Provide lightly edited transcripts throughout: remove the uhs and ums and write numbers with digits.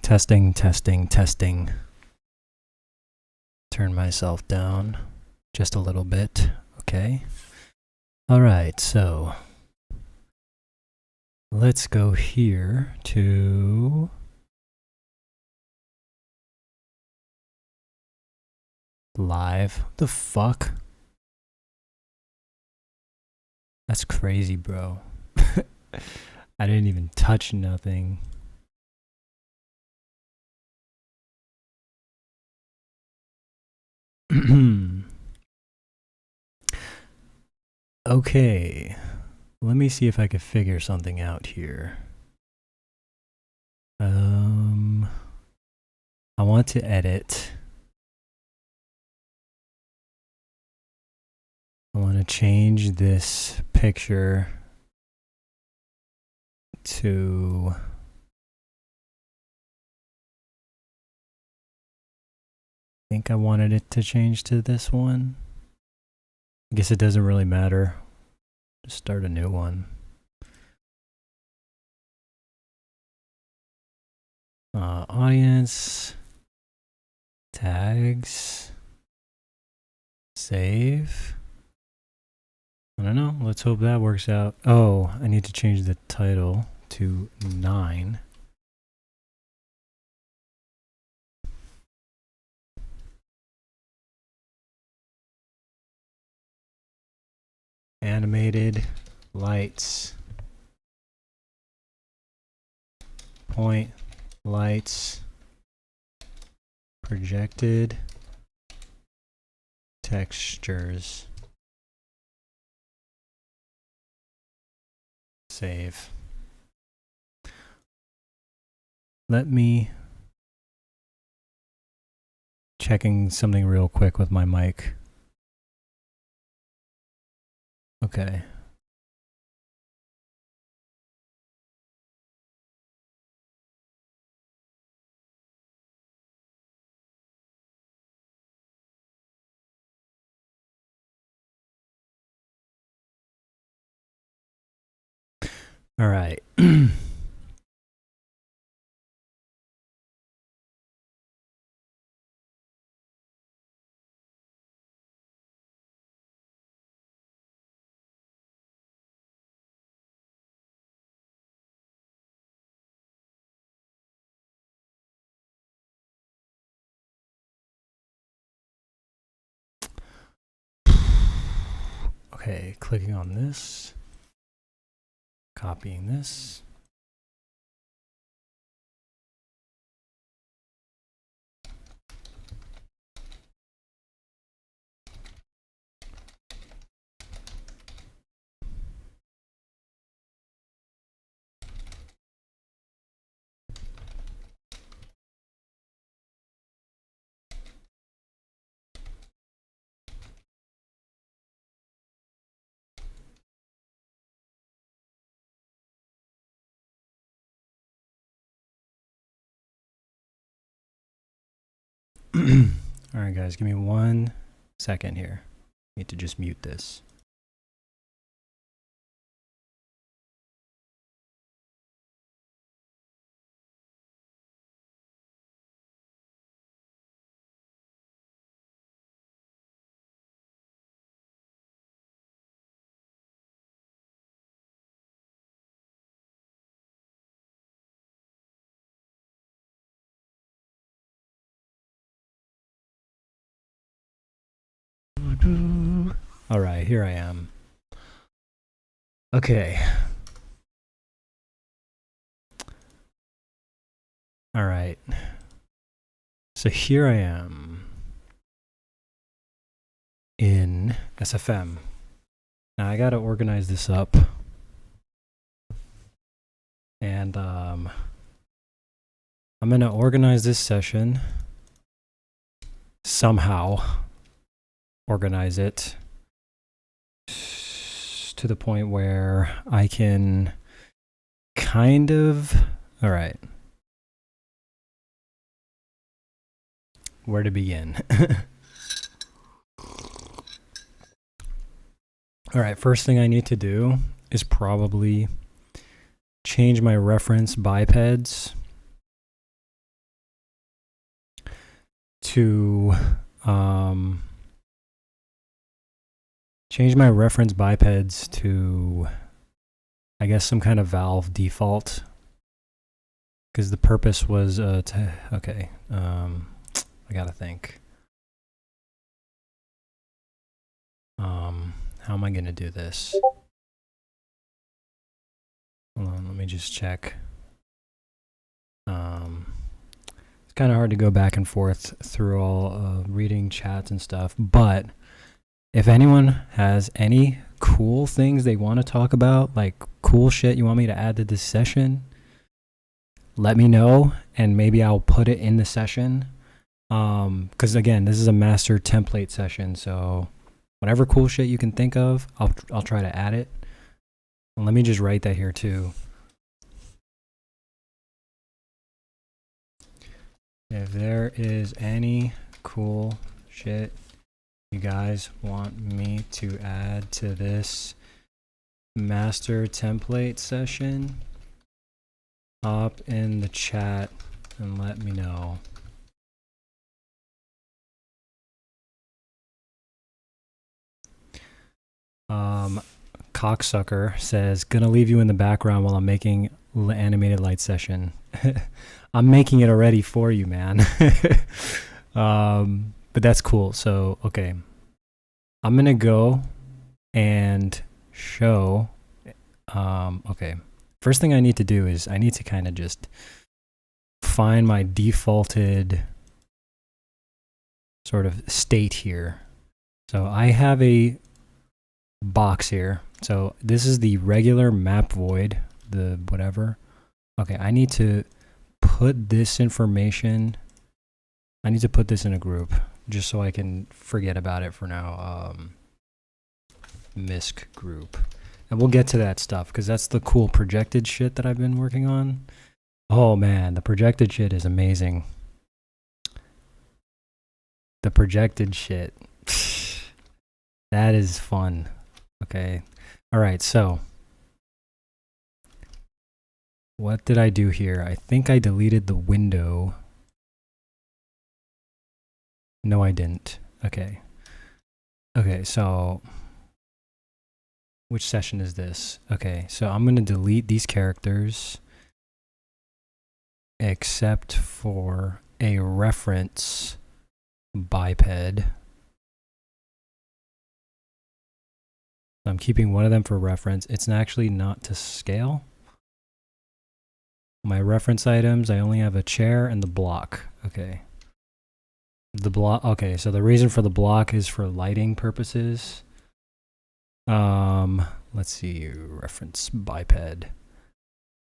Testing, testing, testing. Turn myself down just a little bit. Okay. All right, so let's go here to live. What the fuck? That's crazy, bro. I didn't even touch nothing. Okay, let me see if I can figure something out here. I want to edit. I want to change this picture to I think I wanted it to change to this one. I guess it doesn't really matter. Just start a new one. Audience, tags, save. I don't know. Let's hope that works out. Oh, I need to change the title to 9. Animated lights. Point lights. Projected textures. Save. Let me checking something real quick with my mic. Okay. All right. Okay, clicking on this, copying this. All right, guys, give me 1 second here. Need to just mute this. All right, here I am. Okay. All right. So here I am in SFM. Now I gotta organize this up. And I'm gonna organize this session somehow. Organize it to the point where I can kind of, all right, where to begin? All right, first thing I need to do is probably change my reference bipeds to change my reference bipeds to, I guess, some kind of valve default. Because the purpose was okay. I gotta think. How am I gonna do this? Hold on, let me just check. It's kind of hard to go back and forth through all reading chats and stuff, but if anyone has any cool things they want to talk about, like cool shit you want me to add to this session, let me know and maybe I'll put it in the session. Because again, this is a master template session, so whatever cool shit you can think of, I'll try to add it. And let me just write that here too. If there is any cool shit you guys want me to add to this master template session, hop in the chat and let me know. Cocksucker says, gonna leave you in the background while I'm making animated light session. I'm making it already for you, man. But that's cool. So, okay. I'm going to go and show. Okay. First thing I need to do is I need to kind of just find my defaulted sort of state here. So I have a box here. So this is the regular map void, the whatever. Okay, I need to put this information, I need to put this in a group just so I can forget about it for now. MISC group. And we'll get to that stuff because that's the cool projected shit that I've been working on. Oh man, the projected shit is amazing. The projected shit. That is fun. Okay. All right, so what did I do here? I think I deleted the window. No, I didn't. Okay. Okay, so which session is this? Okay, so I'm going to delete these characters except for a reference biped. I'm keeping one of them for reference. It's actually not to scale. My reference items, I only have a chair and the block. Okay. The block, okay, so the reason for the block is for lighting purposes. Let's see, reference biped.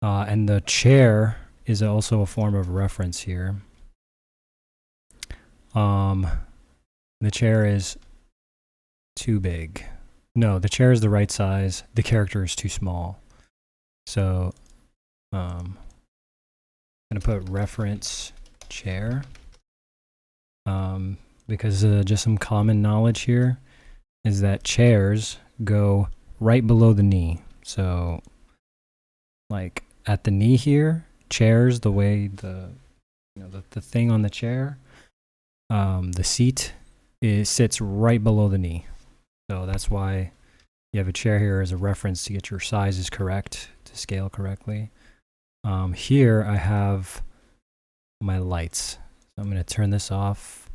And the chair is also a form of reference here. The chair is too big. No, the chair is the right size. The character is too small. So, I'm gonna put reference chair. Because just some common knowledge here is that chairs go right below the knee. So, like at the knee here, chairs, the way the thing on the chair, the seat sits right below the knee. So that's why you have a chair here as a reference to get your sizes correct, to scale correctly. Here I have my lights. So I'm going to turn this off.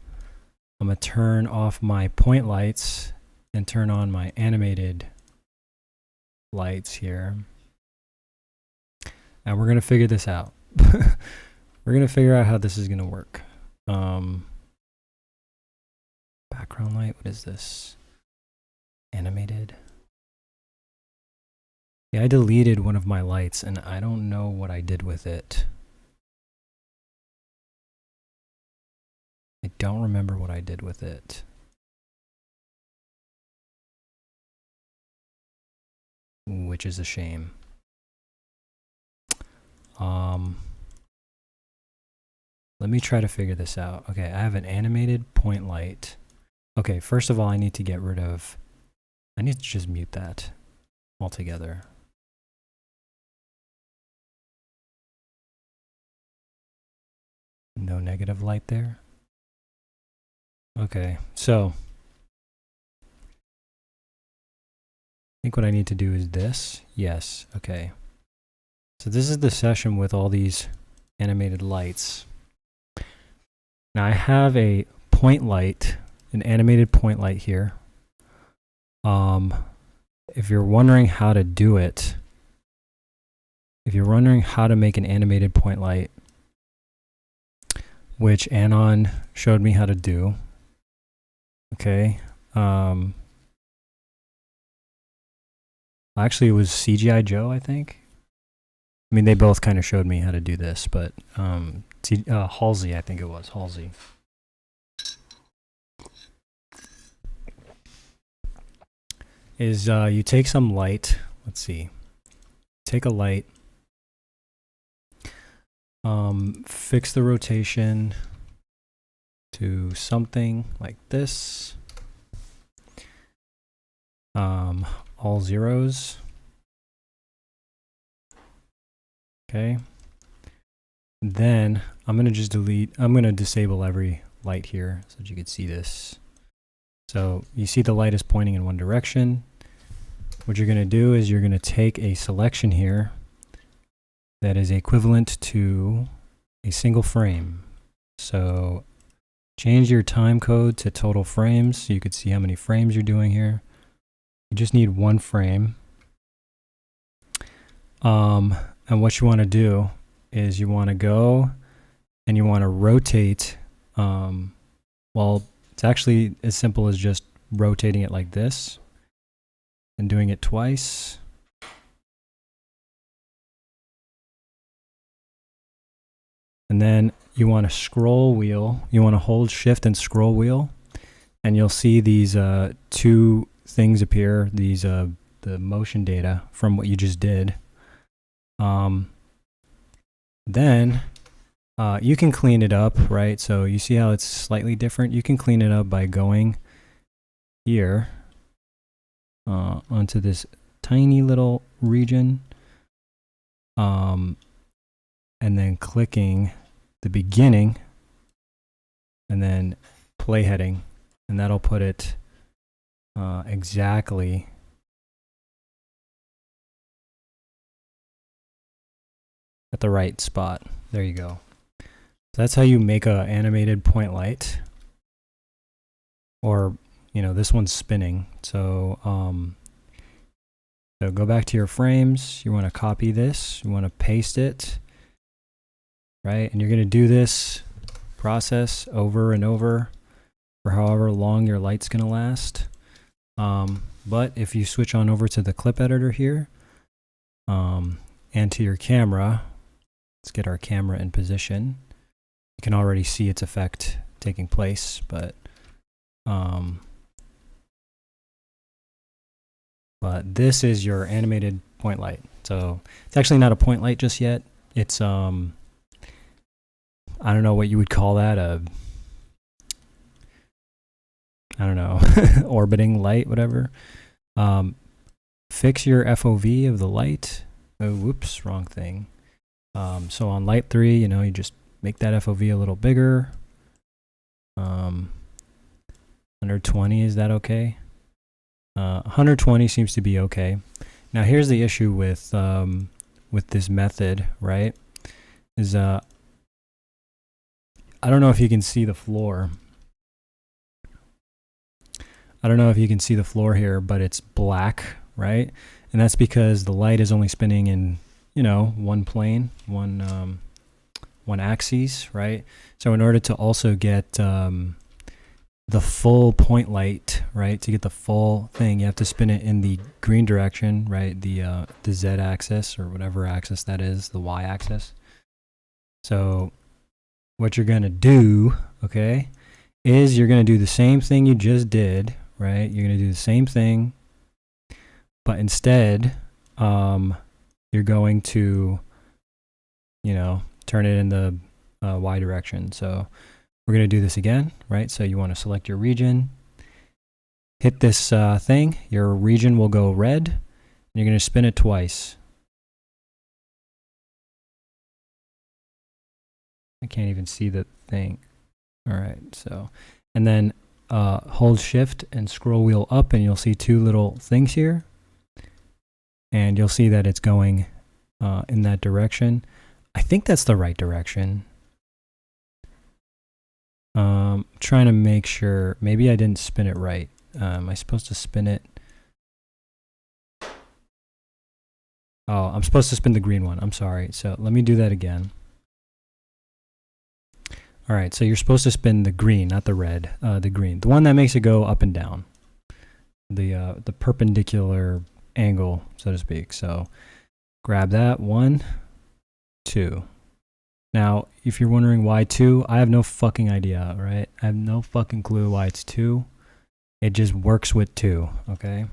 I'm going to turn off my point lights and turn on my animated lights here. And we're going to figure this out. We're going to figure out how this is going to work. Background light, what is this? Animated. Yeah, I deleted one of my lights and I don't know what I did with it. I don't remember what I did with it. Which is a shame. Let me try to figure this out. Okay, I have an animated point light. Okay, first of all, I need to get rid of, I need to just mute that altogether. No negative light there. Okay, so I think what I need to do is this. Yes, okay. So this is the session with all these animated lights. Now I have a point light, an animated point light here. If you're wondering how to do it, if you're wondering how to make an animated point light, which Anon showed me how to do, okay. Actually, it was CGI Joe, I think. I mean, they both kind of showed me how to do this, but Halsey, I think it was Halsey. Is you take some light. Let's see. Take a light. Fix the rotation to something like this. All zeros. Okay. Then I'm going to just I'm going to disable every light here so that you can see this. So you see the light is pointing in one direction. What you're going to do is you're going to take a selection here that is equivalent to a single frame. So change your time code to total frames so you could see how many frames you're doing here. You just need one frame. And what you want to do is you want to go and you want to rotate. Well, it's actually as simple as just rotating it like this and doing it twice. And then you want to scroll wheel. You want to hold shift and scroll wheel. And you'll see these two things appear. These the motion data from what you just did. Then you can clean it up, right? So you see how it's slightly different. You can clean it up by going here onto this tiny little region, and then clicking the beginning, and then play heading, and that'll put it exactly at the right spot. There you go. So that's how you make a animated point light. Or, you know, this one's spinning. So, so go back to your frames. You want to copy this. You want to paste it, right? And you're going to do this process over and over for however long your light's going to last. But if you switch on over to the clip editor here, and to your camera, let's get our camera in position. You can already see its effect taking place, but this is your animated point light. So it's actually not a point light just yet. It's I don't know what you would call that, I don't know, orbiting light, whatever. Fix your FOV of the light. Oh, whoops, wrong thing. So on light 3, you know, you just make that FOV a little bigger. 120, is that okay? 120 seems to be okay. Now here's the issue with this method, right? Is I don't know if you can see the floor. I don't know if you can see the floor here, but it's black, right? And that's because the light is only spinning in, you know, one plane, one axis, right? So in order to also get the full point light, right, to get the full thing, you have to spin it in the green direction, right? The Z axis, or whatever axis that is, the Y axis. So what you're gonna do, okay, is you're gonna do the same thing you just did, right? You're gonna do the same thing, but instead, you're going to, you know, turn it in the Y direction. So we're going to do this again, right? So you want to select your region, hit this thing, your region will go red, and you're going to spin it twice. I can't even see the thing. All right, so and then hold shift and scroll wheel up, and you'll see two little things here, and you'll see that it's going in that direction. I think that's the right direction. Trying to make sure. Maybe I didn't spin it right. Am I supposed to spin it? Oh, I'm supposed to spin the green one. I'm sorry. So let me do that again. All right, so you're supposed to spin the green, not the red, the green. The one that makes it go up and down. The perpendicular angle, so to speak. So grab that, 1, 2. Now, if you're wondering why 2, I have no fucking idea, right? I have no fucking clue why it's 2. It just works with 2, okay?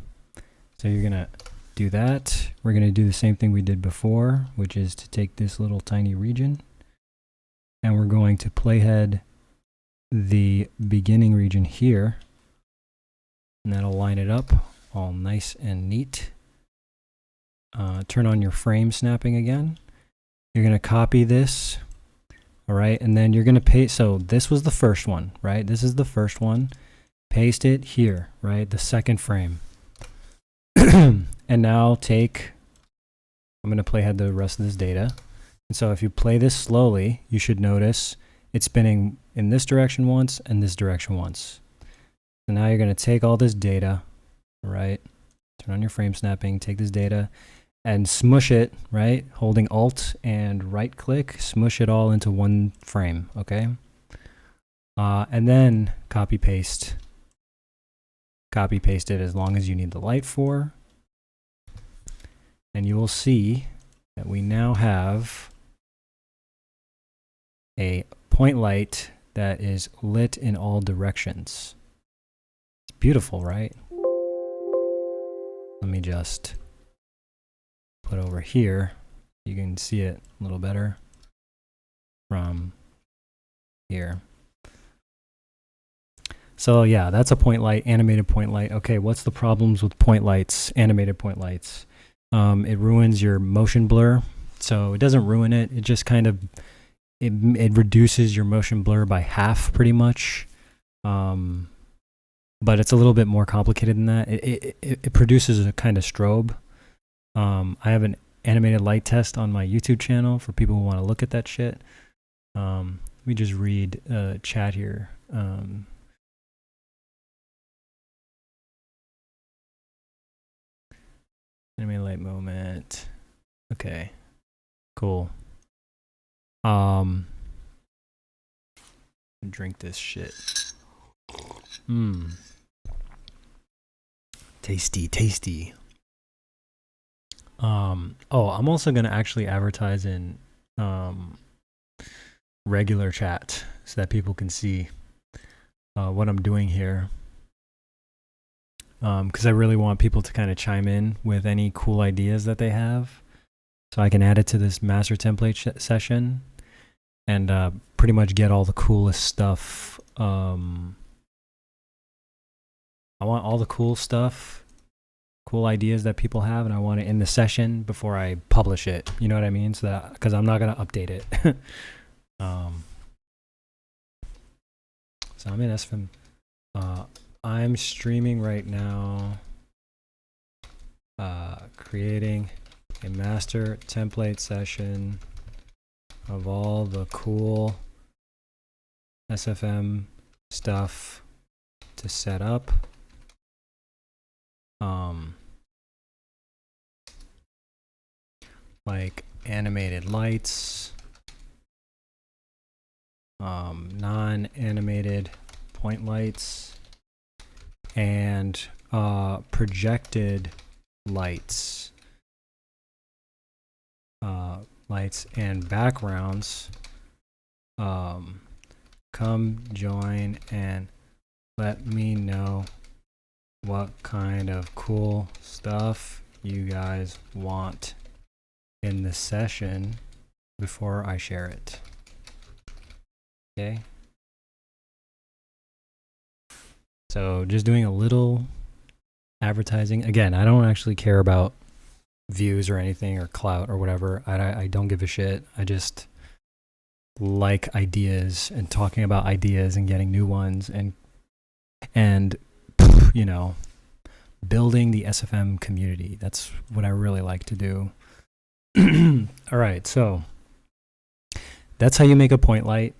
So you're gonna do that. We're gonna do the same thing we did before, which is to take this little tiny region, and we're going to playhead the beginning region here, and that'll line it up all nice and neat. Turn on your frame snapping again. You're gonna copy this, all right, and then you're gonna paste. So this was the first one, right? This is the first one. Paste it here, right? The second frame. And now I'm gonna playhead the rest of this data. And so if you play this slowly, you should notice it's spinning in this direction once and this direction once. So now you're gonna take all this data, right? Turn on your frame snapping, take this data and smush it, right? Holding Alt and right click, smush it all into one frame, okay? And then copy paste it as long as you need the light for. And you will see that we now have a point light that is lit in all directions. It's beautiful, right? Let me just put over here. You can see it a little better from here. So yeah, that's a point light, animated point light. Okay, what's the problems with point lights, animated point lights? It ruins your motion blur. So it doesn't ruin it. It just kind of, it reduces your motion blur by half pretty much. But it's a little bit more complicated than that. It produces a kind of strobe. I have an animated light test on my YouTube channel for people who want to look at that shit. Let me just read chat here. Animated light moment. Okay, cool. Drink this shit. Tasty, tasty. Oh, I'm also gonna actually advertise in regular chat so that people can see what I'm doing here. Because I really want people to kind of chime in with any cool ideas that they have, so I can add it to this master template session and pretty much get all the coolest stuff. I want all the cool stuff, cool ideas that people have, and I want it in the session before I publish it. You know what I mean? So that, because I'm not gonna update it. So I'm in SFM. I'm streaming right now, creating a master template session of all the cool SFM stuff to set up. Like animated lights, non-animated point lights, and projected lights, lights and backgrounds. Come join and let me know what kind of cool stuff you guys want in the session before I share it. Okay. So just doing a little advertising. Again, I don't actually care about views or anything or clout or whatever. I don't give a shit. I just like ideas and talking about ideas and getting new ones and and, you know, building the SFM community. That's what I really like to do. All right, so that's how you make a point light.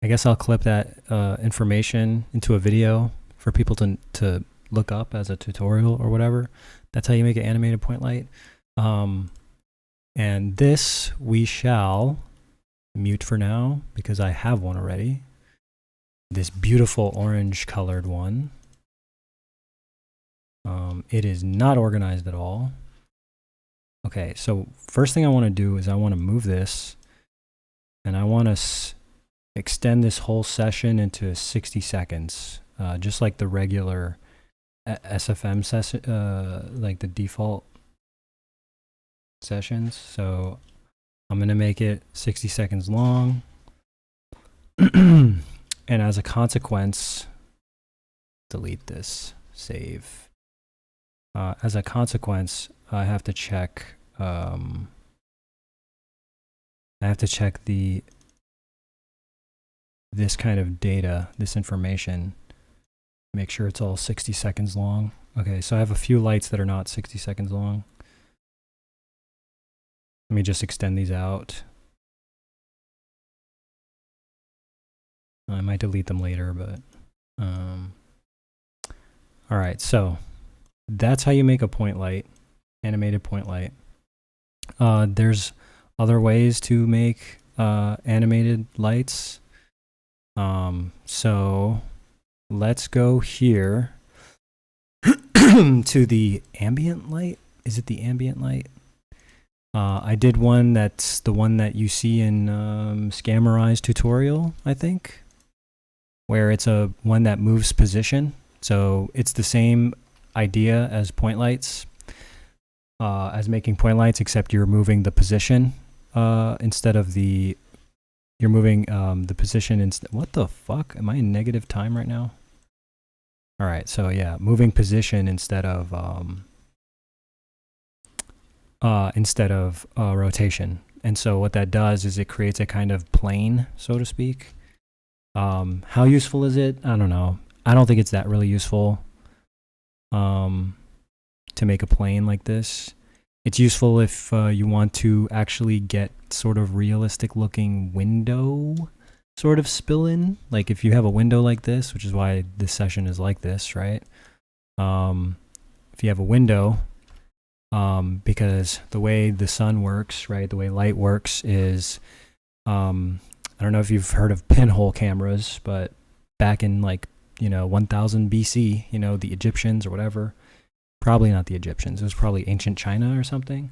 I guess I'll clip that information into a video for people to look up as a tutorial or whatever. That's how you make an animated point light. And this we shall mute for now because I have one already. This beautiful orange colored one. It is not organized at all. Okay, so first thing I want to do is I want to move this, and I want to extend this whole session into 60 seconds, just like the regular SFM session, like the default sessions. So I'm going to make it 60 seconds long. And as a consequence, delete this, save. As a consequence, I have to check this kind of data, this information, make sure it's all 60 seconds long. Okay, so I have a few lights that are not 60 seconds long. Let me just extend these out. I might delete them later, but all right, so that's how you make a point light, animated point light. There's other ways to make animated lights. So let's go here to the ambient light. Is it the ambient light? I did one that's the one that you see in Scammerai's tutorial, I think, where it's a one that moves position. So it's the same idea as point lights, as making point lights, except you're moving the position instead of the, you're moving the position instead. What the fuck? Am I in negative time right now? All right, so yeah, moving position instead of rotation. And so what that does is it creates a kind of plane, so to speak. How useful is it? I don't know. I don't think it's that really useful. To make a plane like this. It's useful if you want to actually get sort of realistic looking window sort of spill in. Like if you have a window like this, which is why this session is like this, right? If you have a window, because the way the sun works, right, the way light works is, I don't know if you've heard of pinhole cameras, but back in like, 1000 BC, the Egyptians or whatever, probably not the Egyptians, it was probably ancient China or something,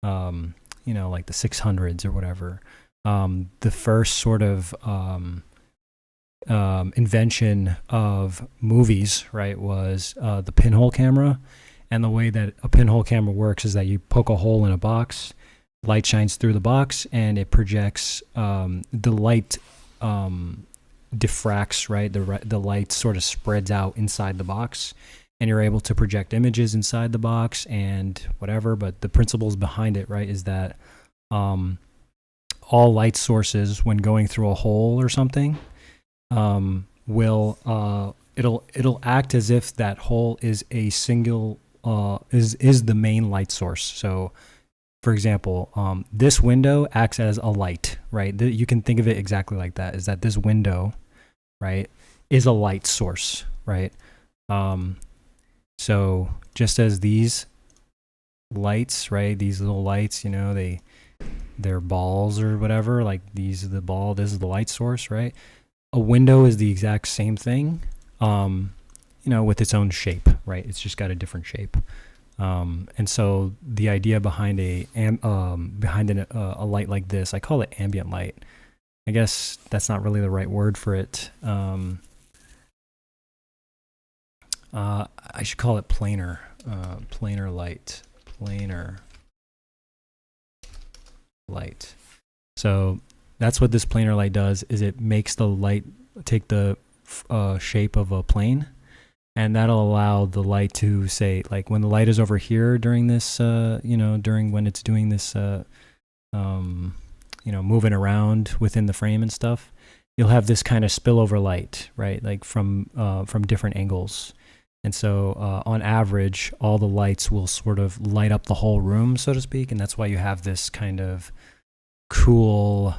like the 600s or whatever. The first sort of invention of movies, right, was the pinhole camera. And the way that a pinhole camera works is that you poke a hole in a box, light shines through the box, and it projects the light diffracts, right? The light sort of spreads out inside the box, and you're able to project images inside the box and whatever. But the principles behind it, right, is that all light sources, when going through a hole or something, will it'll act as if that hole is a single is the main light source. So, for example, this window acts as a light, right? You can think of it exactly like that. Is that this window, right, is a light source, right? So just as these lights, right, these little lights, they're balls or whatever, like these are the ball, this is the light source, right? A window is the exact same thing, with its own shape, right? It's just got a different shape. And so the idea behind a light like this, I call it ambient light. I guess that's not really the right word for it. I should call it planar light. So that's what this planar light does, is it makes the light take the shape of a plane, and that'll allow the light to, say, like when the light is over here during this, during when it's doing this, moving around within the frame and stuff, you'll have this kind of spillover light, right? Like from different angles. And so on average, all the lights will sort of light up the whole room, so to speak. And that's why you have this kind of cool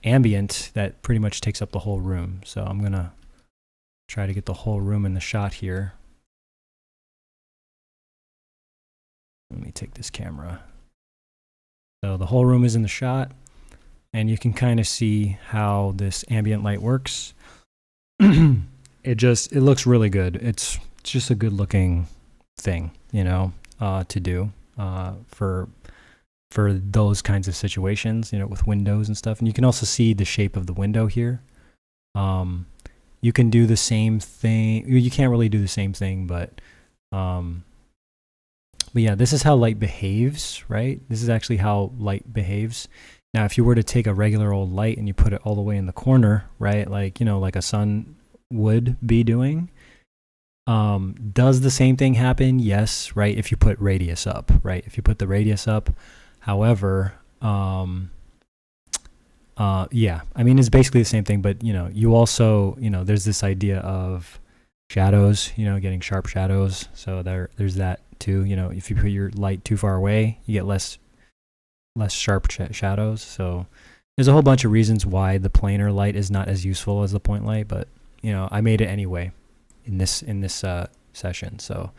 ambient that pretty much takes up the whole room. So I'm going to try to get the whole room in the shot here. Let me take this camera. So the whole room is in the shot, and you can kind of see how this ambient light works. It looks really good. It's just a good looking thing, you know, to do for those kinds of situations, you know, with windows and stuff. And you can also see the shape of the window here. You can do the same thing. You can't really do the same thing, but yeah, this is how light behaves, right? This is actually how light behaves. Now, if you were to take a regular old light and you put it all the way in the corner, right, like, you know, like a sun would be doing, does the same thing happen? Yes, right, if you put radius up, right? If you put the radius up. However, yeah, I mean, it's basically the same thing, but, you know, you also, you know, there's this idea of shadows, you know, getting sharp shadows. So there's that too. You know, if you put your light too far away, you get less sharp shadows. So there's a whole bunch of reasons why the planar light is not as useful as the point light, but, you know, I made it anyway in this session. So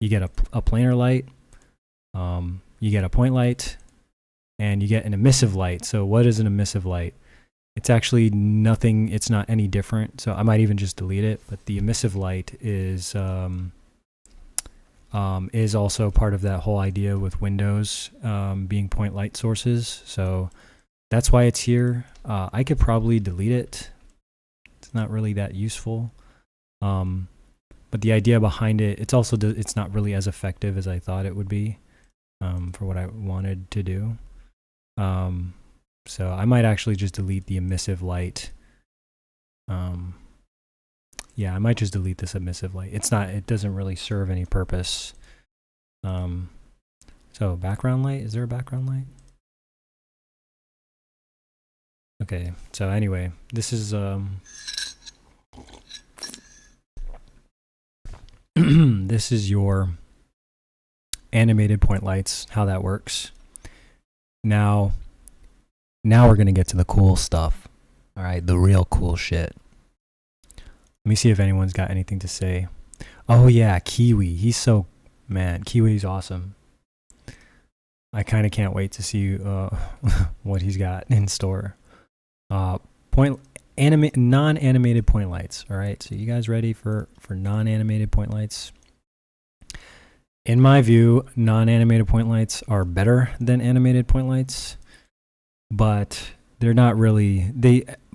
you get a planar light, you get a point light, and you get an emissive light. So what is an emissive light? It's actually nothing. It's not any different. So I might even just delete it. But the emissive light is also part of that whole idea with windows being point light sources. So that's why it's here. I could probably delete it. It's not really that useful. But the idea behind it, it's not really as effective as I thought it would be for what I wanted to do. So I might actually just delete the emissive light. Yeah, I might just delete this emissive light. It doesn't really serve any purpose. So background light, is there a background light? Okay, so anyway, this is this is your animated point lights, how that works. Now we're going to get to the cool stuff. All right, the real cool shit. Let me see if anyone's got anything to say. Oh yeah, Kiwi. Kiwi's awesome. I kind of can't wait to see what he's got in store. Non-animated point lights. All right, so you guys ready for non-animated point lights? In my view, non-animated point lights are better than animated point lights, but they're not really.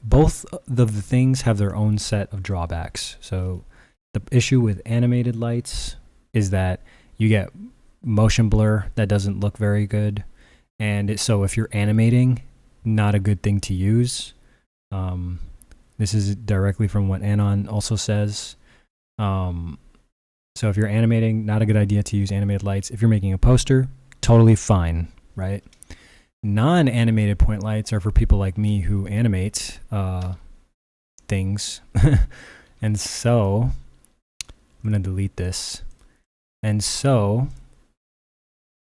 Both of the things have their own set of drawbacks. So the issue with animated lights is that you get motion blur that doesn't look very good, and so if you're animating, not a good thing to use. This is directly from what Anon also says. So if you're animating, not a good idea to use animated lights. If you're making a poster, totally fine, right? Non-animated point lights are for people like me who animate things. And so I'm going to delete this. And so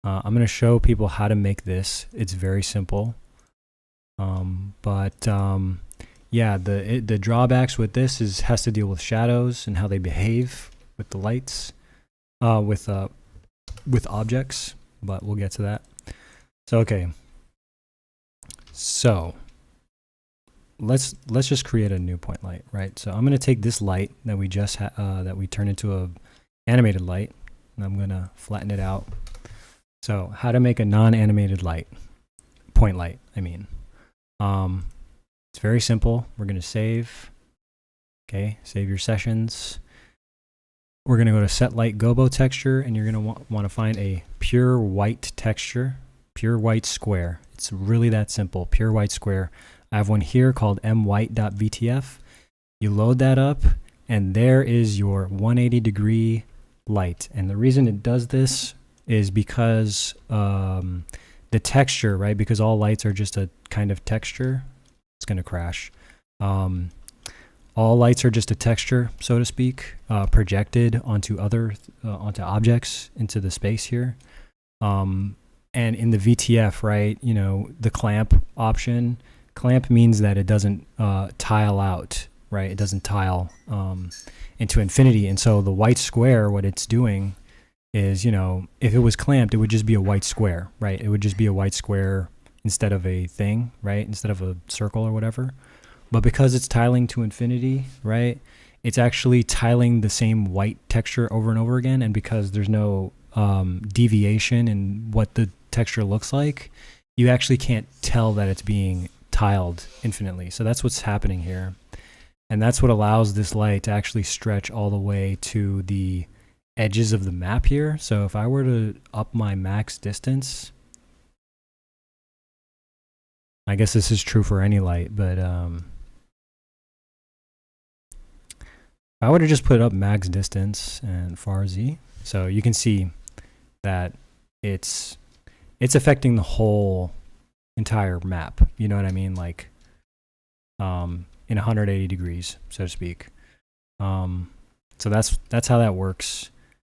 I'm going to show people how to make this. It's very simple. Yeah, the drawbacks with this has to deal with shadows and how they behave with the lights, with objects, but we'll get to that. So okay, so let's just create a new point light, right? So I'm gonna take this light that we just that we turned into a animated light, and I'm gonna flatten it out. So how to make a non-animated light, point light, I mean. It's very simple. We're gonna save. Okay, save your sessions. We're going to go to Set Light Gobo Texture, and you're going to want to find a pure white texture, pure white square. It's really that simple, pure white square. I have one here called mwhite.vtf. You load that up, and there is your 180-degree light. And the reason it does this is because the texture, right? Because all lights are just a kind of texture. it's going to crash. All lights are just a texture, so to speak, projected onto onto objects into the space here. And in the VTF, right, you know, the clamp option, clamp means that it doesn't tile out, right? It doesn't tile into infinity. And so the white square, what it's doing is, you know, if it was clamped, it would just be a white square, right? It would just be a white square instead of a thing, right? Instead of a circle or whatever. But because it's tiling to infinity, right, it's actually tiling the same white texture over and over again. And because there's no deviation in what the texture looks like, you actually can't tell that it's being tiled infinitely. So that's what's happening here. And that's what allows this light to actually stretch all the way to the edges of the map here. So if I were to up my max distance, I guess this is true for any light, but I would have just put up max distance and far Z. So you can see that it's affecting the whole entire map. You know what I mean? Like in 180 degrees, so to speak. So that's how that works.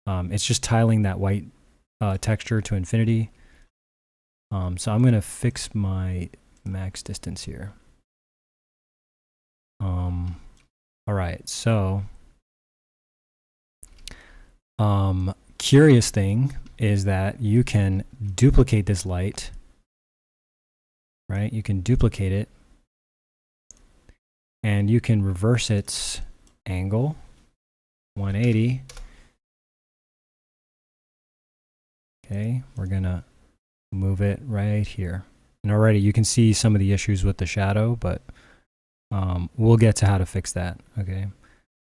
It's just tiling that white texture to infinity. So I'm gonna fix my max distance here. All right, so curious thing is that you can duplicate this light, right? You can duplicate it and you can reverse its angle 180. Okay, we're gonna move it right here. And already you can see some of the issues with the shadow, but we'll get to how to fix that, okay?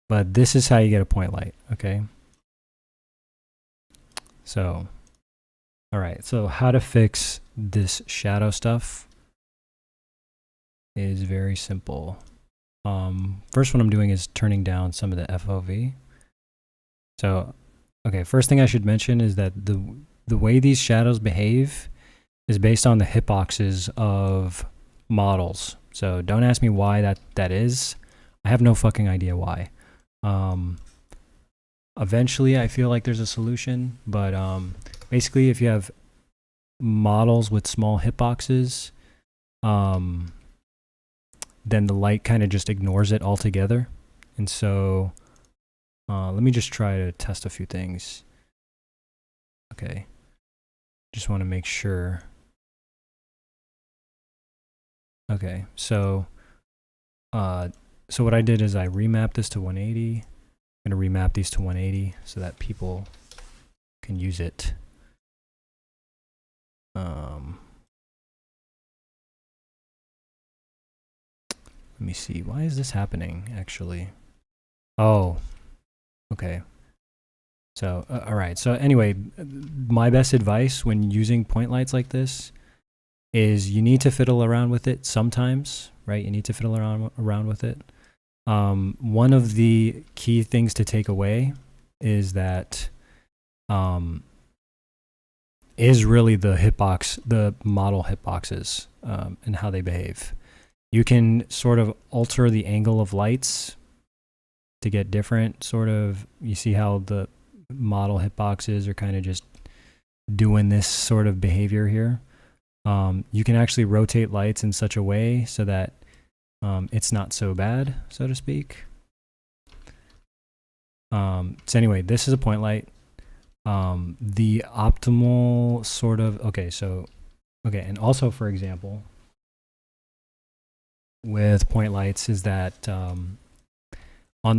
But this is how you get a point light, okay? So, all right, so how to fix this shadow stuff is very simple. First what I'm doing is turning down some of the FOV. So, okay, first thing I should mention is that the way these shadows behave is based on the hitboxes of models. So don't ask me why that is. I have no fucking idea why. Eventually I feel like there's a solution, but basically if you have models with small hitboxes, then the light kind of just ignores it altogether. And so let me just try to test a few things. Okay, just want to make sure. Okay, so what I did is I remapped this to 180. I'm gonna remap these to 180 so that people can use it. Let me see, why is this happening actually? Oh, okay. So, all right. So anyway, my best advice when using point lights like this is you need to fiddle around with it sometimes, right? You need to fiddle around with it. One of the key things to take away is that is really the hitbox, the model hitboxes, and how they behave. You can sort of alter the angle of lights to get different sort of, you see how the model hitboxes are kind of just doing this sort of behavior here. You can actually rotate lights in such a way so that it's not so bad, so to speak. So anyway, this is a point light. The optimal sort of, okay, and also for example, with point lights is that on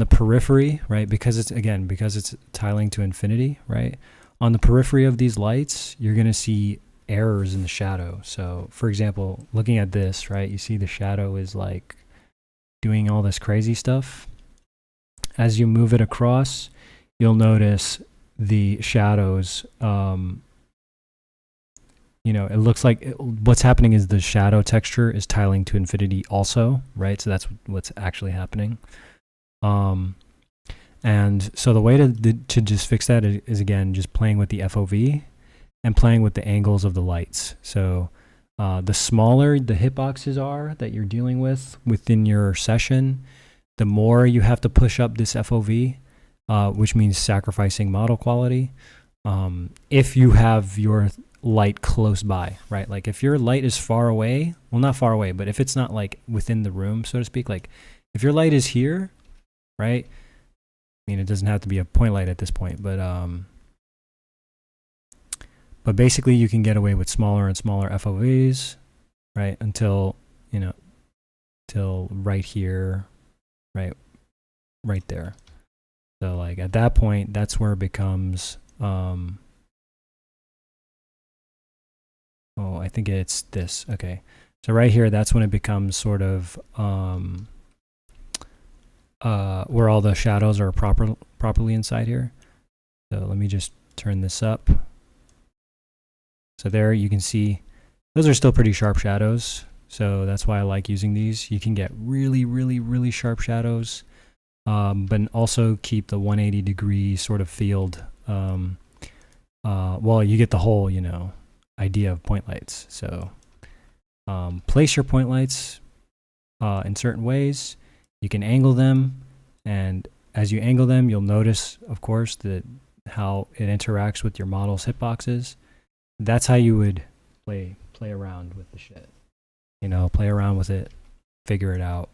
the periphery, right, because it's tiling to infinity, right, on the periphery of these lights, you're going to see errors in the shadow. So for example, looking at this, right, you see the shadow is like doing all this crazy stuff. As you move it across, you'll notice the shadows, you know, it looks like what's happening is the shadow texture is tiling to infinity also, right? So that's what's actually happening. And so the way to just fix that is again, just playing with the FOV and playing with the angles of the lights. So The smaller the hitboxes are that you're dealing with within your session, the more you have to push up this FOV, which means sacrificing model quality. If you have your light close by, right? Like if your light is far away, well, not far away, but if it's not like within the room, so to speak, like if your light is here, right? I mean, it doesn't have to be a point light at this point, but basically you can get away with smaller and smaller FOVs, right? Until, you know, till right here, right there. So like at that point, that's where it becomes, oh, I think it's this. Okay. So right here, that's when it becomes sort of, where all the shadows are properly inside here. So let me just turn this up. So there you can see those are still pretty sharp shadows. So that's why I like using these. You can get really, really, really sharp shadows, but also keep the 180 degree sort of field. Well, you get the whole, you know, idea of point lights. So place your point lights in certain ways. You can angle them, and as you angle them, you'll notice, of course, that how it interacts with your model's hitboxes. That's how you would play around with the shit. You know, play around with it, figure it out.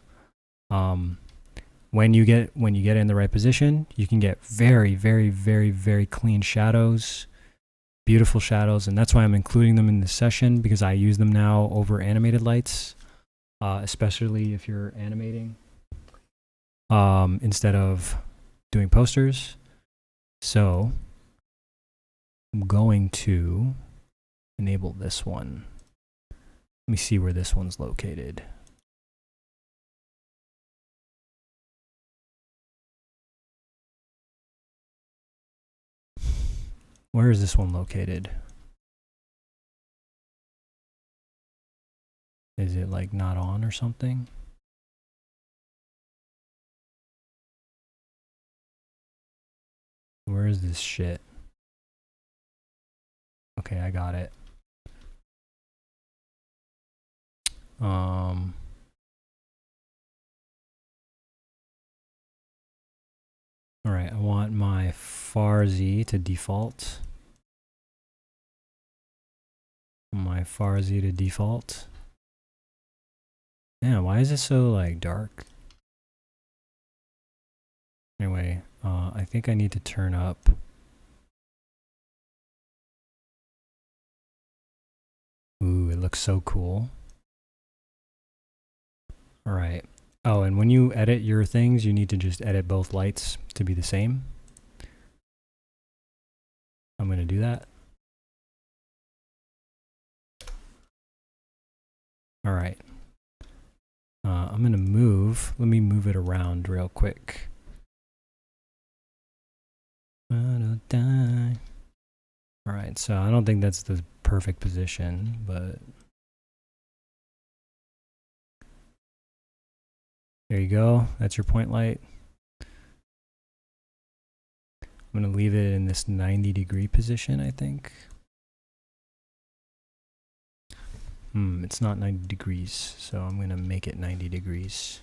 When you get in the right position, you can get very, very, very, very clean shadows, beautiful shadows, and that's why I'm including them in this session, because I use them now over animated lights, especially if you're animating instead of doing posters. So I'm going to enable this one. Let me see where this one's located. Where is this one located? Is it like not on or something? Where is this shit? Okay, I got it. All right, I want my far Z to default. My far Z to default. Man, why is it so like dark? Anyway, I think I need to turn up. Ooh, it looks so cool. All right. Oh, and when you edit your things, you need to just edit both lights to be the same. I'm going to do that. All right. I'm going to move. Let me move it around real quick. All right. So I don't think that's the perfect position, but there you go. That's your point light. I'm going to leave it in this 90-degree position, I think. It's not 90 degrees, so I'm going to make it 90 degrees.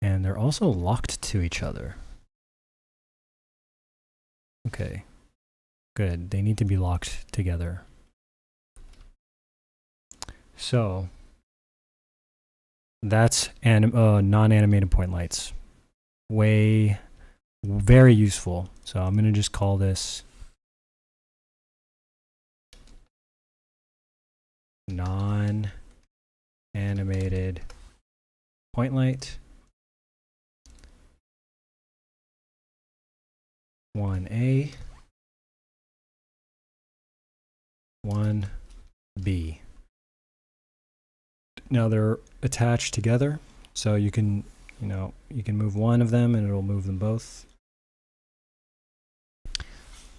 And they're also locked to each other. Okay, good. They need to be locked together. So that's non-animated point lights. Very useful. So I'm going to just call this non-animated point light 1A, 1B. Now they're attached together, so you can move one of them and it'll move them both.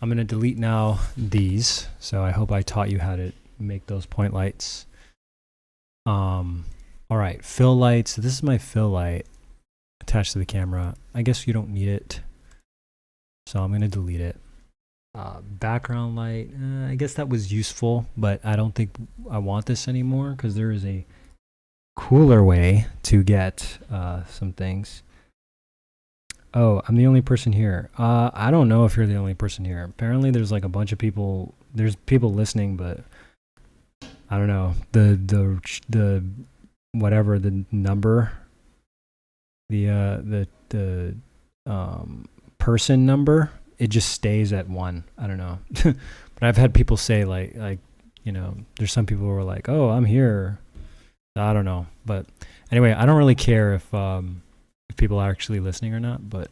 I'm going to delete now these, so I hope I taught you how to make those point lights. All right, fill lights. So this is my fill light attached to the camera. I guess you don't need it, so I'm going to delete it. Background light, I guess that was useful, but I don't think I want this anymore because there is a cooler way to get some things. Oh, I'm the only person here. I don't know if you're the only person here. Apparently there's like a bunch of people. There's people listening, but I don't know. The whatever the number, the person number, it just stays at 1. I don't know. But I've had people say like you know, there's some people who are like, "Oh, I'm here." I don't know, but anyway, I don't really care if people are actually listening or not. But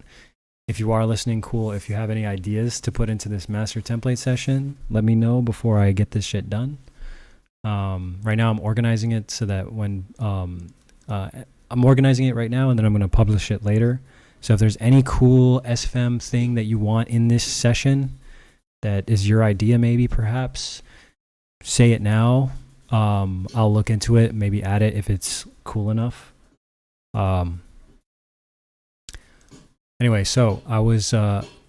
if you are listening, cool. If you have any ideas to put into this master template session, let me know before I get this shit done. Right now, I'm organizing it so that when I'm organizing it right now, and then I'm going to publish it later. So if there's any cool SFM thing that you want in this session that is your idea, maybe perhaps say it now. I'll look into it, maybe add it if it's cool enough. Anyway, so I was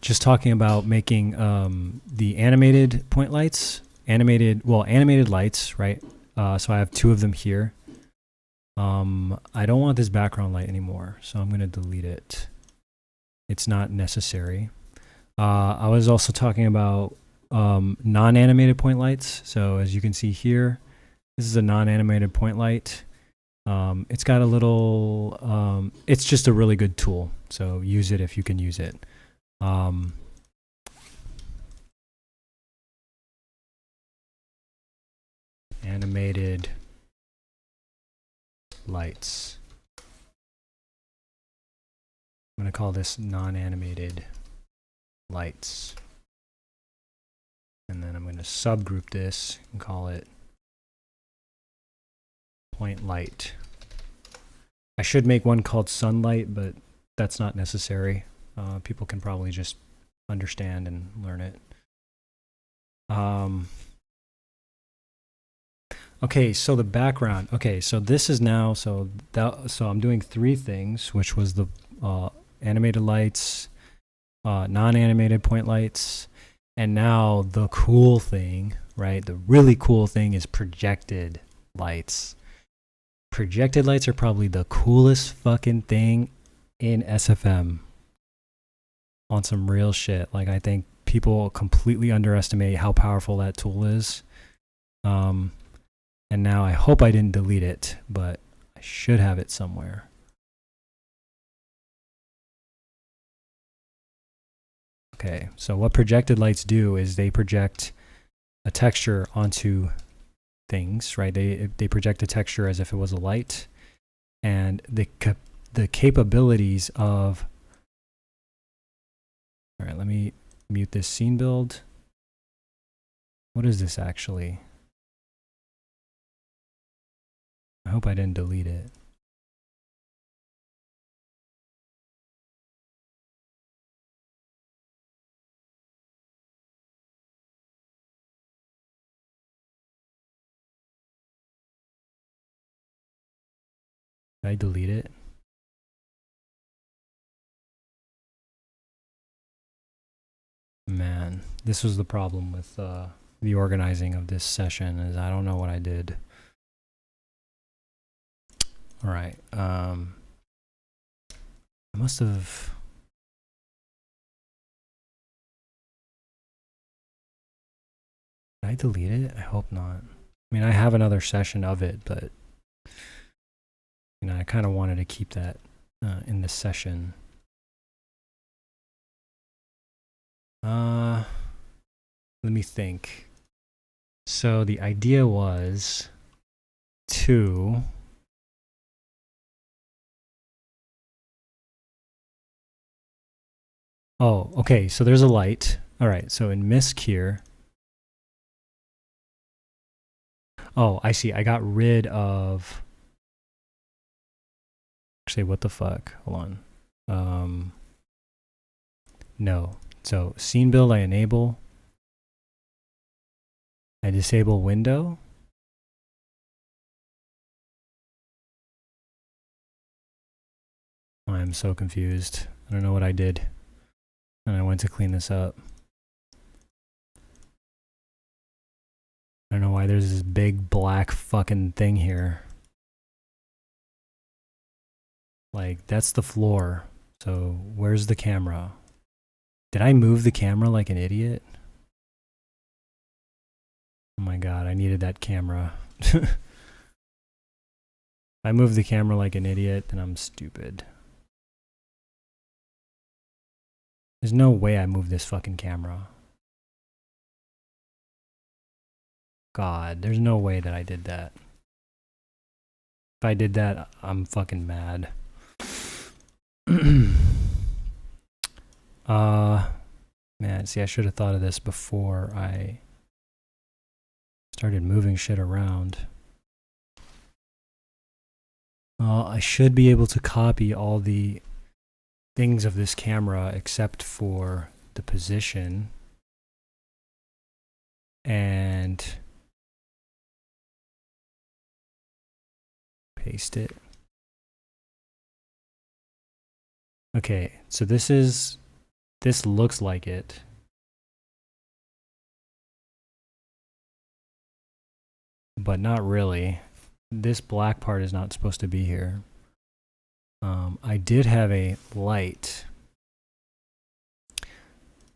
just talking about making the animated point lights, animated lights, right? So I have 2 of them here. I don't want this background light anymore, so I'm going to delete it. It's not necessary. I was also talking about non-animated point lights. So as you can see here, this is a non-animated point light. It's got a little, it's just a really good tool. So use it if you can use it. Animated lights. I'm going to call this non-animated lights. And then I'm going to subgroup this and call it point light. I should make one called sunlight, but that's not necessary. People can probably just understand and learn it. Okay, so the background. Okay, so this is now, so I'm doing 3 things, which was the animated lights, non-animated point lights, and now the cool thing, right? The really cool thing is projected lights. Projected lights are probably the coolest fucking thing in SFM. On some real shit. Like, I think people completely underestimate how powerful that tool is. And now I hope I didn't delete it, but I should have it somewhere. Okay, so what projected lights do is they project a texture onto things, right? They project a texture as if it was a light, and the capabilities of. All right, let me mute this scene build. What is this actually? I hope I didn't delete it. Did I delete it? Man, this was the problem with the organizing of this session, is I don't know what I did. All right. I must have. Did I delete it? I hope not. I mean, I have another session of it, but you know, I kind of wanted to keep that in this session. Let me think. So the idea was to. Oh, okay. So there's a light. All right. So in misc here. Oh, I see. I got rid of. Actually, what the fuck? Hold on. No. So scene build, I enable. I disable window. I'm so confused. I don't know what I did. And I went to clean this up. why there's this big black fucking thing here. Like, that's the floor. So, where's the camera? Did I move the camera like an idiot? Oh my god, I needed that camera. If I move the camera like an idiot, then I'm stupid. There's no way I moved this fucking camera. God, there's no way that I did that. If I did that, I'm fucking mad. Man, see, I should have thought of this before I started moving shit around. I should be able to copy all the things of this camera except for the position and paste it. Okay, so this looks like it. But not really. This black part is not supposed to be here. I did have a light.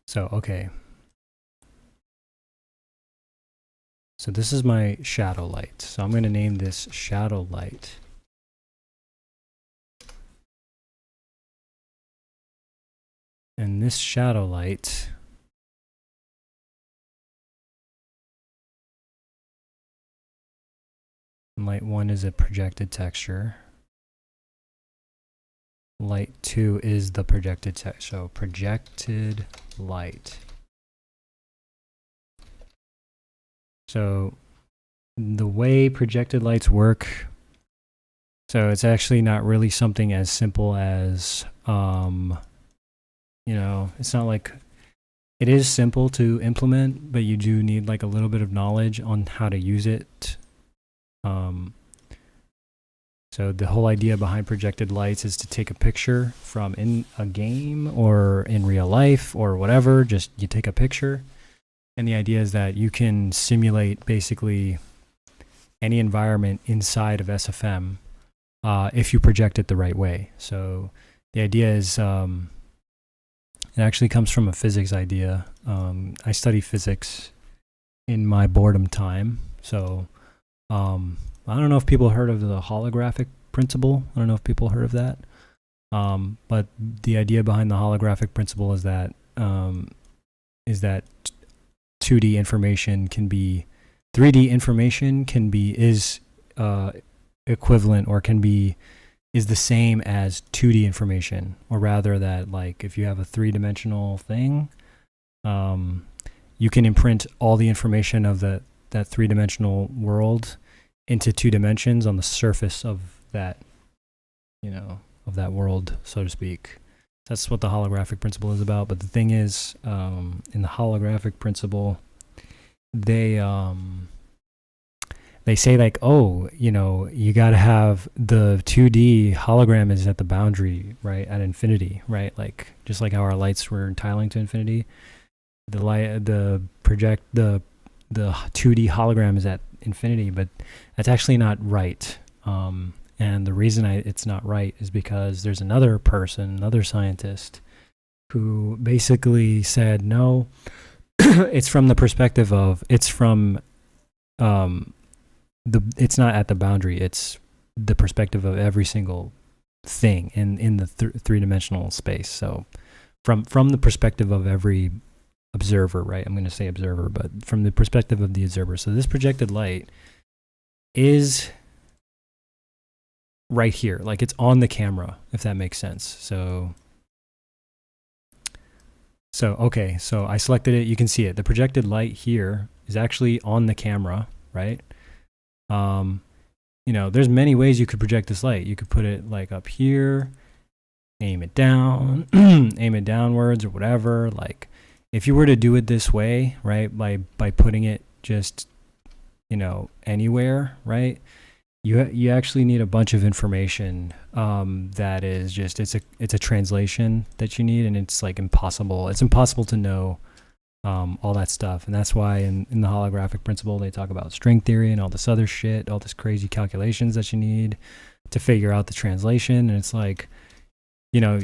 So, okay. So this is my shadow light. So I'm going to name this shadow light. And this shadow light light 1 is a projected texture. Light 2 is the projected texture. So projected light. So the way projected lights work, so it's actually not really something as simple as, you know, it's not like, it is simple to implement, but you do need like a little bit of knowledge on how to use it. So the whole idea behind projected lights is to take a picture from in a game or in real life or whatever, just you take a picture. And the idea is that you can simulate basically any environment inside of SFM if you project it the right way. So the idea is, it actually comes from a physics idea. I study physics in my boredom time. So I don't know if people heard of the holographic principle. I don't know if people heard of that. But the idea behind the holographic principle is that 2D information can be 3D information is equivalent or is the same as 2D information, or rather that like if you have a 3-dimensional thing, you can imprint all the information of that 3-dimensional world into 2 dimensions on the surface of that, you know, of that world, so to speak. That's what the holographic principle is about. But the thing is, in the holographic principle, they say like, oh, you know, you got to have the 2D hologram is at the boundary, right, at infinity, right? Like just like how our lights were tiling to infinity, the 2D hologram is at infinity, but that's actually not right. And the reason it's not right is because there's another scientist who basically said, no, it's from the perspective of, it's not at the boundary, it's the perspective of every single thing in the 3-dimensional space. So from the perspective of every observer, right? I'm going to say observer, but from the perspective of the observer. So this projected light is right here, like it's on the camera, if that makes sense. So okay, so I selected it, you can see it. The projected light here is actually on the camera, right? You know, there's many ways you could project this light. You could put it like up here, aim it down, aim it downwards or whatever. Like if you were to do it this way, right, by putting it just, you know, anywhere, right, you actually need a bunch of information that is just, it's a translation that you need, and it's like impossible. It's impossible to know all that stuff. And that's why in the holographic principle, they talk about string theory and all this other shit, all this crazy calculations that you need to figure out the translation. And it's like, you know,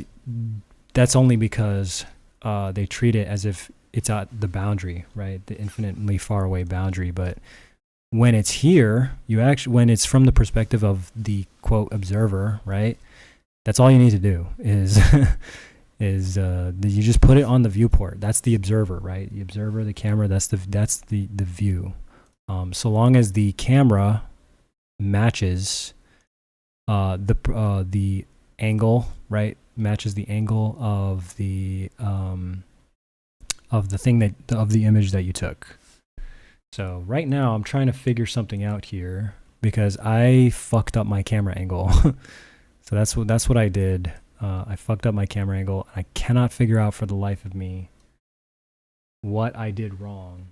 that's only because they treat it as if it's at the boundary, right? The infinitely far away boundary. But when it's here, when it's from the perspective of the quote observer, right? That's all you need to do is you just put it on the viewport. That's the observer, right? The observer, the camera, that's the view. So long as the camera matches the angle, right? Matches the angle of the thing of the image that you took. So right now I'm trying to figure something out here because I fucked up my camera angle. So that's what I did. I fucked up my camera angle. I cannot figure out for the life of me what I did wrong.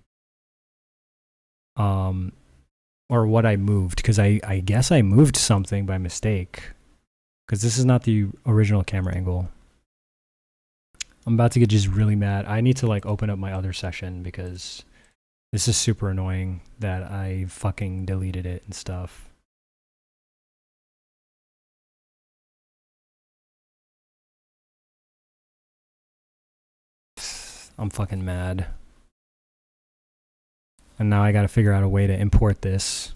Or what I moved, because I guess I moved something by mistake, because this is not the original camera angle. I'm about to get just really mad. I need to like open up my other session because this is super annoying that I fucking deleted it and stuff. I'm fucking mad. And now I gotta figure out a way to import this.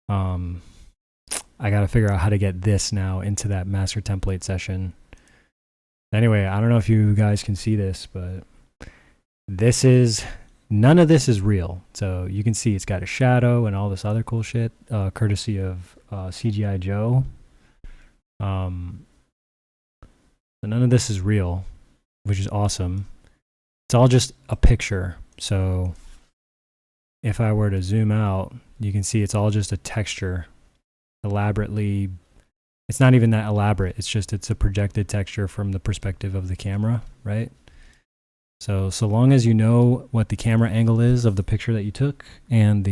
I gotta figure out how to get this now into that master template session. Anyway, I don't know if you guys can see this, but none of this is real. So you can see it's got a shadow and all this other cool shit, courtesy of CGI Joe. So none of this is real, which is awesome. It's all just a picture. So if I were to zoom out, you can see it's all just a texture. Elaborately, it's not even that elaborate. It's a projected texture from the perspective of the camera, right? So long as you know what the camera angle is of the picture that you took, and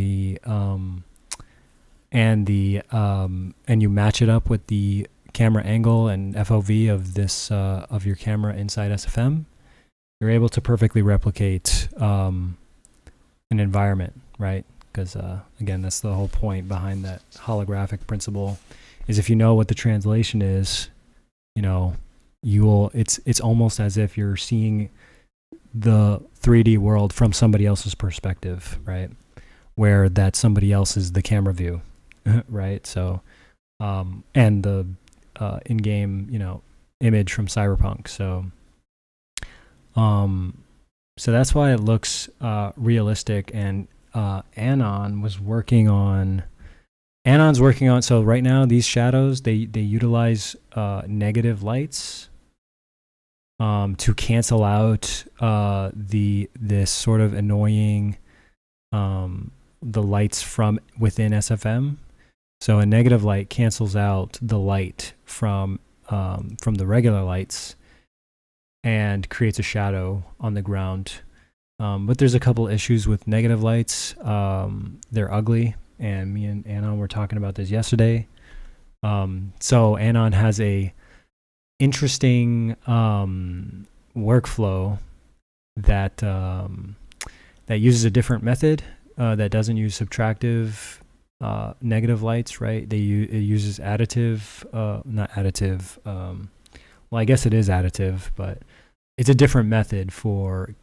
and you match it up with the camera angle and FOV of this of your camera inside SFM, you're able to perfectly replicate an environment, right? Because again, that's the whole point behind that holographic principle, is if you know what the translation is, you know, it's almost as if you're seeing the 3D world from somebody else's perspective, right? Where that somebody else is the camera view, right? So and the in-game, you know, image from Cyberpunk. So that's why it looks realistic. And Anon's working on, so right now these shadows, they utilize negative lights to cancel out this sort of annoying the lights from within SFM. So a negative light cancels out the light from the regular lights and creates a shadow on the ground. But there's a couple issues with negative lights. They're ugly, and me and Anon were talking about this yesterday. So Anon has a interesting workflow that uses a different method that doesn't use subtractive negative lights, right? It uses additive, not additive. Well, I guess it is additive, but it's a different method for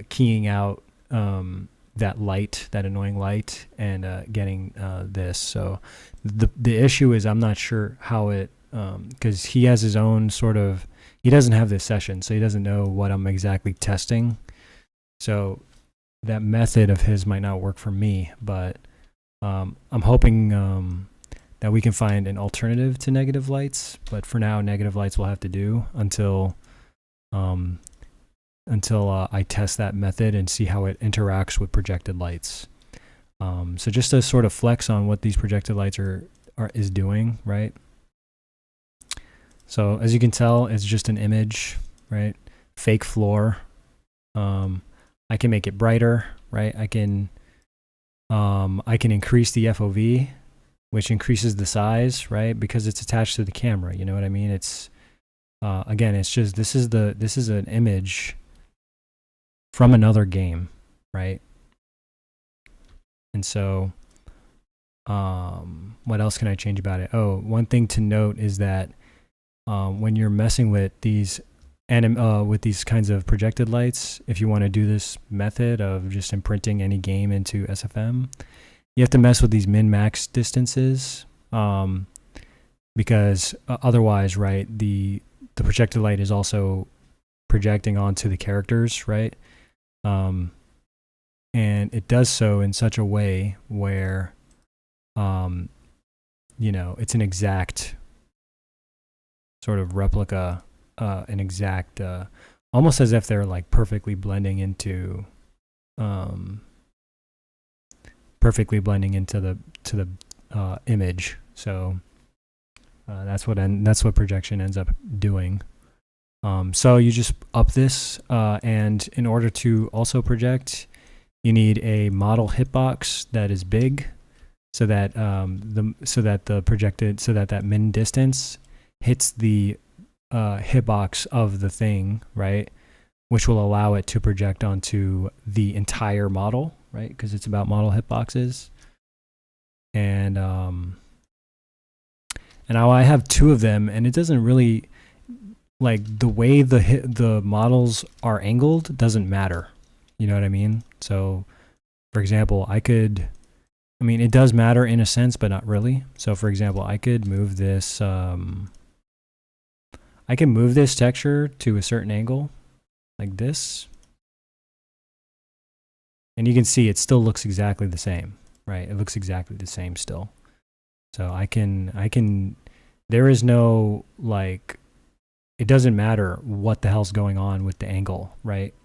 keying out that light, that annoying light, and getting this. So the issue is I'm not sure how it, because he has his own sort of, he doesn't have this session, so he doesn't know what I'm exactly testing. So that method of his might not work for me, but I'm hoping that we can find an alternative to negative lights. But for now, negative lights will have to do until I test that method and see how it interacts with projected lights. So just to sort of flex on what these projected lights is doing, right? So as you can tell, it's just an image, right? Fake floor. I can make it brighter, right? I can increase the FOV, which increases the size, right? Because it's attached to the camera. You know what I mean? It's again, it's just this is an image from another game, right? And so, what else can I change about it? Oh, one thing to note is that when you're messing with these with these kinds of projected lights, if you want to do this method of just imprinting any game into SFM, you have to mess with these min-max distances, because otherwise, right, the projected light is also projecting onto the characters, right? And it does so in such a way where, you know, it's an exact sort of replica, an exact, almost as if they're like perfectly blending into the image. So that's what projection ends up doing. So you just up this, and in order to also project, you need a model hitbox that is big, so that that min distance hits the hitbox of the thing, right? Which will allow it to project onto the entire model, right? Because it's about model hitboxes. And now I have two of them, and it doesn't really, like, the way the models are angled doesn't matter. You know what I mean? So, for example, it does matter in a sense, but not really. So, for example, I could move this. I can move this texture to a certain angle, like this, and you can see it still looks exactly the same, right? It looks exactly the same still. So I can. There is no, like, it doesn't matter what the hell's going on with the angle, right?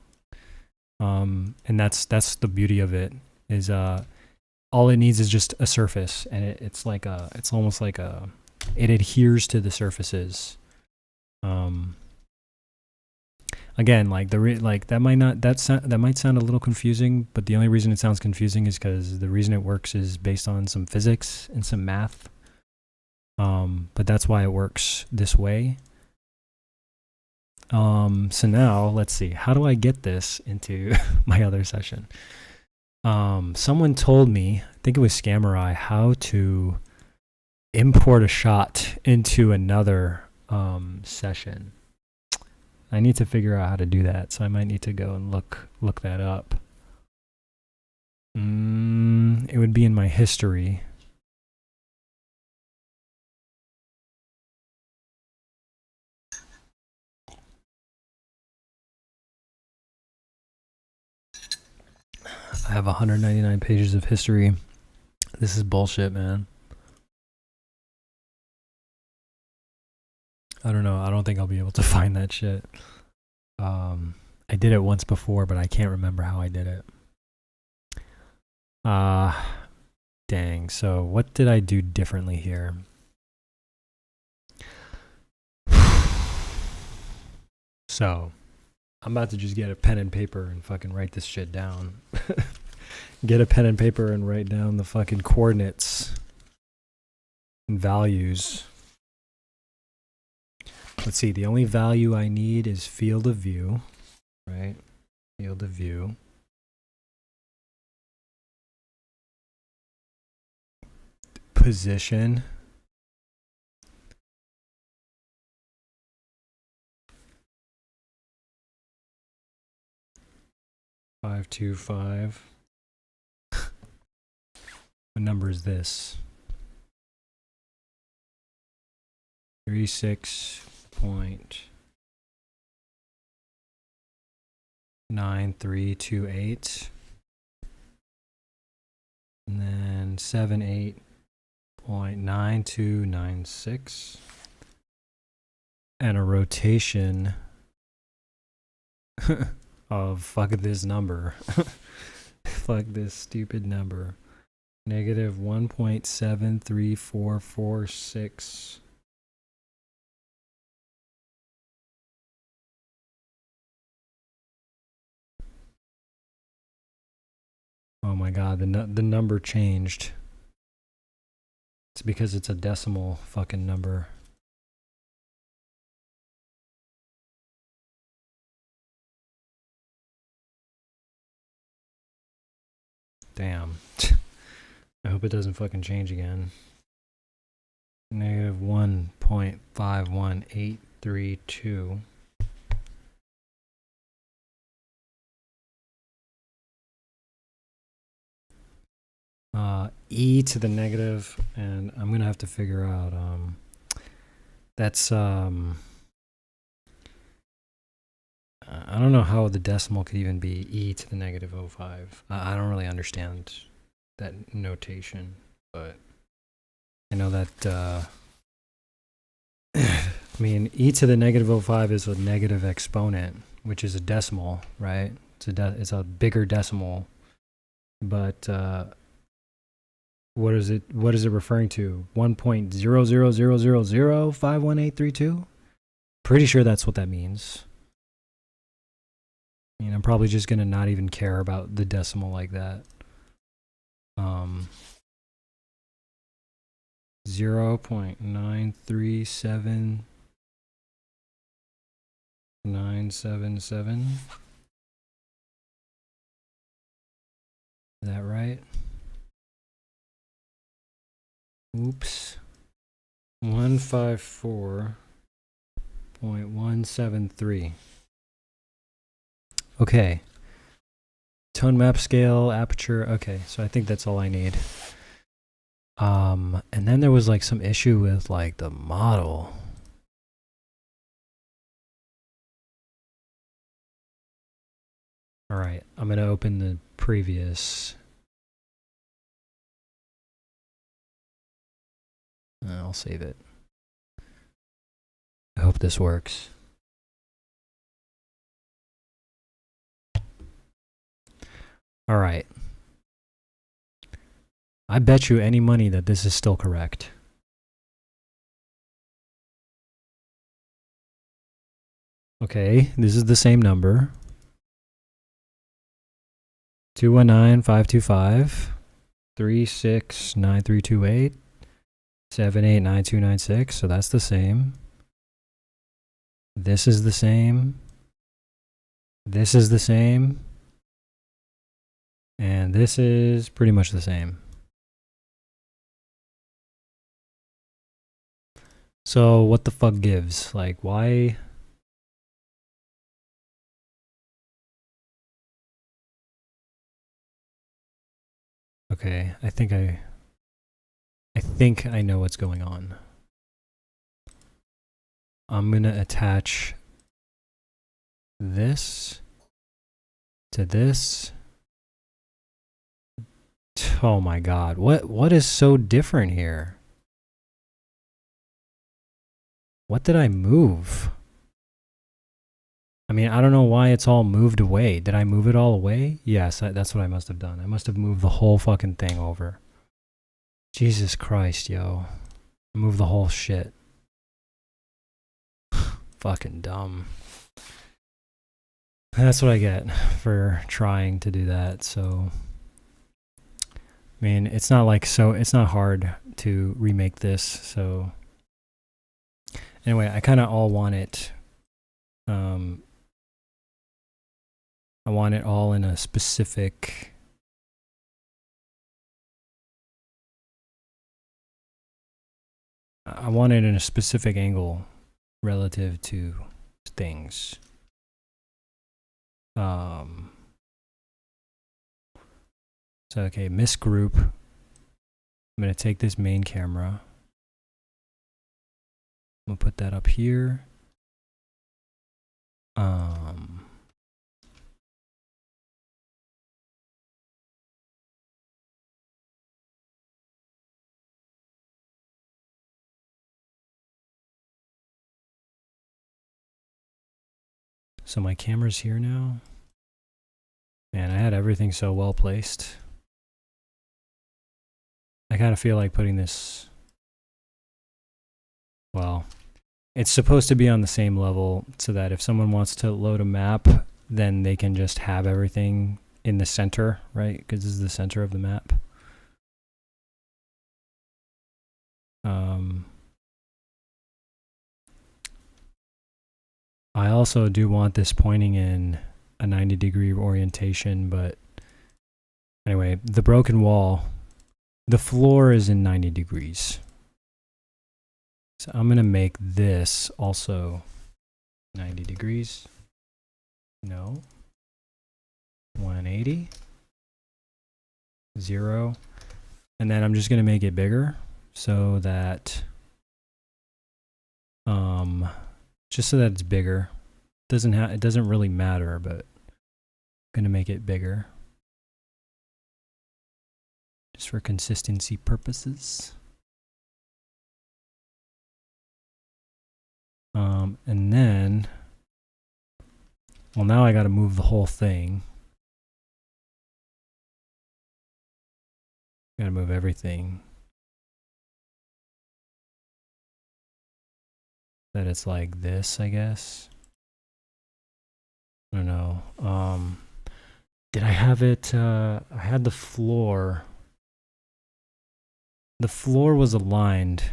And that's the beauty of it, is all it needs is just a surface, and it's almost like it adheres to the surfaces. Again, like that might sound a little confusing, but the only reason it sounds confusing is because the reason it works is based on some physics and some math. But that's why it works this way. So now let's see, how do I get this into my other session? Someone told me, I think it was Scamurai, how to import a shot into another session. I need to figure out how to do that, so I might need to go and look that up. It would be in my history. I have 199 pages of history. This is bullshit, man. I don't know. I don't think I'll be able to find that shit. I did it once before, but I can't remember how I did it. Dang. So what did I do differently here? So I'm about to just get a pen and paper and fucking write this shit down. Get a pen and paper and write down the fucking coordinates and values. Let's see, the only value I need is field of view, right? Field of view. Position. Five, 2, 5. What number is this? 36.9328. And then 78.9296. And a rotation of fuck this number. Fuck this stupid number. Negative 1.73446. Oh my god, the number changed. It's because it's a decimal fucking number. Damn. I hope it doesn't fucking change again. Negative 1.51832. E to the negative, and I'm gonna have to figure out that's I don't know how the decimal could even be e to the negative 05. I don't really understand that notation, but I know that I mean, e to the negative 05 is a negative exponent, which is a decimal, right? It's a bigger decimal, but what is it referring to? 1.00000051832? Pretty sure that's what that means. I mean, I'm probably just gonna not even care about the decimal like that. 0.937977. Is that right? Oops. 154.173. Okay. Tone map scale, aperture. Okay, so I think that's all I need. And then there was like some issue with like the model. All right, I'm gonna open the previous. I'll save it. I hope this works. All right. I bet you any money that this is still correct. Okay, this is the same number. 219-525-369328 789296. So that's the same. This is the same. This is the same. And this is pretty much the same. So what the fuck gives? Like, why? Okay, I think I know what's going on. I'm gonna attach this to this. Oh my god, what is so different here? What did I move? I mean, I don't know why it's all moved away. Did I move it all away? Yes, that's what I must have done. I must have moved the whole fucking thing over. Jesus Christ, yo. I moved the whole shit. Fucking dumb. That's what I get for trying to do that, so... I mean, it's not like it's not hard to remake this, so... Anyway, I kind of all want it... I want it all in a specific... I want it in a specific angle relative to things. So, okay, miss group. I'm going to take this main camera. I'm going to put that up here. So my camera's here now. Man, I had everything so well placed. I kind of feel like putting this... Well, it's supposed to be on the same level so that if someone wants to load a map, then they can just have everything in the center, right? Because this is the center of the map. I also do want this pointing in a 90-degree orientation, but anyway, anyway, the broken wall, the floor is in 90 degrees. So I'm going to make this also 90 degrees. No. 180. 0. And then I'm just going to make it bigger so that, just so that it's bigger. It doesn't really matter, but I'm going to make it bigger. Just for consistency purposes. And then, well, now I got to move the whole thing. Got to move everything. That it's like this, I guess. I don't know. Did I have it? I had the floor. The floor was aligned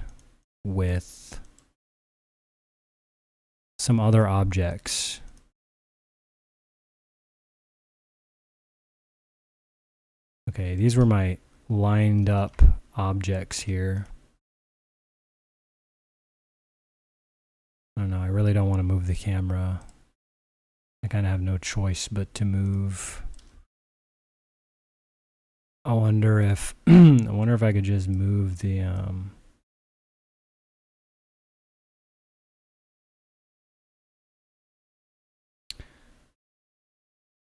with some other objects. Okay, these were my lined up objects here. I don't know, I really don't want to move the camera. I kind of have no choice but to move. I wonder if I could just move the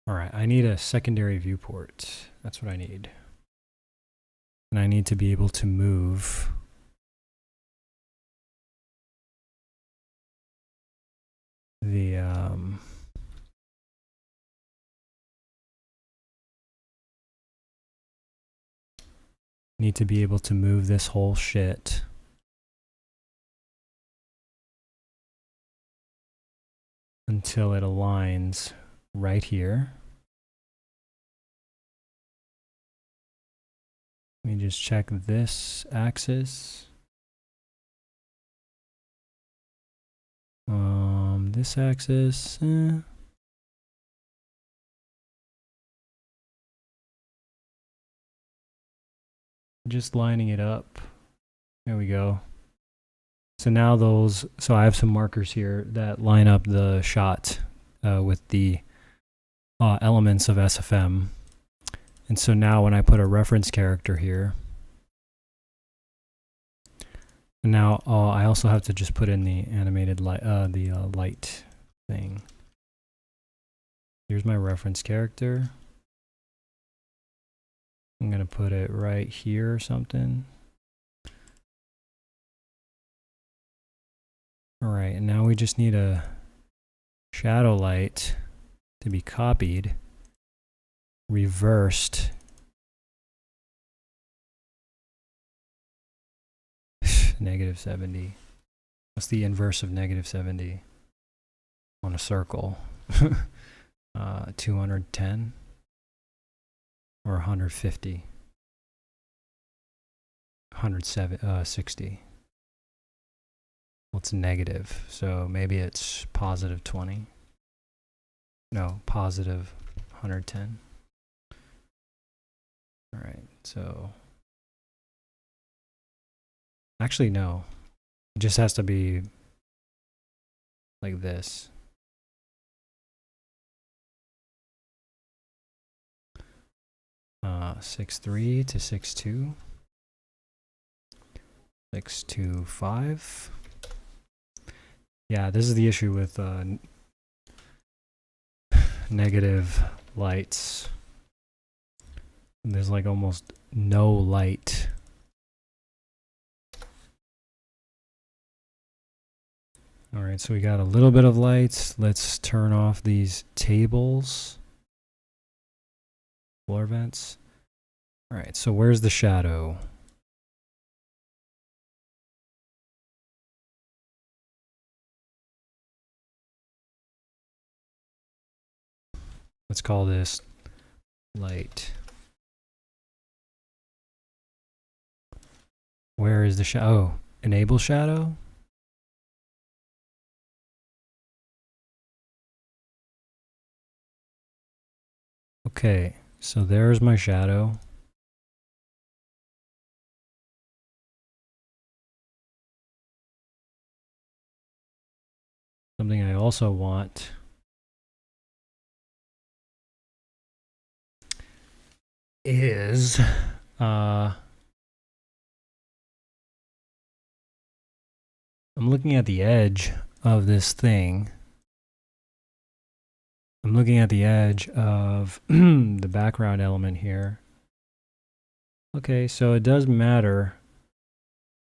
all right, I need a secondary viewport. That's what I need. And I need to be able to move the need to be able to move this whole shit until it aligns right here. Let me just check this axis. This axis, just lining it up. There we go. So now so I have some markers here that line up the shot with the elements of SFM. And so now when I put a reference character here, and now I also have to just put in the animated light, light thing. Here's my reference character. I'm gonna put it right here or something. All right, and now we just need a shadow light to be copied, reversed. Negative 70. What's the inverse of negative 70 on a circle? 210 or 150? 160. Well, it's negative, so maybe it's positive 20. No, positive 110. All right, so actually no, it just has to be like this. Uh, 6.3 to 6.2, 6.25. Yeah, this is the issue with negative lights. There's like almost no light. All right, so we got a little bit of lights. Let's turn off these tables. Floor vents. All right, so where's the shadow? Let's call this light. Where is the shadow? Oh, enable shadow? Okay, so there's my shadow. Something I also want is I'm looking at the edge of this thing. I'm looking at the edge of the background element here. Okay, so it does matter.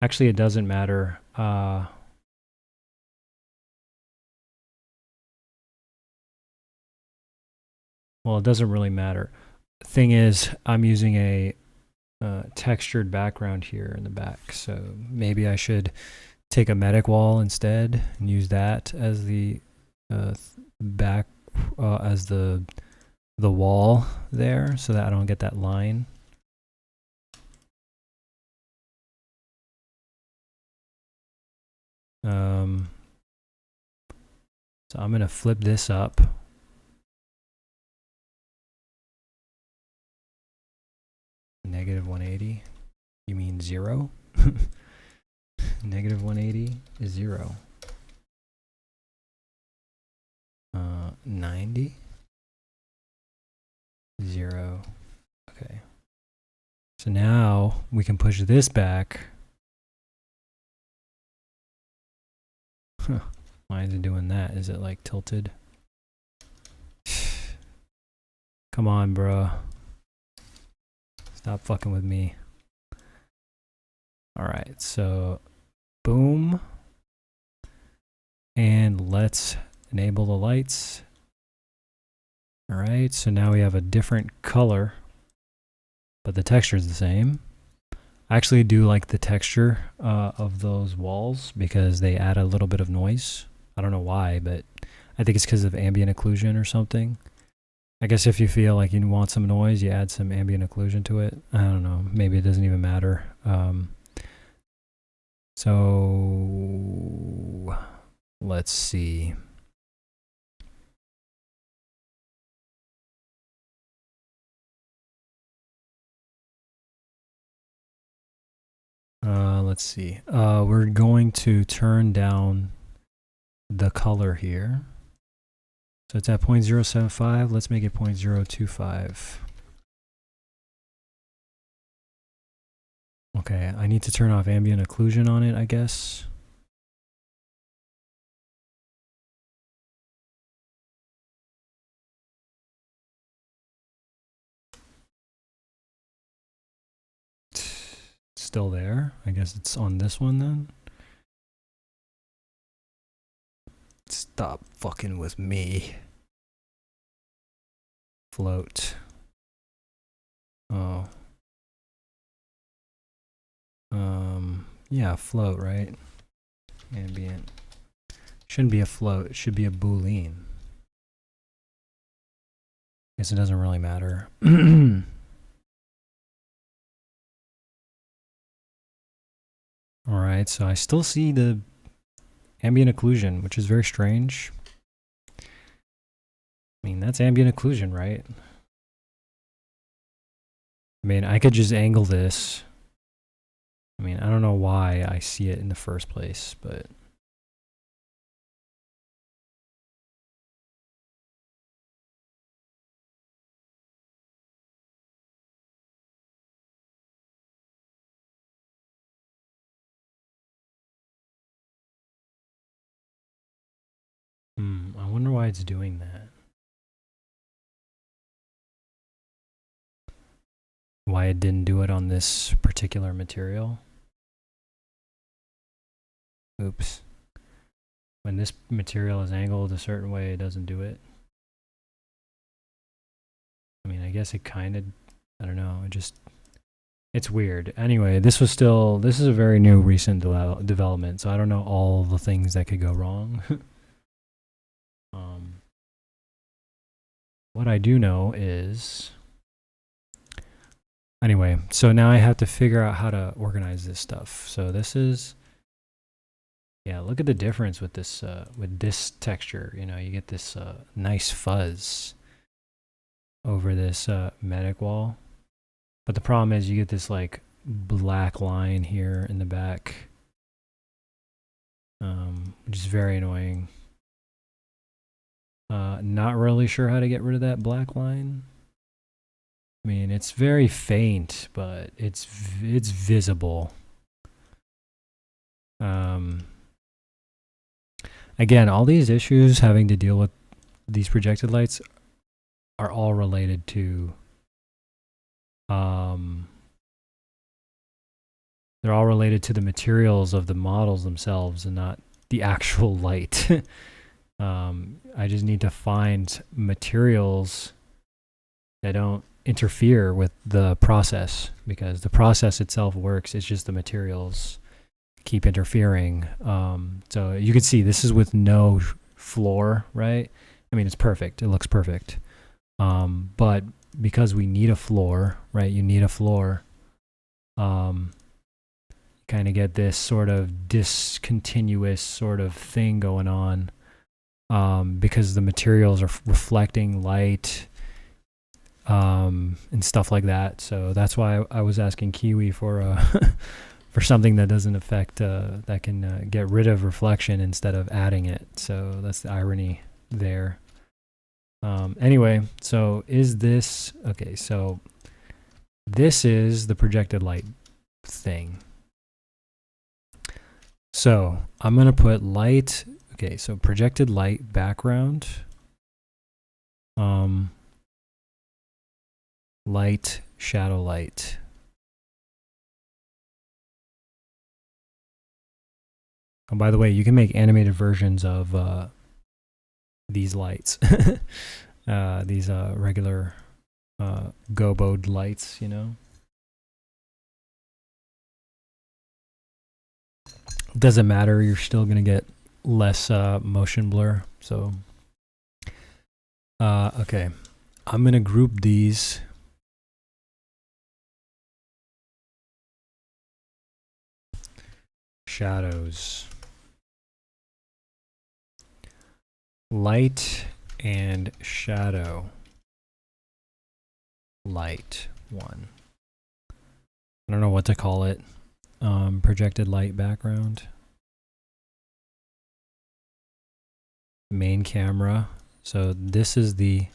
Actually, it doesn't matter. Well, it doesn't really matter. Thing is, I'm using a textured background here in the back, so maybe I should take a medic wall instead and use that as the back as the wall there, so that I don't get that line. So I'm gonna flip this up. Negative 180. You mean 0? Negative 180 is 0. 90. 0. Okay. So now we can push this back. Huh. Why is it doing that? Is it like tilted? Come on, bro. Stop fucking with me. All right, so boom. And let's enable the lights. All right, so now we have a different color, but the texture is the same. I actually do like the texture of those walls because they add a little bit of noise. I don't know why, but I think it's because of ambient occlusion or something. I guess if you feel like you want some noise, you add some ambient occlusion to it. I don't know. Maybe it doesn't even matter. So let's see. Let's see. We're going to turn down the color here. So it's at 0.075. Let's make it 0.025. Okay, I need to turn off ambient occlusion on it, I guess. Still there. I guess it's on this one then. Stop fucking with me. Float. Oh. Yeah, float, right? Ambient. Shouldn't be a float, it should be a boolean. Guess it doesn't really matter. Alright, so I still see the ambient occlusion, which is very strange. I mean, that's ambient occlusion, right? I mean, I could just angle this. I mean, I don't know why I see it in the first place, but... I wonder why it's doing that. Why it didn't do it on this particular material. Oops. When this material is angled a certain way, it doesn't do it. I mean, I guess it kind of, I don't know, it's weird. Anyway, this is a very new recent development, so I don't know all the things that could go wrong. What I do know is, anyway, so now I have to figure out how to organize this stuff. So this is, yeah, look at the difference with this texture. You know, you get this nice fuzz over this medic wall. But the problem is you get this like black line here in the back, which is very annoying. Not really sure how to get rid of that black line. I mean, it's very faint, but it's visible. Again, all these issues having to deal with these projected lights are all related to they're all related to the materials of the models themselves and not the actual light. I just need to find materials that don't interfere with the process, because the process itself works. It's just the materials keep interfering. So you can see this is with no floor, right? I mean, it's perfect. It looks perfect. But because we need a floor, right? You need a floor. Kind of get this sort of discontinuous sort of thing going on, because the materials are reflecting light and stuff like that. So that's why I was asking Kiwi for for something that doesn't affect that can get rid of reflection instead of adding it. So that's the irony there. Anyway, so is this okay? So this is the projected light thing. So I'm going to put light. Okay, so projected light background. Light, shadow light. Oh, by the way, you can make animated versions of these lights. These regular goboed lights, you know. Doesn't matter, you're still gonna get less motion blur. So okay, I'm gonna group these. Shadows, light and shadow. Light 1. I don't know what to call it. Projected light background. Main camera. So this is the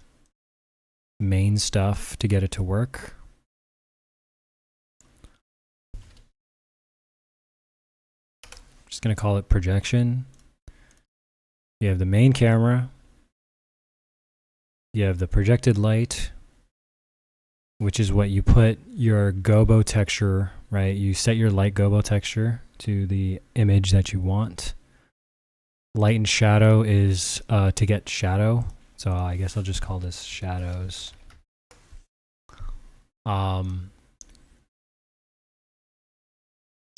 main stuff to get it to work. Just going to call it projection. You have the main camera. You have the projected light, which is what you put your gobo texture, right? You set your light gobo texture to the image that you want. Light and shadow is to get shadow. So I guess I'll just call this shadows. So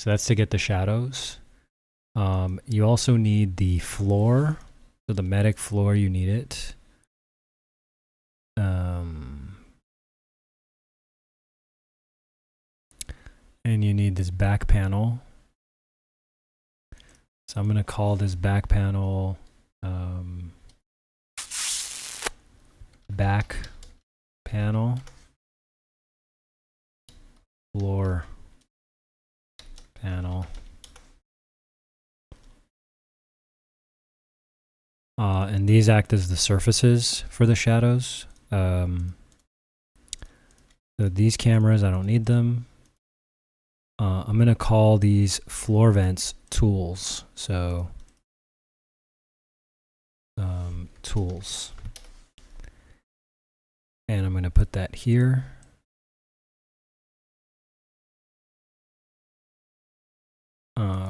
that's to get the shadows. You also need the floor. So the medic floor, you need it. And you need this back panel. So I'm going to call this back panel back panel floor panel. And these act as the surfaces for the shadows. So these cameras, I don't need them. I'm going to call these floor vents tools. So tools. And I'm going to put that here.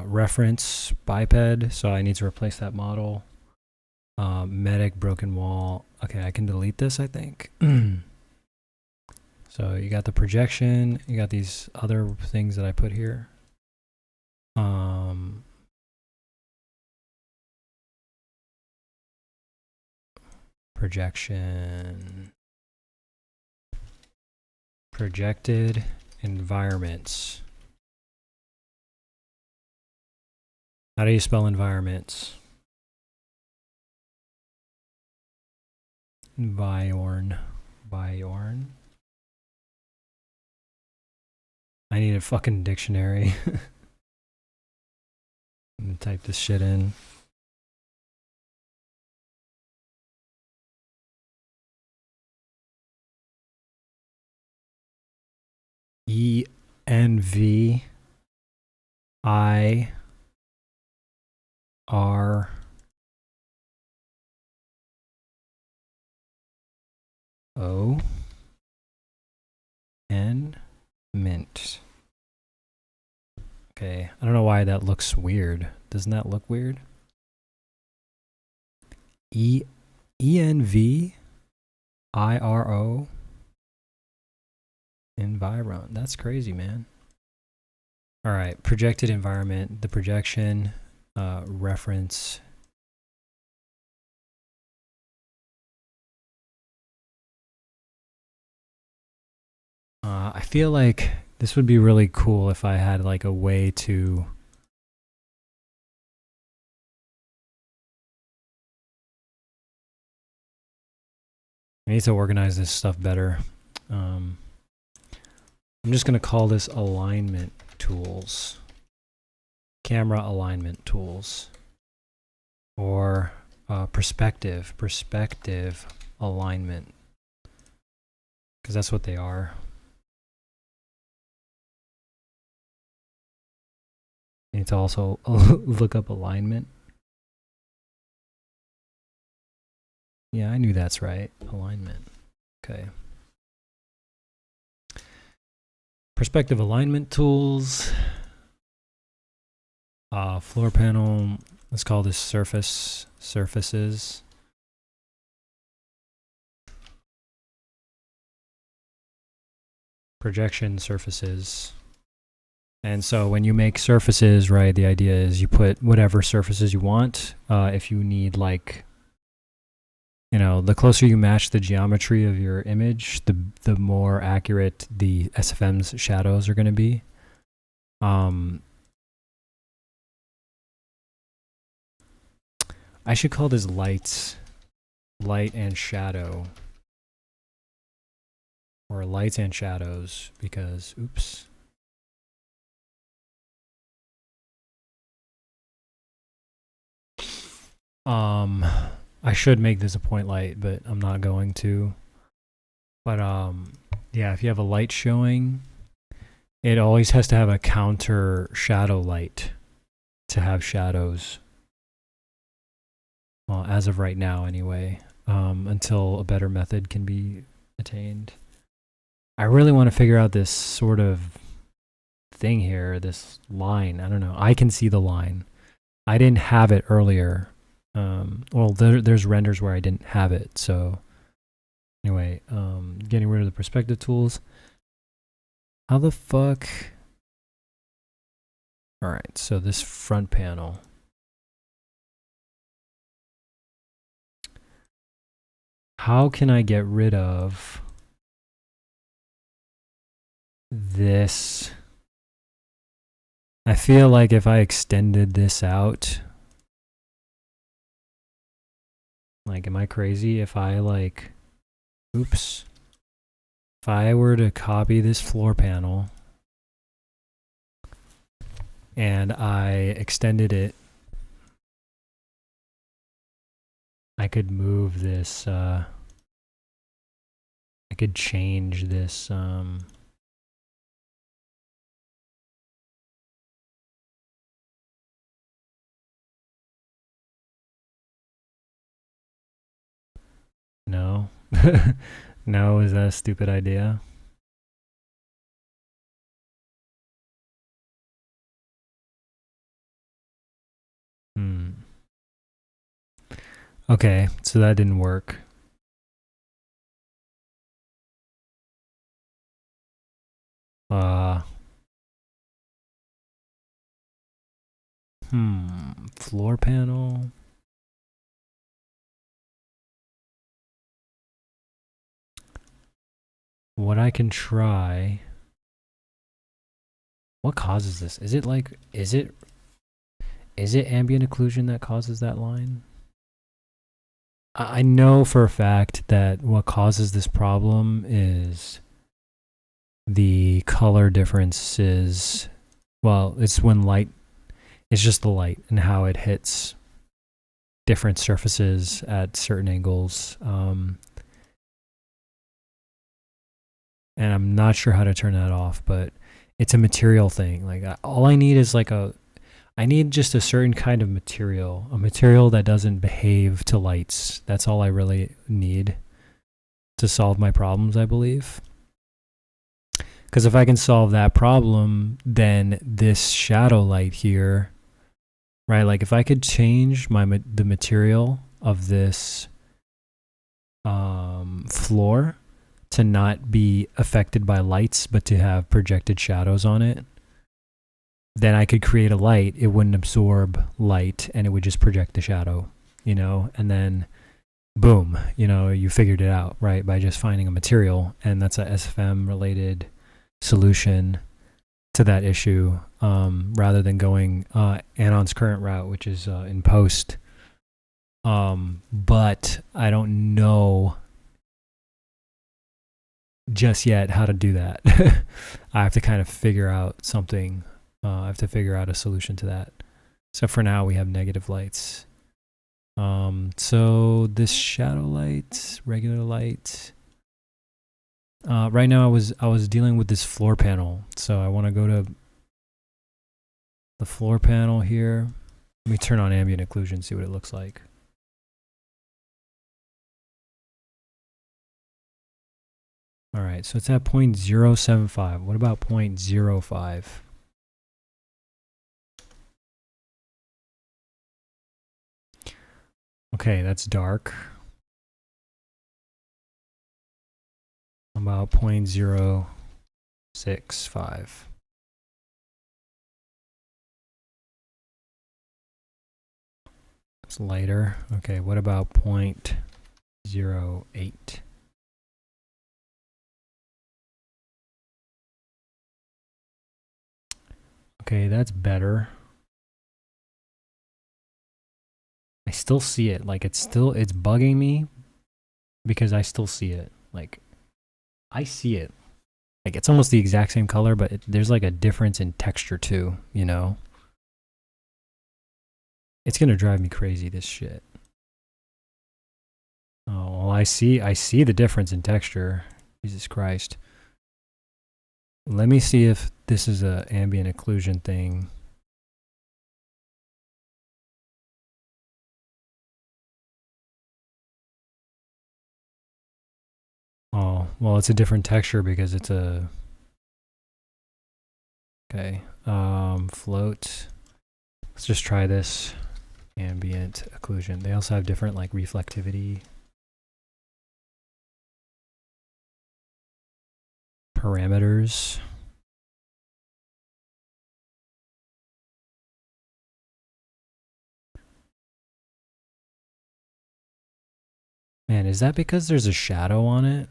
Reference biped. So I need to replace that model. Medic broken wall. Okay, I can delete this, I think. So you got the projection, you got these other things that I put here. Projection. Projected environments. How do you spell environments? Viorn. Viorn. I need a fucking dictionary. I'm gonna type this shit in. ENV I R O N mint. Okay, I don't know why that looks weird. Doesn't that look weird? ENV IRO Environ. That's crazy, man. All right, projected environment. The projection reference. I feel like this would be really cool if I had like a way to I need to organize this stuff better. I'm just going to call this alignment tools. Camera alignment tools. Or perspective alignment. Because that's what they are. I need to also look up alignment. Yeah, I knew that's right. Alignment. Okay. Perspective alignment tools. Floor panel. Let's call this surfaces. Projection surfaces. And so when you make surfaces, right, the idea is you put whatever surfaces you want. If you need like, you know, the closer you match the geometry of your image, the more accurate the SFM's shadows are going to be. I should call this light and shadow. Or lights and shadows, because, oops. I should make this a point light, but I'm not going to. But yeah, if you have a light showing, it always has to have a counter shadow light to have shadows. Well, as of right now anyway, until a better method can be attained. I really want to figure out this sort of thing here, this line. I don't know. I can see the line. I didn't have it earlier. Well, there's renders where I didn't have it. So anyway, getting rid of the perspective tools. How the fuck? All right, so this front panel. How can I get rid of this? I feel like if I extended this out, like, am I crazy? If I like, oops, if I were to copy this floor panel and I extended it, I could move this, I could change this, no. No, is that a stupid idea? Okay, so that didn't work. Floor panel. What I can try. What causes this? Is it like, is it ambient occlusion that causes that line? I know for a fact that what causes this problem is the color differences. Well, it's when light, it's just the light and how it hits different surfaces at certain angles. and I'm not sure how to turn that off, but it's a material thing. Like all I need is I need just a certain kind of material, a material that doesn't behave to lights. That's all I really need to solve my problems, I believe. Because if I can solve that problem, then this shadow light here, right? Like if I could change the material of this floor to not be affected by lights, but to have projected shadows on it, then I could create a light. It wouldn't absorb light and it would just project the shadow, you know, and then boom, you know, you figured it out, right? By just finding a material, and that's a SFM related solution to that issue, rather than going Anon's current route, which is in post. But I don't know just yet how to do that. I have to kind of figure out something. I have to figure out a solution to that. So for now, we have negative lights. So this shadow light, regular light. Right now, I was dealing with this floor panel. So I want to go to the floor panel here. Let me turn on ambient occlusion, see what it looks like. All right, so it's at 0.075. What about 0.05? Okay, that's dark. About 0.065. It's lighter. Okay, what about 0.08? Okay, that's better. I still see it. Like it's bugging me because I still see it. Like I see it. Like it's almost the exact same color, but there's like a difference in texture too, you know? It's gonna drive me crazy, this shit. Oh, well, I see the difference in texture. Jesus Christ. Let me see if this is a ambient occlusion thing. Oh, well, it's a different texture because it's a... Okay, float. Let's just try this. Ambient occlusion. They also have different like reflectivity parameters. Man, is that because there's a shadow on it?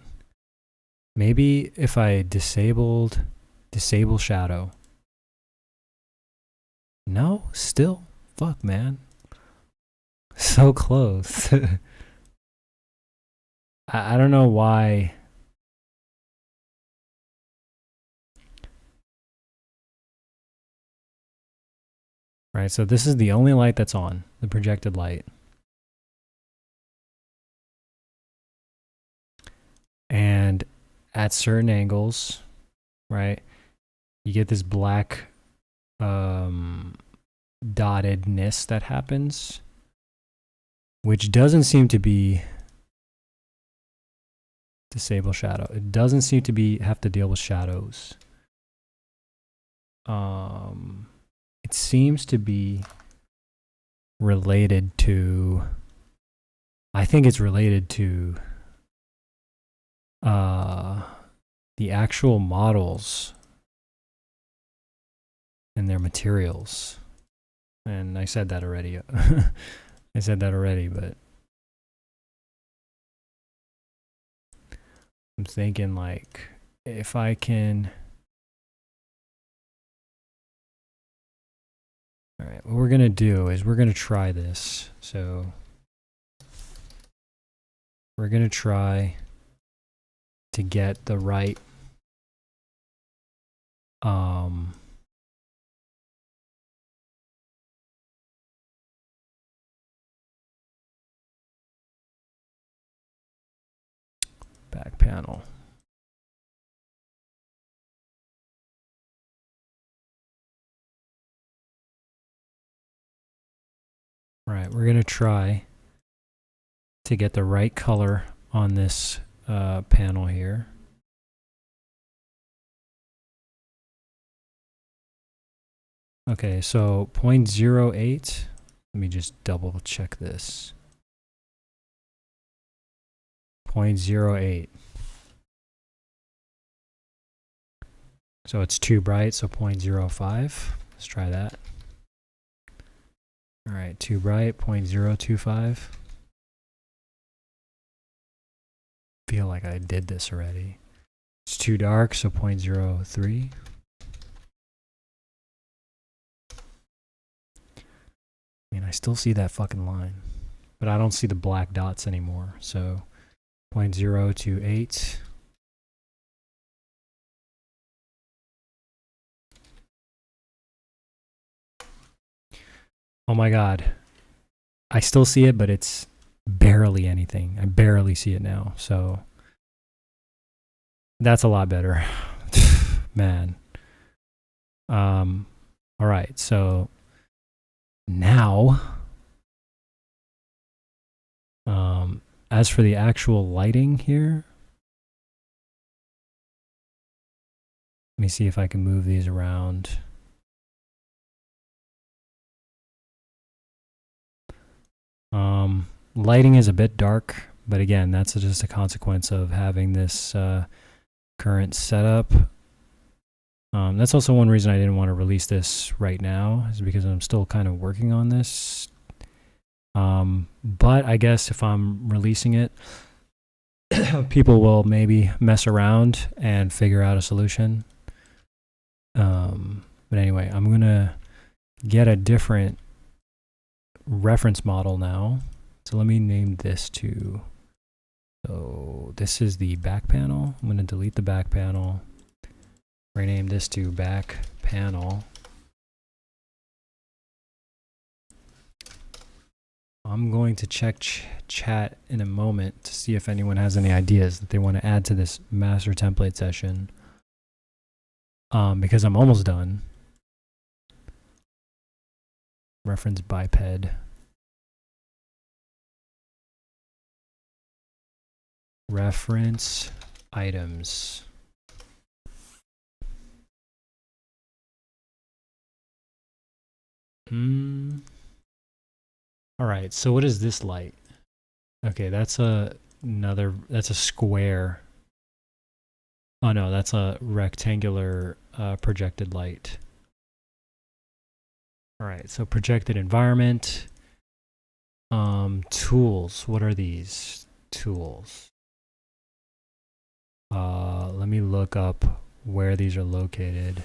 Maybe if I disable shadow. No, still. Fuck, man. So close. I don't know why. Right, so this is the only light that's on, the projected light. And at certain angles, right, you get this black dottedness that happens, which doesn't seem to be disable shadow. It doesn't seem to be have to deal with shadows. It seems to be related to, I think it's related to the actual models and their materials. And I said that already. I said that already, but I'm thinking like if I can... All right, what we're going to do is we're going to try this. So we're going to try to get the right back panel. All right, we're gonna try to get the right color on this panel here. Okay, so 0.08. Let me just double check this. 0.08. So it's too bright, so 0.05. Let's try that. All right, too bright, 0.025. Feel like I did this already. It's too dark, so 0.03. I mean, I still see that fucking line, but I don't see the black dots anymore. So 0.028. Oh my God. I still see it, but it's barely anything. I barely see it now. So that's a lot better. Man. All right. So now, as for the actual lighting here, let me see if I can move these around. Lighting is a bit dark, but again, that's just a consequence of having this current setup. That's also one reason I didn't want to release this right now, is because I'm still kind of working on this. But I guess if I'm releasing it, people will maybe mess around and figure out a solution. But anyway, I'm going to get a different reference model now. So let me name this to, so this is the back panel. I'm going to delete the back panel, rename this to back panel. I'm going to check chat in a moment to see if anyone has any ideas that they want to add to this master template session, because I'm almost done. Reference biped. Reference items. All right, so what is this light? Okay, that's that's a square. Oh no, that's a rectangular projected light. All right, so projected environment. Tools, what are these tools? Let me look up where these are located.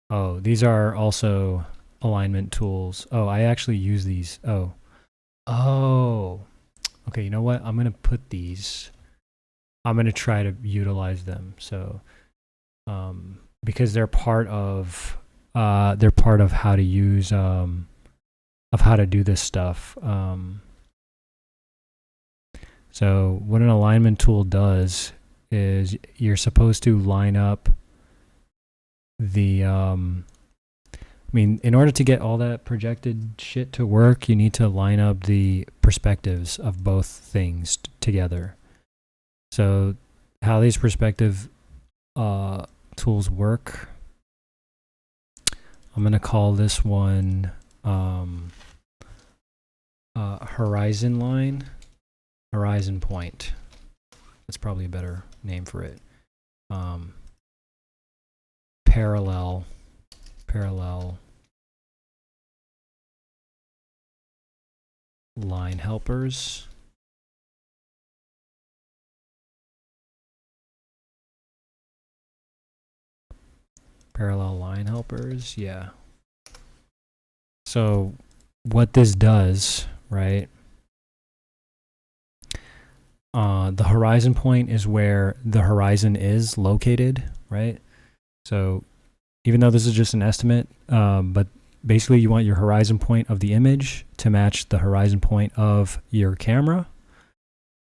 Oh, these are also alignment tools. Oh, I actually use these. Oh. Okay, you know what? I'm going to put these. I'm going to try to utilize them. So, because they're part of how to use, of how to do this stuff. So what an alignment tool does is you're supposed to line up the, I mean, in order to get all that projected shit to work, you need to line up the perspectives of both things together. So how these perspective tools work, I'm going to call this one horizon line. Horizon point. That's probably a better name for it. Parallel line helpers. Parallel line helpers, yeah. So what this does, right? The horizon point is where the horizon is located, right? So even though this is just an estimate, but basically you want your horizon point of the image to match the horizon point of your camera.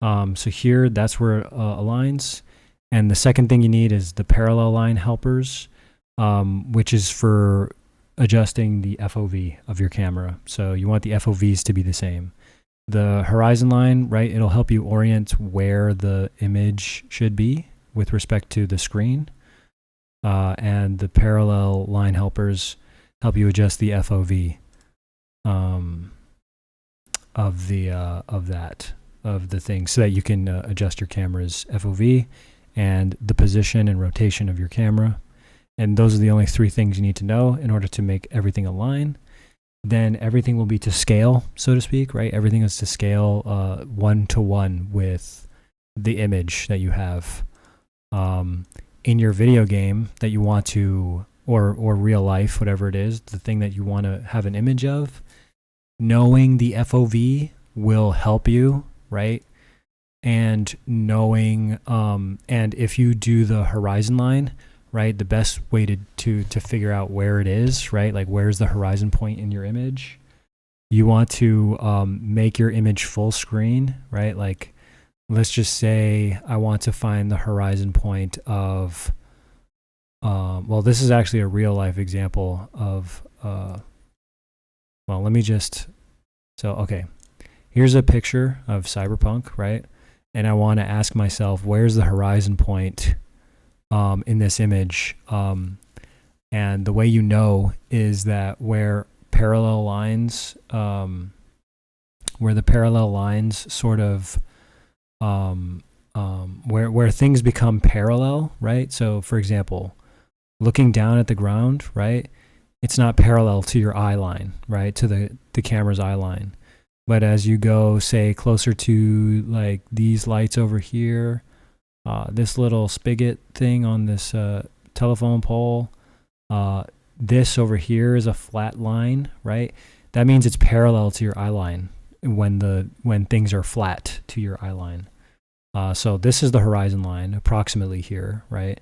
So here, that's where it aligns. And the second thing you need is the parallel line helpers, which is for adjusting the FOV of your camera. So you want the FOVs to be the same. The horizon line, right, it'll help you orient where the image should be with respect to the screen. And the parallel line helpers help you adjust the FOV of the thing, so that you can adjust your camera's FOV and the position and rotation of your camera. And those are the only three things you need to know in order to make everything align. Then everything will be to scale, so to speak, right? Everything is to scale 1-to-1 with the image that you have in your video game that you want to, or real life, whatever it is, the thing that you want to have an image of. Knowing the FOV will help you, right? And knowing, and if you do the horizon line, right, the best way to figure out where it is, right, like where's the horizon point in your image, you want to make your image full screen, right? Like, let's just say I want to find the horizon point of, well, this is actually a real life example of, well, let me just, so, okay, here's a picture of Cyberpunk, right? And I want to ask myself, where's the horizon point in this image? And the way you know is that where parallel lines, where the parallel lines sort of, where things become parallel, right? So, for example, looking down at the ground, right? It's not parallel to your eye line, right? To the camera's eye line. But as you go, say, closer to like these lights over here, this little spigot thing on this telephone pole, this over here is a flat line, right? That means it's parallel to your eye line when things are flat to your eye line. So this is the horizon line, approximately here, right?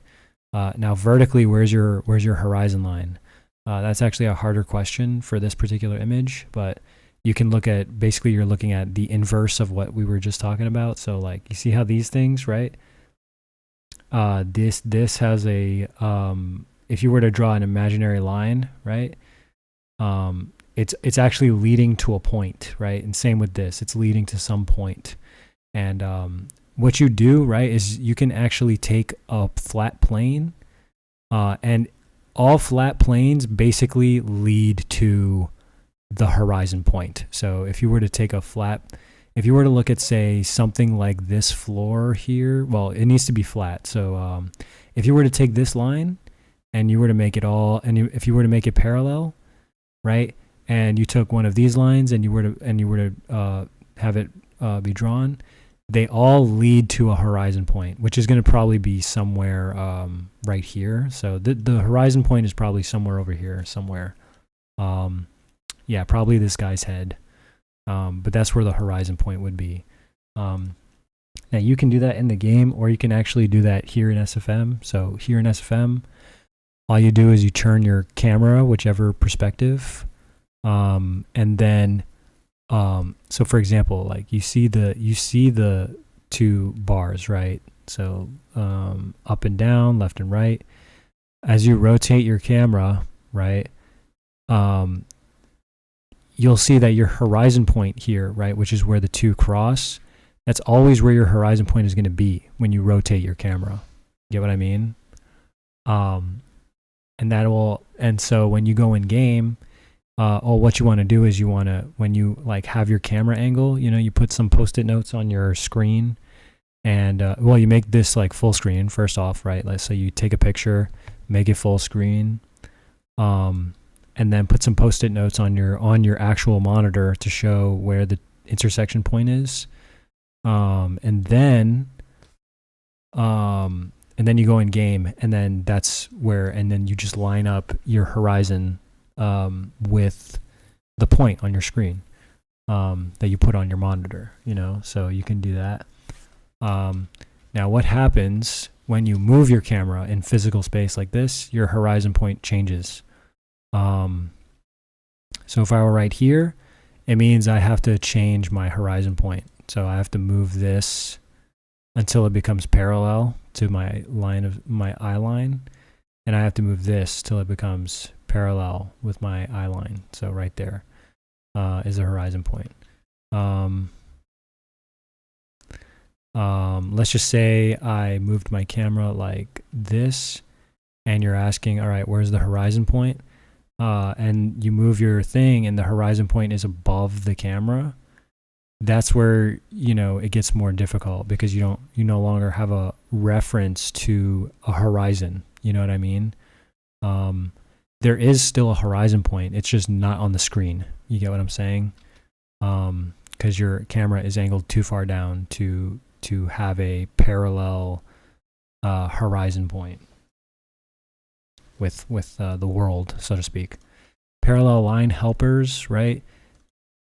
Now vertically, where's your horizon line? That's actually a harder question for this particular image, but you can look at, basically you're looking at the inverse of what we were just talking about. So like, you see how these things, right? This has a, if you were to draw an imaginary line, right? It's actually leading to a point, right? And same with this, it's leading to some point. And what you do, right, is you can actually take a flat plane, and all flat planes basically lead to the horizon point. So if you were to take if you were to look at, say, something like this floor here, well, it needs to be flat. So if you were to take this line and you were to make it if you were to make it parallel, right, and you took one of these lines and you were to have it be drawn, they all lead to a horizon point, which is going to probably be somewhere right here. So the horizon point is probably somewhere over here, somewhere. Yeah, probably this guy's head. But that's where the horizon point would be. Now you can do that in the game, or you can actually do that here in SFM. So here in SFM, all you do is you turn your camera, whichever perspective, and then so for example, like you see the two bars, right? So up and down, left and right. As you rotate your camera, right, you'll see that your horizon point here, right, which is where the two cross, that's always where your horizon point is going to be when you rotate your camera. Get what I mean? And so when you go in game, what you want to do is when you like have your camera angle, you put some post-it notes on your screen, and well, you make this like full screen first off, right? Let's say you take a picture, make it full screen, and then put some post-it notes on your actual monitor to show where the intersection point is, and then you go in game, and then that's where, and then you just line up your horizon with the point on your screen that you put on your monitor, so you can do that. Now what happens when you move your camera in physical space like this? Your horizon point changes. So if I were right here, it means I have to change my horizon point. So I have to move this until it becomes parallel to my eye line, and I have to move this till it becomes parallel with my eye line. So right there is a horizon point. Let's just say I moved my camera like this, and you're asking, all right, where's the horizon point? And you move your thing and the horizon point is above the camera. That's where, you know, it gets more difficult, because you no longer have a reference to a horizon. You know what I mean? There is still a horizon point. It's just not on the screen. You get what I'm saying? Because your camera is angled too far down to have a parallel horizon point with the world, so to speak. Parallel line helpers, right?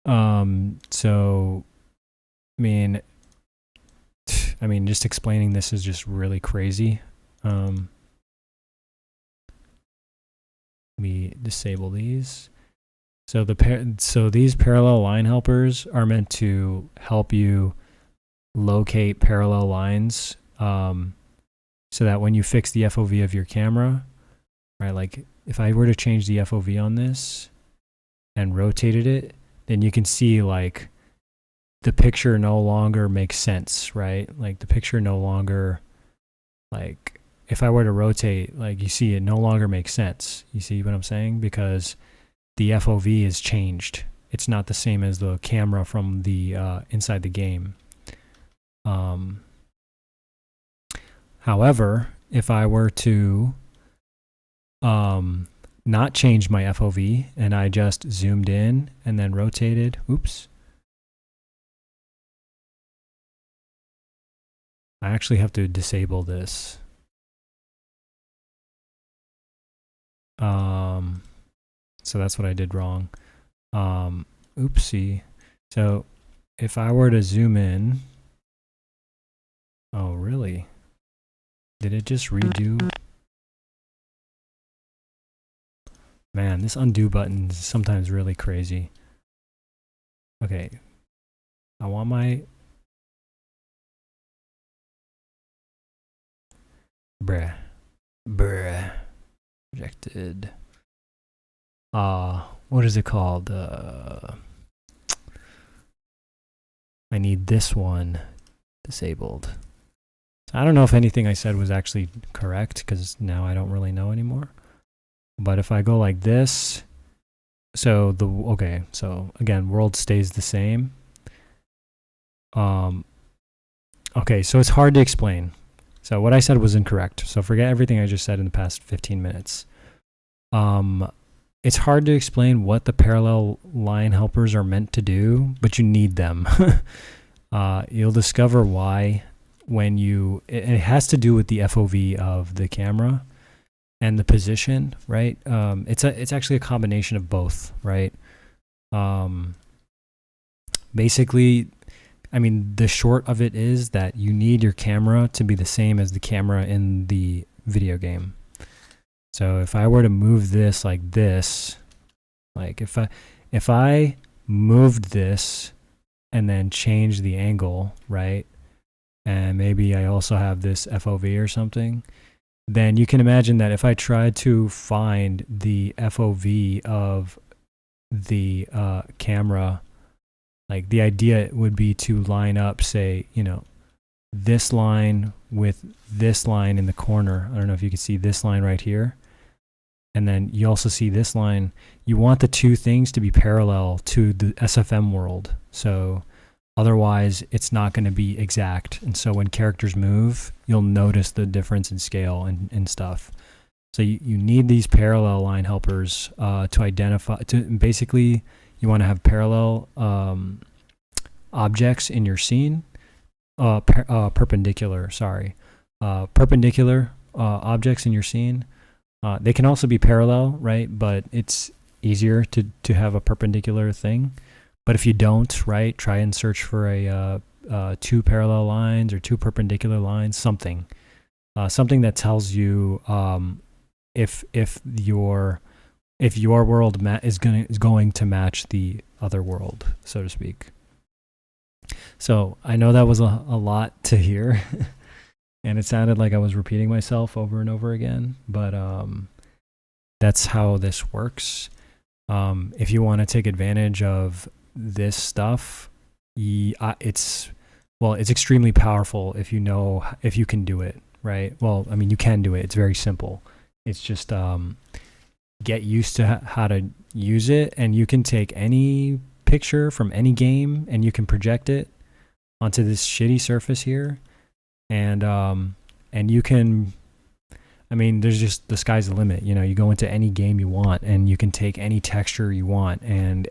So, I mean, just explaining this is just really crazy. Let me disable these. So these parallel line helpers are meant to help you locate parallel lines, so that when you fix the FOV of your camera, right? Like if I were to change the FOV on this and rotated it, then you can see like the picture no longer makes sense, right? Like the picture no longer, like if I were to rotate, like you see it no longer makes sense. You see what I'm saying? Because the FOV is changed. It's not the same as the camera from the inside the game. However, if I were to not change my FOV and I just zoomed in and then rotated, oops. I actually have to disable this. So that's what I did wrong. Oopsie. So if I were to zoom in, oh really? Did it just redo? Man, this undo button is sometimes really crazy. Okay. I want my... Bruh. Rejected. What is it called? I need this one disabled. I don't know if anything I said was actually correct, because now I don't really know anymore. But if I go like this, so again, world stays the same. Okay, so it's hard to explain. So what I said was incorrect. So forget everything I just said in the past 15 minutes. It's hard to explain what the parallel line helpers are meant to do, but you need them. You'll discover why when it has to do with the FOV of the camera and the position, right? It's actually a combination of both, right? Basically, I mean, the short of it is that you need your camera to be the same as the camera in the video game. So if I were to move this like this, like if I moved this and then change the angle, right? And maybe I also have this FOV or something, then you can imagine that if I tried to find the FOV of the camera, like the idea would be to line up, say, you know, this line with this line in the corner. I don't know if you can see this line right here. And then you also see this line. You want the two things to be parallel to the SFM world. So otherwise, it's not going to be exact. And so when characters move, you'll notice the difference in scale and stuff. So you need these parallel line helpers to identify, basically, you want to have parallel objects in your scene, perpendicular objects in your scene. They can also be parallel, right? But it's easier to have a perpendicular thing. But if you don't, right, try and search for two parallel lines or two perpendicular lines, something that tells you if your world is going to match the other world, so to speak. So I know that was a lot to hear, and it sounded like I was repeating myself over and over again. But that's how this works. If you want to take advantage of this stuff, it's extremely powerful if you can do it, right? Well, I mean, you can do it. It's very simple. It's just get used to how to use it, and you can take any picture from any game and you can project it onto this shitty surface here, and you can, I mean, there's just, the sky's the limit. You know, you go into any game you want and you can take any texture you want and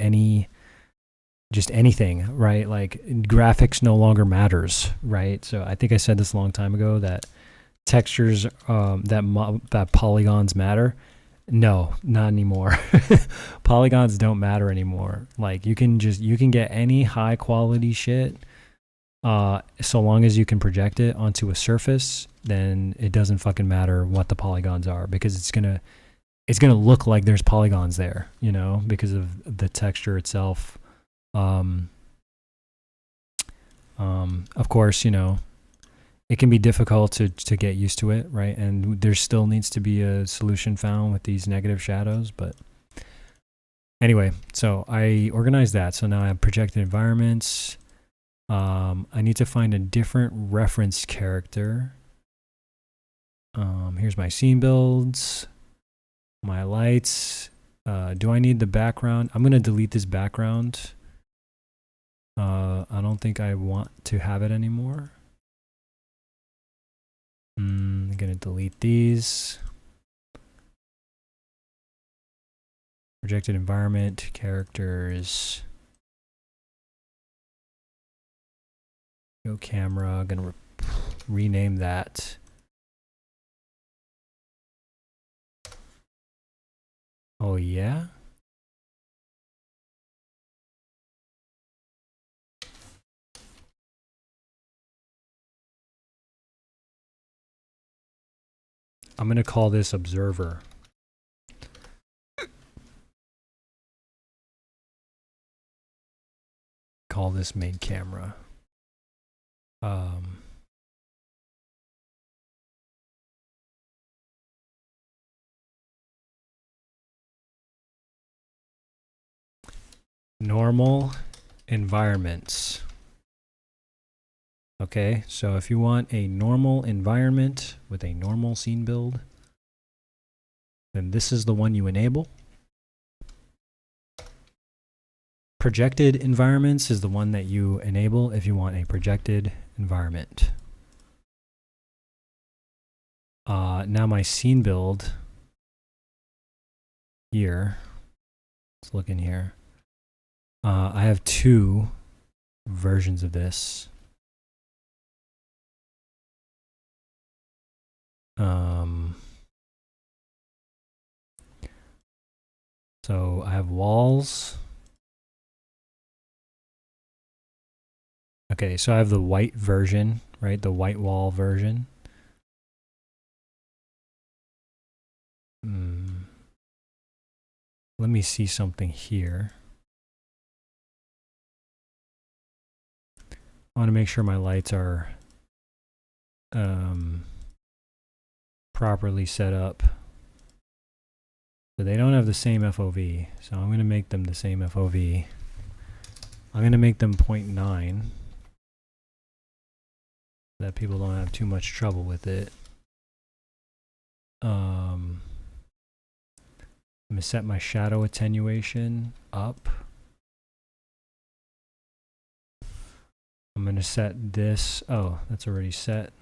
just anything, right? Like, graphics no longer matters, right? So I think I said this a long time ago that textures, that polygons matter. No, not anymore. Polygons don't matter anymore. Like, you can get any high quality shit, so long as you can project it onto a surface, then it doesn't fucking matter what the polygons are, because it's gonna look like there's polygons there, you know, because of the texture itself. Of course, you know, it can be difficult to get used to it, right? And there still needs to be a solution found with these negative shadows. But anyway, so I organized that. So now I have projected environments. I need to find a different reference character. Here's my scene builds, my lights. Do I need the background? I'm going to delete this background. I don't think I want to have it anymore. I'm going to delete these. Projected environment, characters. Go camera. I'm going to rename that. Oh, yeah? I'm going to call this observer. Call this main camera. Normal environments. Okay, so if you want a normal environment with a normal scene build, then this is the one you enable. Projected environments is the one that you enable if you want a projected environment. Now my scene build here, let's look in here. I have two versions of this. So I have walls. Okay, so I have the white version, right? The white wall version. Let me see something here. I want to make sure my lights are properly set up. So they don't have the same FOV. So I'm going to make them the same FOV. I'm going to make them 0.9. So that people don't have too much trouble with it. I'm going to set my shadow attenuation up. I'm going to set this. Oh, that's already set.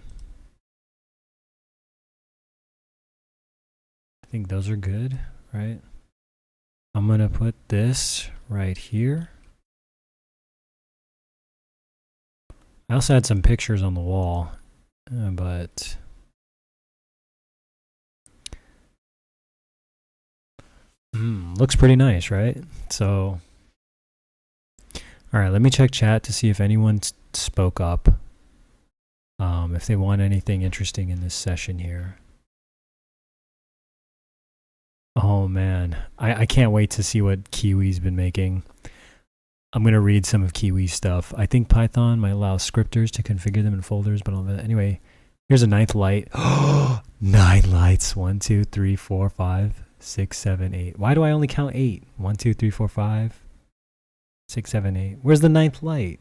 I think those are good, right? I'm going to put this right here. I also had some pictures on the wall, but looks pretty nice, right? So, all right, let me check chat to see if anyone spoke up, if they want anything interesting in this session here. Oh man, I can't wait to see what Kiwi's been making. I'm going to read some of Kiwi's stuff. I think Python might allow scripters to configure them in folders, but anyway, here's a ninth light. 9 lights. 1, 2, 3, 4, 5, 6, 7, 8. Why do I only count 8? 1, 2, 3, 4, 5, 6, 7, 8. Where's the ninth light?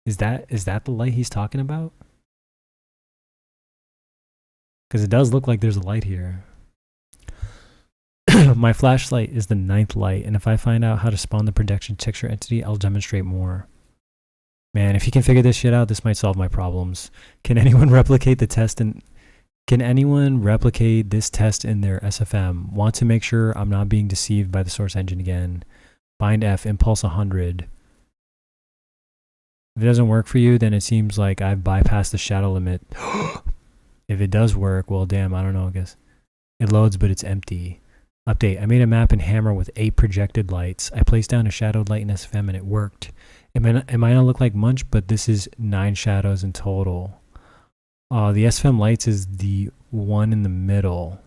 Is that the light he's talking about? Because it does look like there's a light here. My flashlight is the ninth light, and if I find out how to spawn the projection texture entity, I'll demonstrate more. Man, if you can figure this shit out, this might solve my problems. Can anyone replicate the test in... Can anyone replicate this test in their SFM? Want to make sure I'm not being deceived by the source engine again. Bind F, impulse 100. If it doesn't work for you, then it seems like I've bypassed the shadow limit. If it does work, well, damn, I don't know, I guess. It loads, but it's empty. Update, I made a map in Hammer with 8 projected lights. I placed down a shadowed light in SFM and it worked. It might not look like much, but this is 9 shadows in total. The SFM lights is the one in the middle.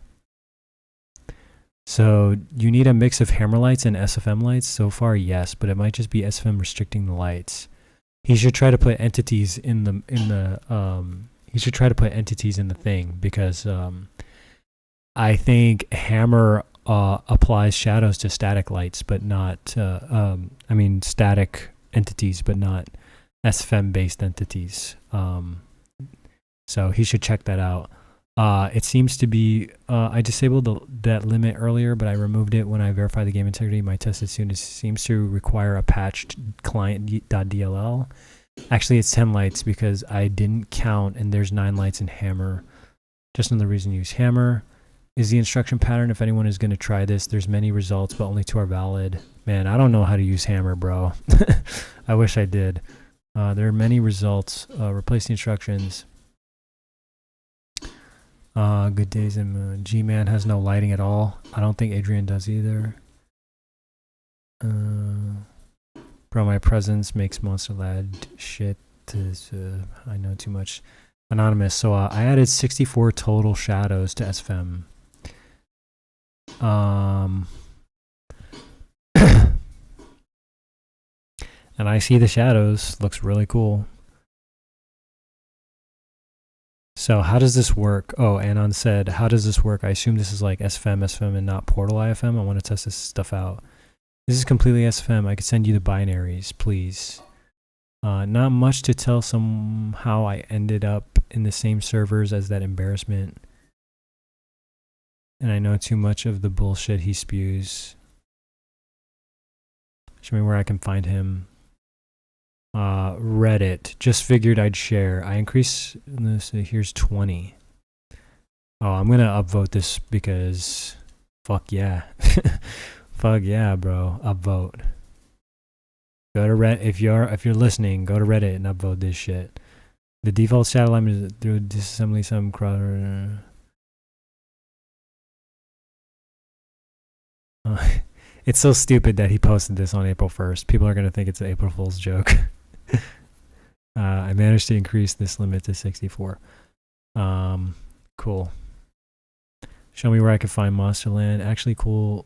So you need a mix of Hammer lights and SFM lights? So far, yes, but it might just be SFM restricting the lights. He should try to put entities in the he should try to put entities in the thing, because I think Hammer applies shadows to static lights, but not I mean static entities, but not SFM based entities. So he should check that out. It seems to be, I disabled that limit earlier, but I removed it when I verified the game integrity. My test as soon as seems to require a patched client.dll. Actually, it's 10 lights because I didn't count, and there's 9 lights in Hammer. Just another reason to use Hammer. Is the instruction pattern, if anyone is going to try this, there's many results, but only 2 are valid. Man, I don't know how to use Hammer, bro. I wish I did. There are many results. Replace the instructions. Good days and moon. G-Man has no lighting at all. I don't think Adrian does either. Bro, my presence makes Monster Lad shit. I know too much. Anonymous. So I added 64 total shadows to SFM. And I see the shadows. Looks really cool. So how does this work? Oh, Anon said, how does this work? I assume this is like SFM, and not Portal IFM. I want to test this stuff out. This is completely SFM. I could send you the binaries, please. Not much to tell. Somehow I ended up in the same servers as that embarrassment. And I know too much of the bullshit he spews. Show me where I can find him. Reddit. Just figured I'd share. I increase this. Here's 20. Oh, I'm gonna upvote this because fuck yeah. Fuck yeah, bro. Upvote. Go to Reddit. If you're listening, go to Reddit and upvote this shit. The default shadow alignment is through disassembly some it's so stupid that he posted this on April 1st. People are gonna think it's an April Fool's joke. I managed to increase this limit to 64. Cool. Show me where I could find Monsterland. Actually cool.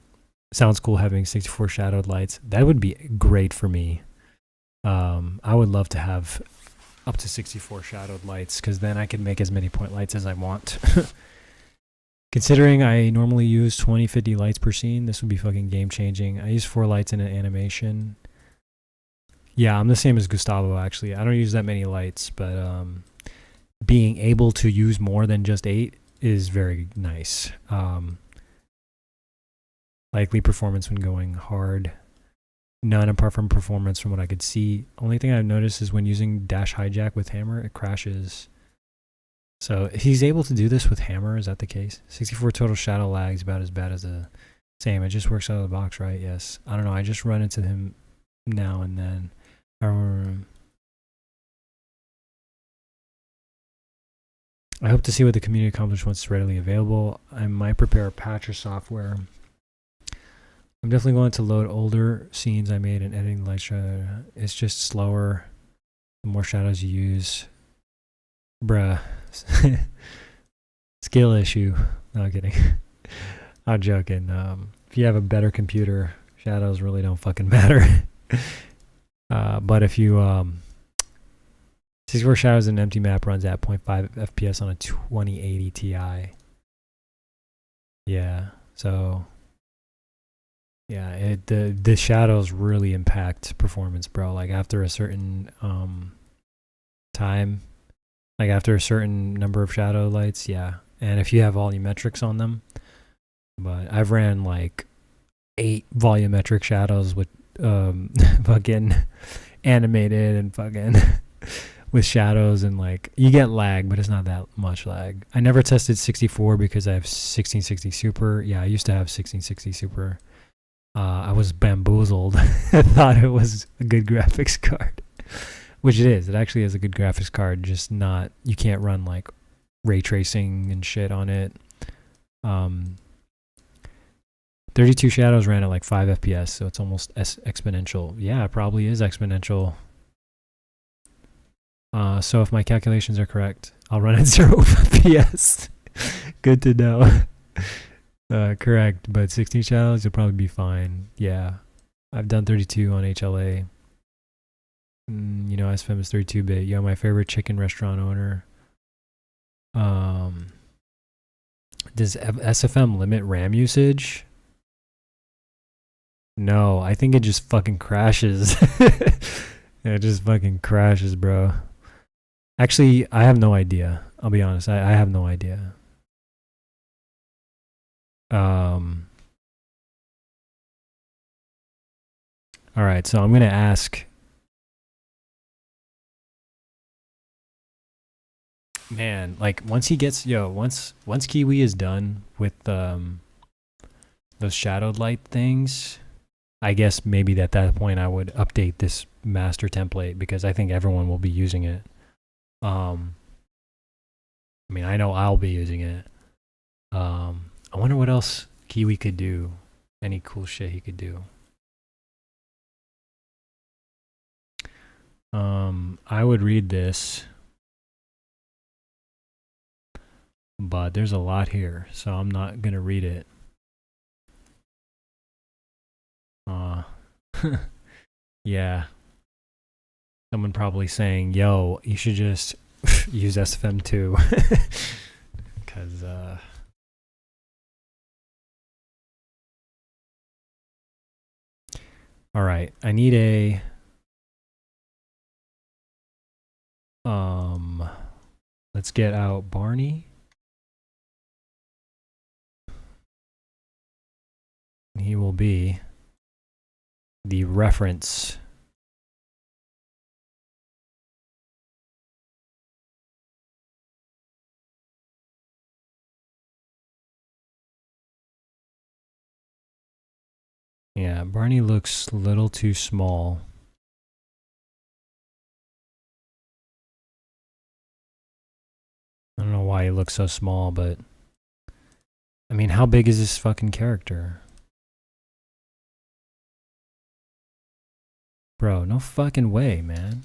Sounds cool having 64 shadowed lights. That would be great for me. I would love to have up to 64 shadowed lights, because then I can make as many point lights as I want. Considering I normally use 20-50 lights per scene, this would be fucking game changing. I use 4 lights in an animation. Yeah, I'm the same as Gustavo, actually. I don't use that many lights, but being able to use more than just 8 is very nice. Likely performance when going hard. None apart from performance from what I could see. Only thing I've noticed is when using dash hijack with Hammer, it crashes. So he's able to do this with Hammer, is that the case? 64 total shadow lags, about as bad as the same. It just works out of the box, right? Yes. I don't know, I just run into him now and then. I hope to see what the community accomplishes once it's readily available. I might prepare a patch or software. I'm definitely going to load older scenes I made and editing the light shadow. It's just slower the more shadows you use. Bruh. Skill issue. No, I'm kidding. I'm joking. If you have a better computer, shadows really don't fucking matter. But if you 64 shadows in an empty map runs at 0.5 FPS on a 2080 Ti. Yeah, so Yeah, the shadows really impact performance, bro. Like after a certain time, like after a certain number of shadow lights, yeah. And if you have volumetrics on them, but I've ran like 8 volumetric shadows with fucking animated and fucking with shadows, and like you get lag, but it's not that much lag. I never tested 64 because I have 1660 Super. Yeah, I used to have 1660 Super. I was bamboozled. I thought it was a good graphics card, which it is. It actually is a good graphics card, just not, you can't run like ray tracing and shit on it. 32 shadows ran at like 5 FPS, so it's almost exponential. Yeah, it probably is exponential. So if my calculations are correct, I'll run at 0 FPS. Good to know. Correct, but 16 shadows, you'll probably be fine. Yeah, I've done 32 on HLA. You know, SFM is 32-bit. Yeah, my favorite chicken restaurant owner. Does SFM limit RAM usage? No, I think it just fucking crashes. It just fucking crashes, bro. Actually, I have no idea. I'll be honest. I have no idea. All right, so I'm gonna ask. Man, like once he gets once Kiwi is done with those shadowed light things, I guess maybe at that point I would update this master template because I think everyone will be using it. I mean, I know I'll be using it. I wonder what else Kiwi could do. Any cool shit he could do. I would read this, but there's a lot here, so I'm not gonna read it. Yeah. Someone probably saying, yo, you should just use SFM too. Because, all right, I need a, let's get out Barney. He will be the reference. Yeah, Barney looks a little too small. I don't know why he looks so small, but I mean, how big is this fucking character? Bro, no fucking way, man.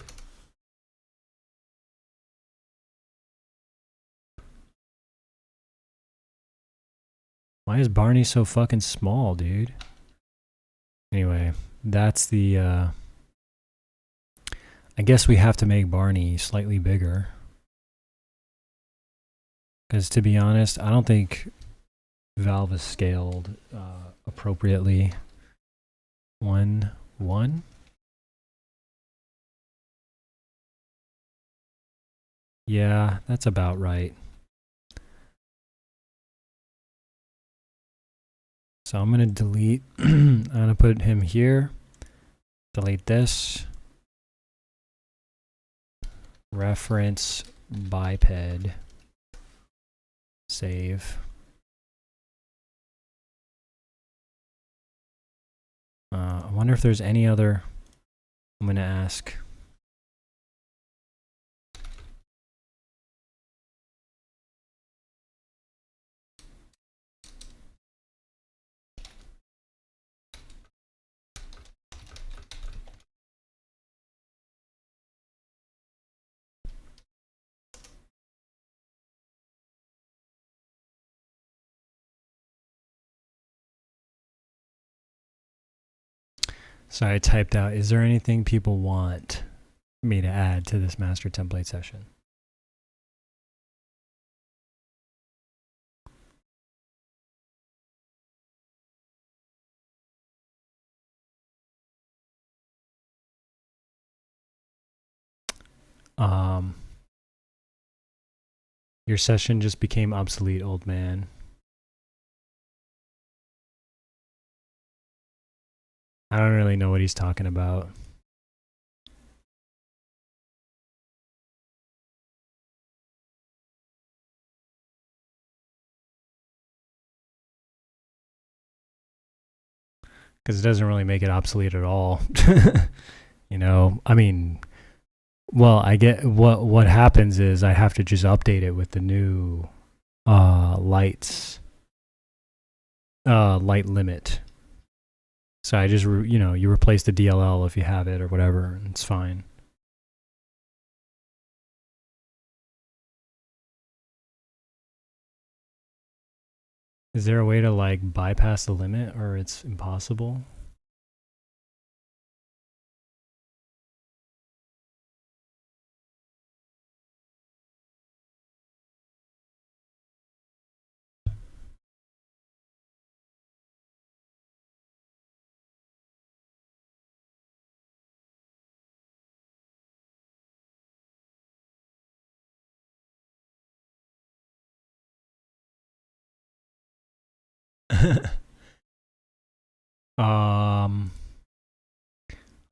Why is Barney so fucking small, dude? Anyway, that's the, I guess we have to make Barney slightly bigger. Because to be honest, I don't think Valve is scaled appropriately. 1, 1? Yeah, that's about right. So I'm going to delete, I'm going to put him here. Delete this. Reference biped. Save. I wonder if there's any other. I'm going to ask. So I typed out, is there anything people want me to add to this master template session? Um, your session just became obsolete, old man. I don't really know what he's talking about. Because it doesn't really make it obsolete at all. You know, I mean, well, I get what happens is I have to just update it with the new light limit. So I just you replace the DLL if you have it or whatever, and it's fine. Is there a way to like bypass the limit, or it's impossible?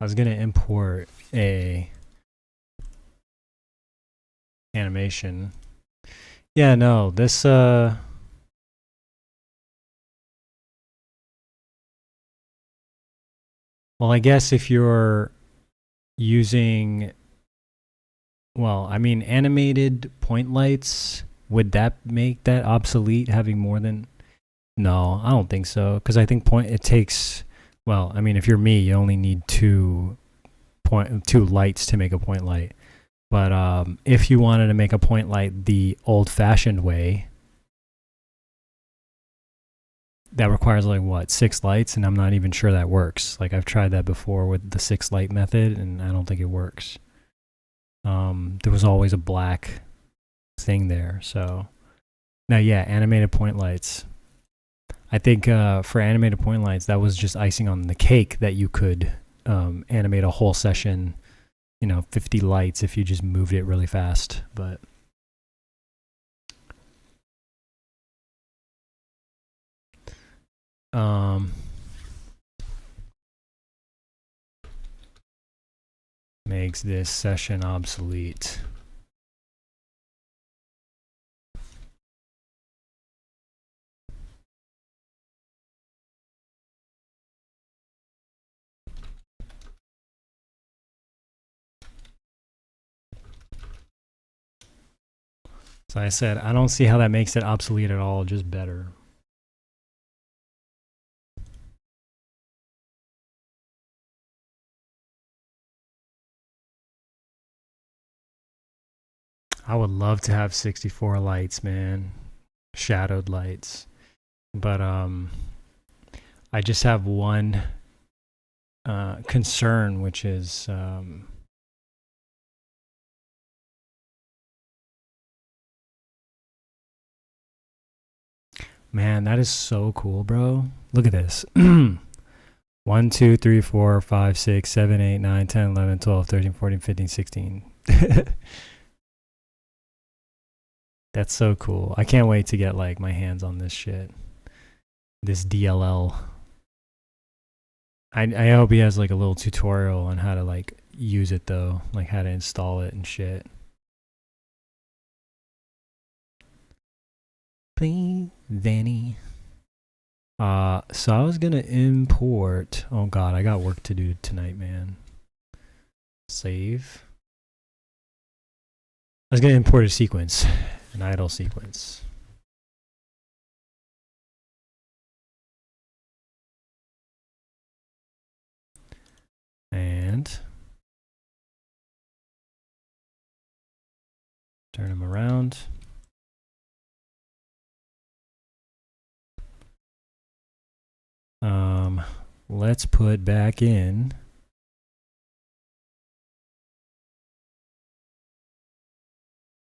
I was gonna import a animation. Yeah, no, this well, I guess if you're using, well, I mean, animated point lights, would that make that obsolete having more than? No, I don't think so, because I think it takes, well, I mean, if you're me, you only need two lights to make a point light. But if you wanted to make a point light the old-fashioned way, that requires like what, 6 lights, and I'm not even sure that works. Like I've tried that before with the 6 light method, and I don't think it works. There was always a black thing there. So now, yeah, animated point lights. I think for animated point lights, that was just icing on the cake that you could animate a whole session, 50 lights if you just moved it really fast. But makes this session obsolete. So I said, I don't see how that makes it obsolete at all, just better. I would love to have 64 lights, man. Shadowed lights. But I just have one concern, which is man, that is so cool, bro. Look at this. 1, 2, 3, 4, 5, 6, 7, 8, 9, 10, 11, 12, 13, 14, 15, 16. That's so cool. I can't wait to get like my hands on this shit. This DLL. I hope he has like a little tutorial on how to like use it though, like how to install it and shit. Please, Vanny. So I was gonna import. Oh god, I got work to do tonight, man. Save. I was gonna import a sequence, an idle sequence. And turn him around. Let's put back in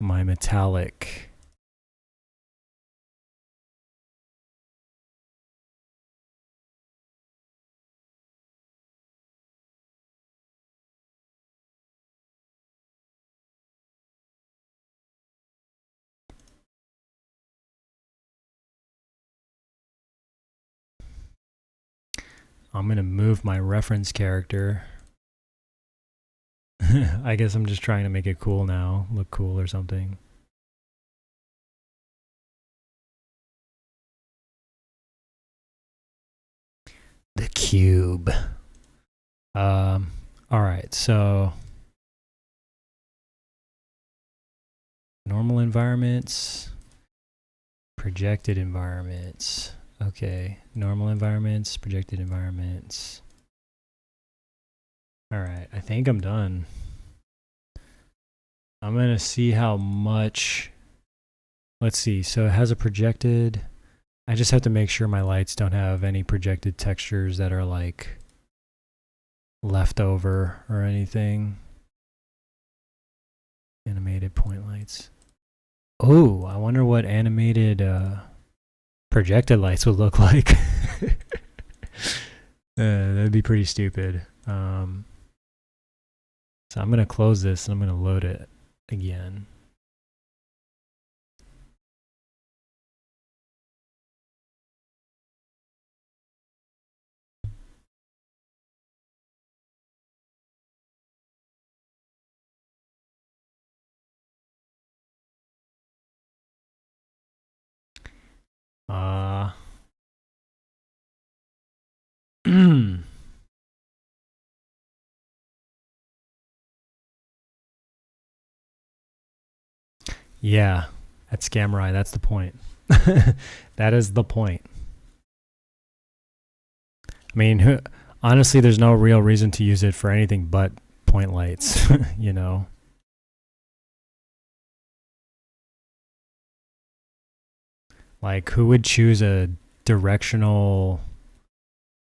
my metallic. I'm going to move my reference character. I guess I'm just trying to make it cool now, look cool or something. The cube. All right, so normal environments, projected environments. Okay, normal environments, projected environments. All right, I think I'm done. I'm gonna see how much, let's see, so it has a projected, I just have to make sure my lights don't have any projected textures that are like left over or anything. Animated point lights. Oh, I wonder what animated projected lights would look like. That'd be pretty stupid. So I'm going to close this and I'm going to load it again. Yeah, that's Scamrai. That's the point. That is the point. I mean, honestly, there's no real reason to use it for anything but point lights, you know? Like, who would choose a directional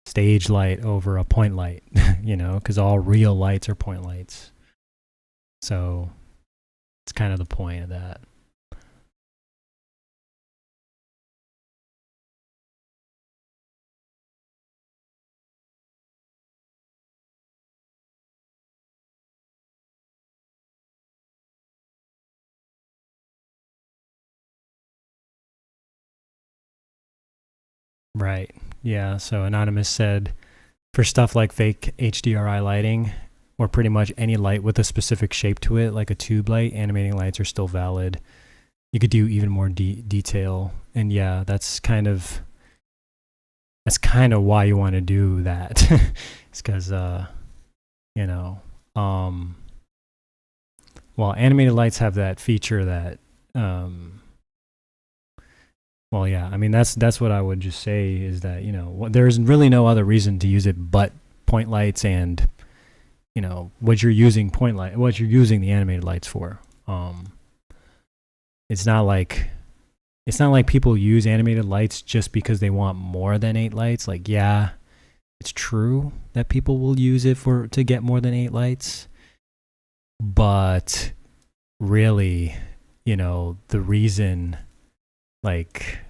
stage light over a point light, you know? Because all real lights are point lights. So it's kind of the point of that. Right. Yeah. So Anonymous said, for stuff like fake HDRI lighting, or pretty much any light with a specific shape to it, like a tube light, animating lights are still valid. You could do even more detail. And yeah, that's kind of why you want to do that. It's because, you know, well, animated lights have that feature that, well, yeah, I mean, that's what I would just say is that, you know, there's really no other reason to use it but point lights and, you know, what you're using the animated lights for. It's not like people use animated lights just because they want more than 8 lights. Like, yeah, it's true that people will use it to get more than 8 lights. But really, you know, the reason, like,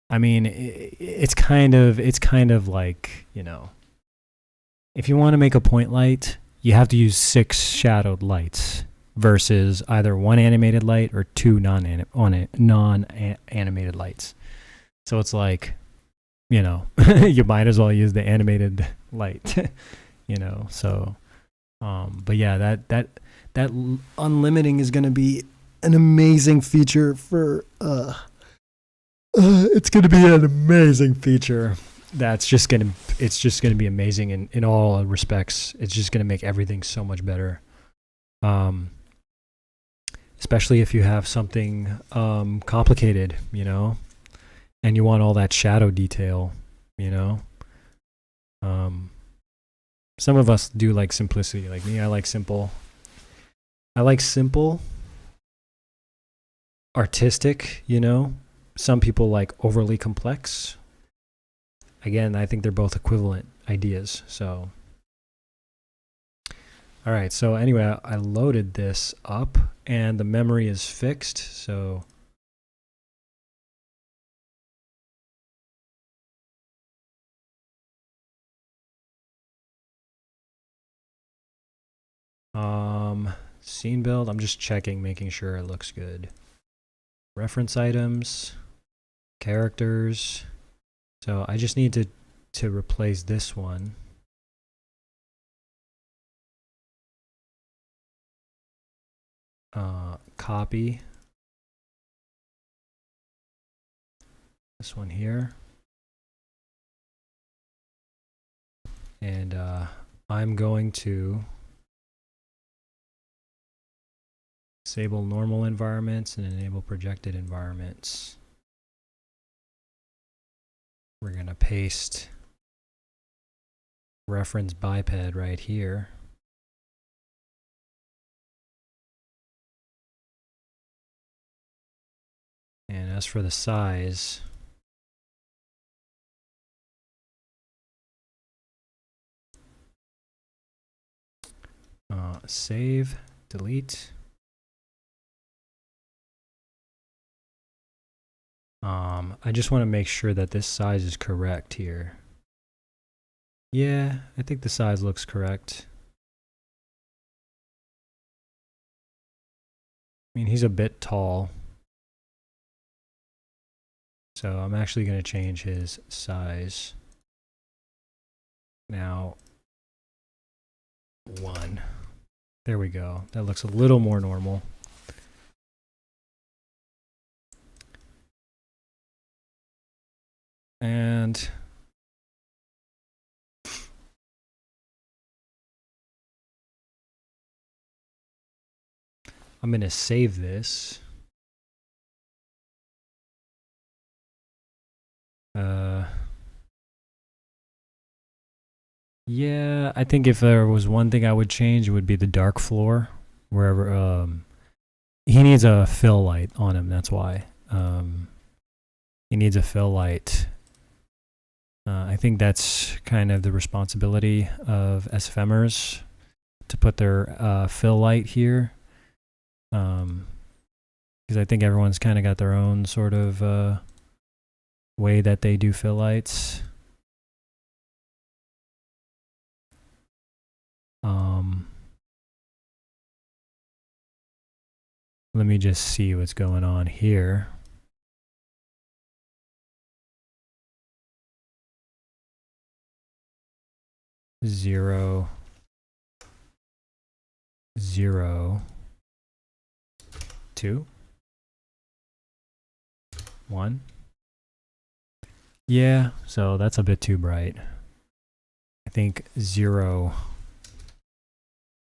I mean, it's kind of like, you know, if you want to make a point light, you have to use 6 shadowed lights versus either 1 animated light or 2 non-animated lights. So it's like, you know, you might as well use the animated light, you know. So, but yeah, that unlimiting is going to be an amazing feature for. It's going to be an amazing feature. It's just going to be amazing in all respects. It's just going to make everything so much better. Especially if you have something complicated, you know, and you want all that shadow detail, you know. Some of us do like simplicity. Like me, I like simple. Artistic, you know. Some people like overly complex. Again, I think they're both equivalent ideas. So, all right. So anyway, I loaded this up and the memory is fixed. So scene build, I'm just checking, making sure it looks good. Reference items, characters. So I just need to to replace this one, copy this one here, and I'm going to disable normal environments and enable projected environments. We're going to paste reference biped right here. And as for the size, save, delete. I just want to make sure that this size is correct here. Yeah, I think the size looks correct. I mean, he's a bit tall. So I'm actually going to change his size. Now, 1. There we go. That looks a little more normal. And I'm going to save this. Yeah, I think if there was one thing I would change, it would be the dark floor. Wherever he needs a fill light on him, that's why. He needs a fill light. I think that's kind of the responsibility of SFMers to put their fill light here. Because I think everyone's kind of got their own sort of way that they do fill lights. Let me just see what's going on here. Zero, 0, 2, 1. Yeah, so that's a bit too bright. I think 0,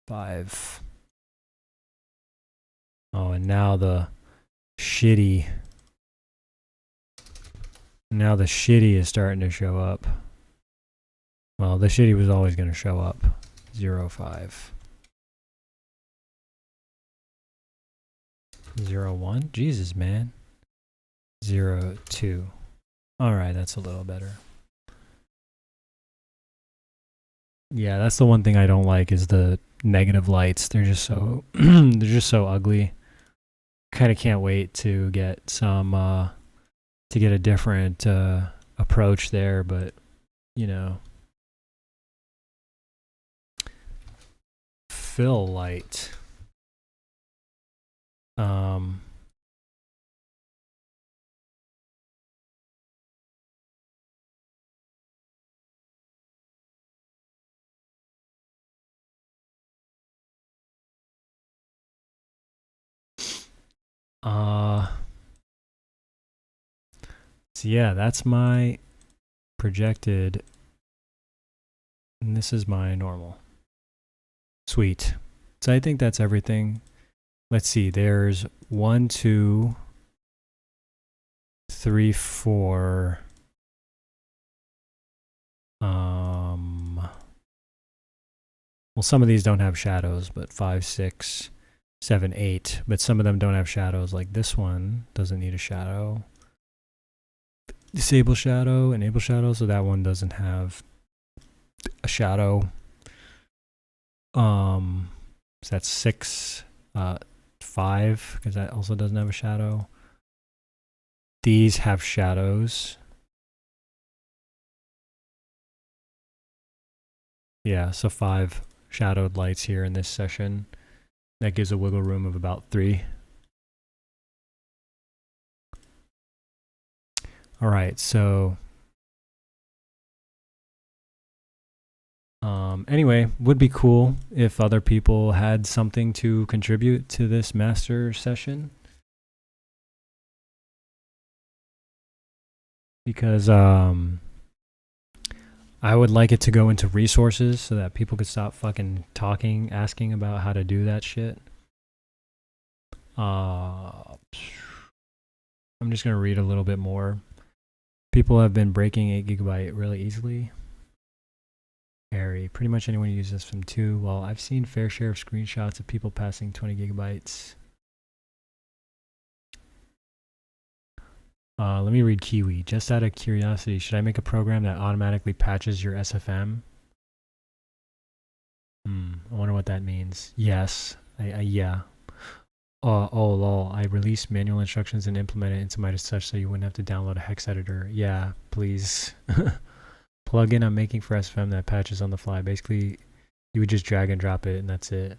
5. Oh, and now the shitty is starting to show up. Well, the shitty was always going to show up. 0, 5. 0, 1. Jesus, man. 0, 2. All right, that's a little better. Yeah, that's the one thing I don't like is the negative lights. They're just so they're just so ugly. Kind of can't wait to get some to get a different approach there, but you know, fill light. So yeah, that's my projected, and this is my normal. Sweet. So I think that's everything. Let's see, there's 1, 2, 3, 4. Well, some of these don't have shadows, but 5, 6, 7, 8. But some of them don't have shadows, like this one doesn't need a shadow. Disable shadow, enable shadow, so that one doesn't have a shadow. So that's 6, 5, because that also doesn't have a shadow. These have shadows. Yeah, so 5 shadowed lights here in this session. That gives a wiggle room of about 3. All right, so Anyway, would be cool if other people had something to contribute to this master session. Because I would like it to go into resources so that people could stop fucking asking about how to do that shit. I'm just gonna read a little bit more. People have been breaking 8 GB really easily. Harry, pretty much anyone uses this from 2. Well, I've seen fair share of screenshots of people passing 20 GB. Let me read Kiwi. Just out of curiosity, should I make a program that automatically patches your SFM? I wonder what that means. Yes. Yeah. Oh, lol. I released manual instructions and implemented it into my such so you wouldn't have to download a hex editor. Yeah, please. Plugin I'm making for SFM that patches on the fly. Basically, you would just drag and drop it, and that's it.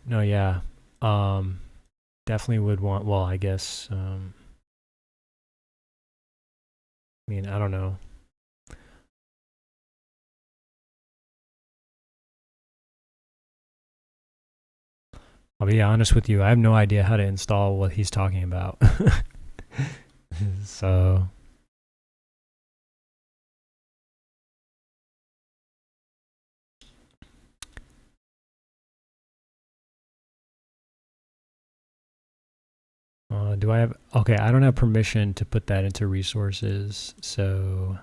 No, yeah. Definitely would want. Well, I guess. I mean, I don't know. I'll be honest with you. I have no idea how to install what he's talking about. So. Do I have... Okay, I don't have permission to put that into resources. So...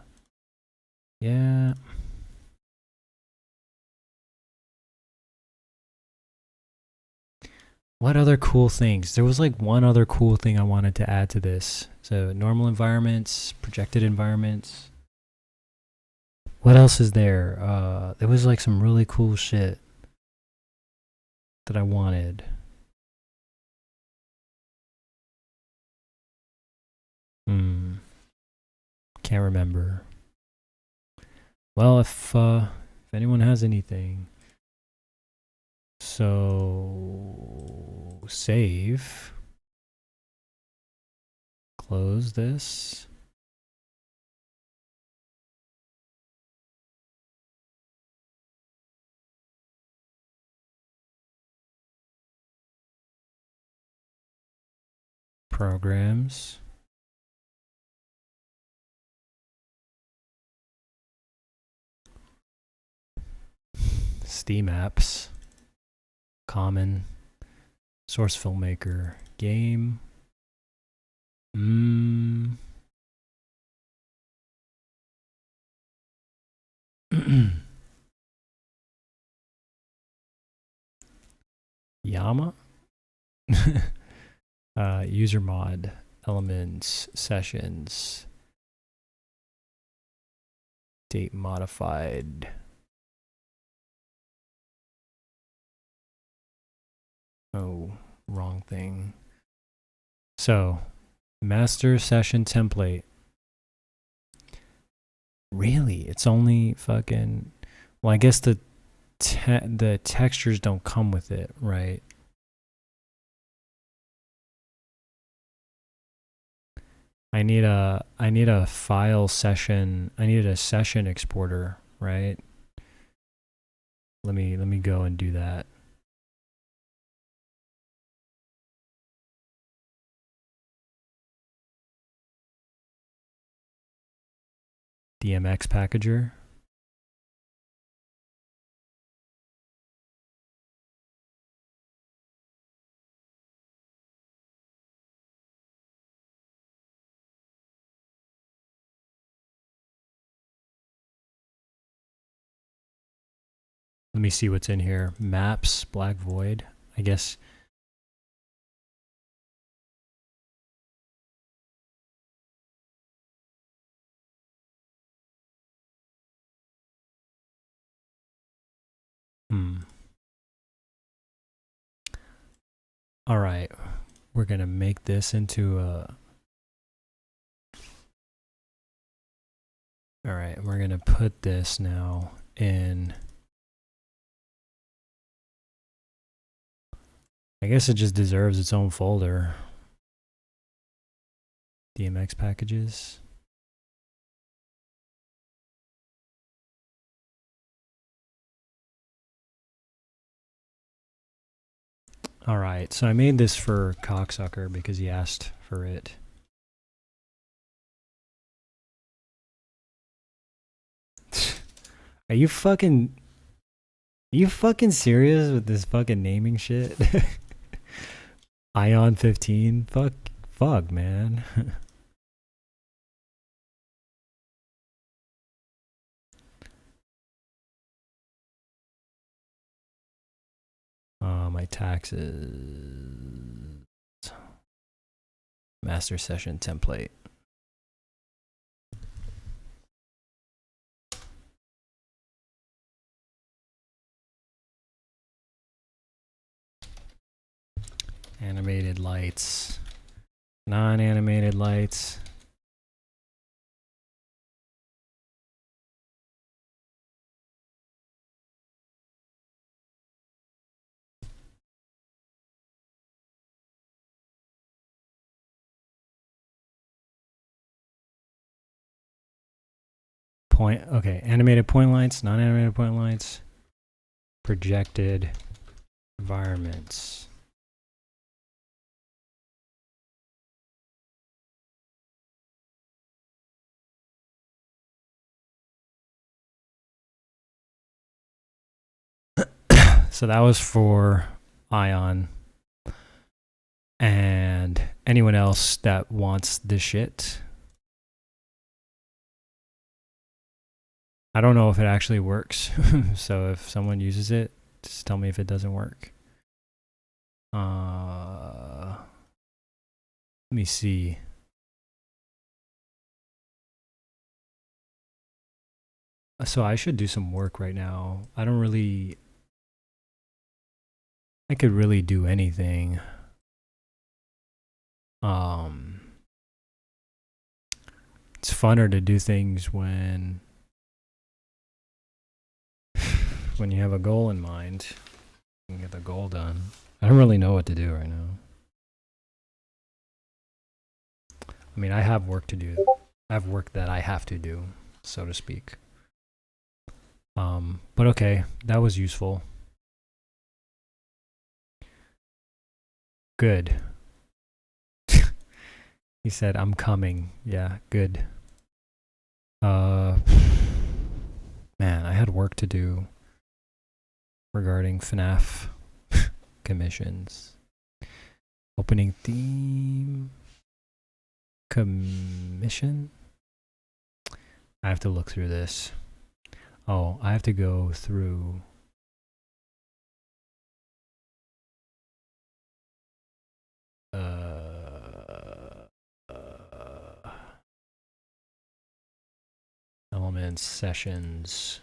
Yeah. What other cool things? There was like one other cool thing I wanted to add to this. So normal environments, projected environments. What else is there? There was like some really cool shit that I wanted. Can't remember. Well, if anyone has anything. So save. Close this. Programs. Steam apps. Common. Source filmmaker. Game. Yama. User mod. Elements. Sessions. Date modified. Oh, wrong thing. So, master session template. Really? It's only fucking... Well, I guess the textures don't come with it, right? I need a file session. I need a session exporter, right? Let me go and do that. DMX packager. Let me see what's in here. Maps, black void. I guess. All right. We're going to make this into a All right, we're gonna put this now in. I guess it just deserves its own folder. DMX packages. All right, so I made this for Cocksucker because he asked for it. Are you fucking serious with this fucking naming shit? Ion 15? Fuck, man. My taxes. Master session template. Animated lights. Non-animated lights. Okay, animated point lights, non-animated point lights, projected environments. So that was for Ion and anyone else that wants this shit. I don't know if it actually works. So if someone uses it, just tell me if it doesn't work. Let me see. So I should do some work right now. I could really do anything. It's funner to do things when you have a goal in mind. You can get the goal done. I don't really know what to do right now. I mean, I have work to do. I have work that I have to do, so to speak. But okay, that was useful. Good. He said, I'm coming. Yeah, good. Man, I had work to do regarding FNAF commissions. Opening theme commission. I have to look through this. Oh, I have to go through elements, sessions.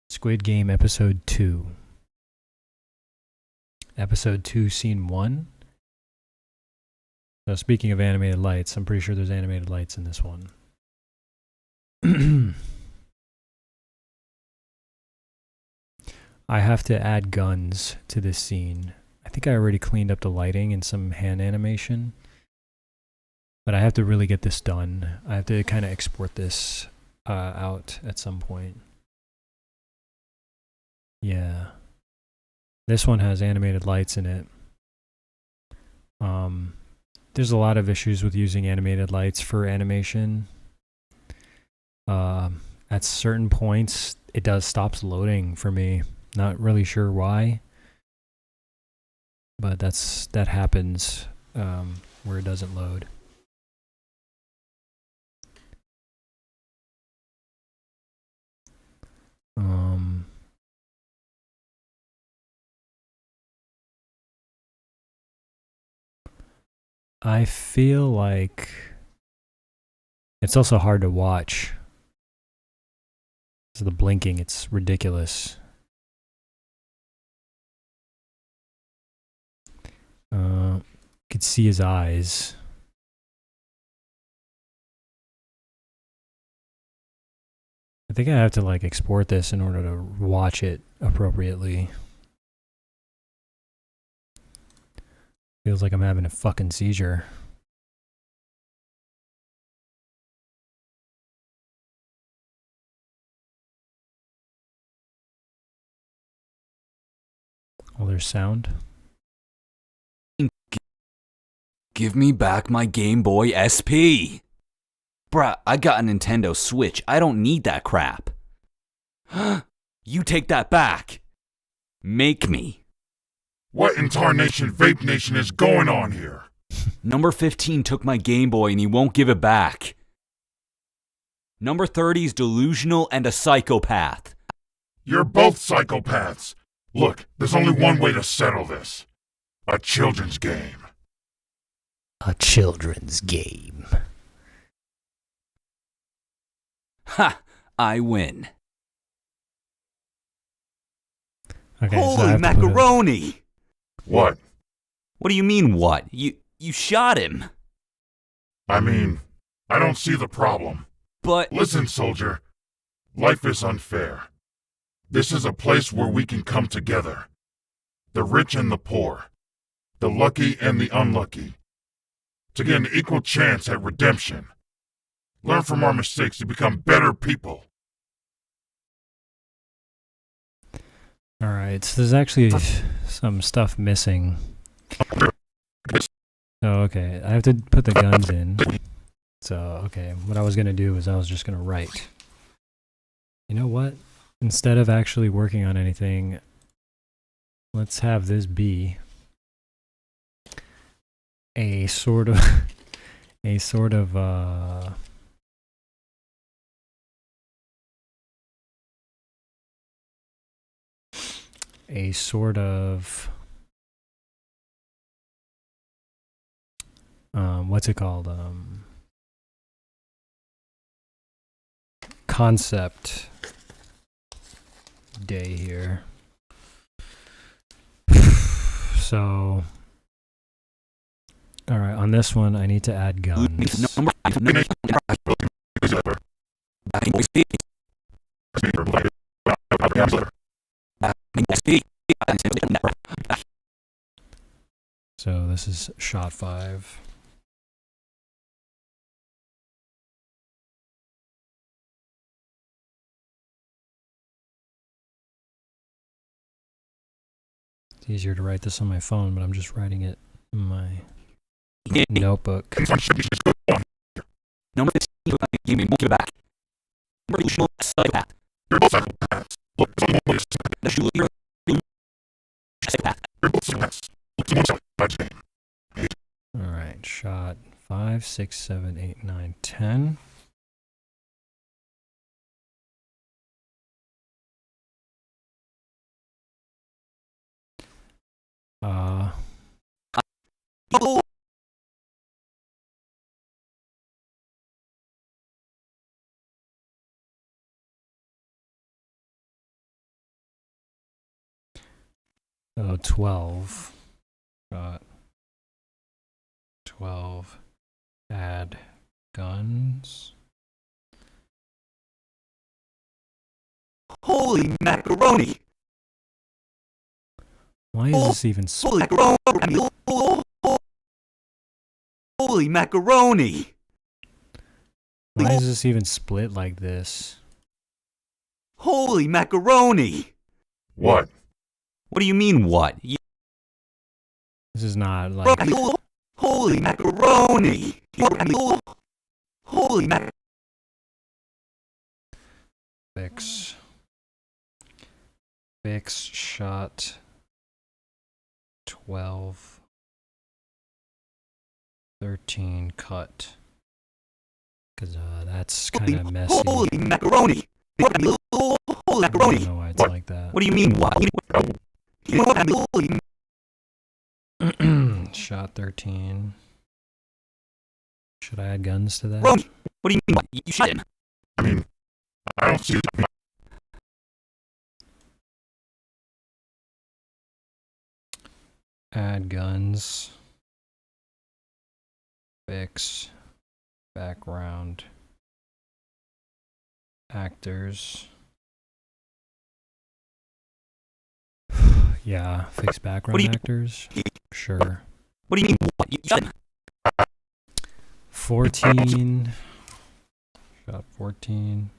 Squid Game episode 2. Episode 2, scene 1. So speaking of animated lights, I'm pretty sure there's animated lights in this one. I have to add guns to this scene. I think I already cleaned up the lighting and some hand animation. But I have to really get this done. I have to kind of export this out at some point. Yeah. This one has animated lights in it. There's a lot of issues with using animated lights for animation. At certain points, it stops loading for me. Not really sure why, but that happens where it doesn't load. I feel like it's also hard to watch. So the blinking, it's ridiculous. You could see his eyes. think I have to like export this in order to watch it appropriately. Feels like I'm having a fucking seizure. Oh, there's sound. Give me back my Game Boy SP. Bruh, I got a Nintendo Switch. I don't need that crap. You take that back. Make me. What in tarnation Vape Nation is going on here? Number 15 took my Game Boy and he won't give it back. Number 30 is delusional and a psychopath. You're both psychopaths. Look, there's only one way to settle this. A children's game. A children's game. Ha! I win. Okay, so I Holy have to put it- macaroni! What? What do you mean what? You shot him. I mean, I don't see the problem. But Listen, soldier. Life is unfair. This is a place where we can come together. The rich and the poor. The lucky and the unlucky. To get an equal chance at redemption. Learn from our mistakes to become better people. Alright, so there's actually some stuff missing. Oh, okay, I have to put the guns in. So, okay, what I was going to do is I was just going to write. You know what? Instead of actually working on anything, let's have this be a sort of, a sort of, what's it called? Concept day here. So, all right, on this one, I need to add guns. So this is shot 5. It's easier to write this on my phone, but I'm just writing it in my notebook. Number 15 took my Game Boy back. Number delusional psychopath. You're both psychopaths. Look, there's only one way to settle it. Psychopath. You're both psychopaths. Look, there's one psychopath's game. Alright, shot 5, 6, 7, 8, 9, 10. So 12. Shot 12. Add guns. Holy macaroni! Why is this even Holy macaroni! Holy macaroni! Why is this even split like this? Holy macaroni! What? What do you mean what? This is not like Holy macaroni! Holy mac. fix. Fix shot 12. 13 cut. Cause that's kind of messy. Holy macaroni! Holy I macaroni! don't know why it's like that. What do you mean what? Shot 13. Should I add guns to that? What do you mean what? You shot him. I mean, I don't see it. Add guns. Fix. Background. actors. Yeah, fix background actors. Sure. What do you mean? What? 14. Shot 14.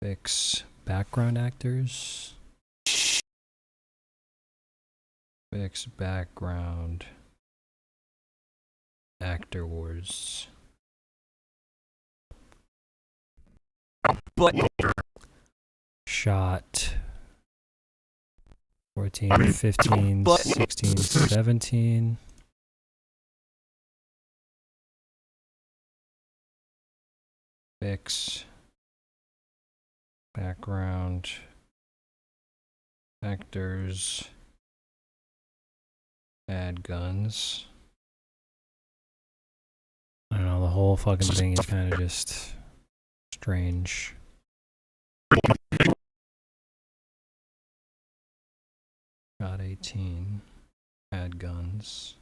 Fix background actors. Fix background actors. But Shot 14, 15, 16, 17. Fix background actors. Add guns. I don't know, the whole fucking thing is kind of just strange. Got 18. Add guns.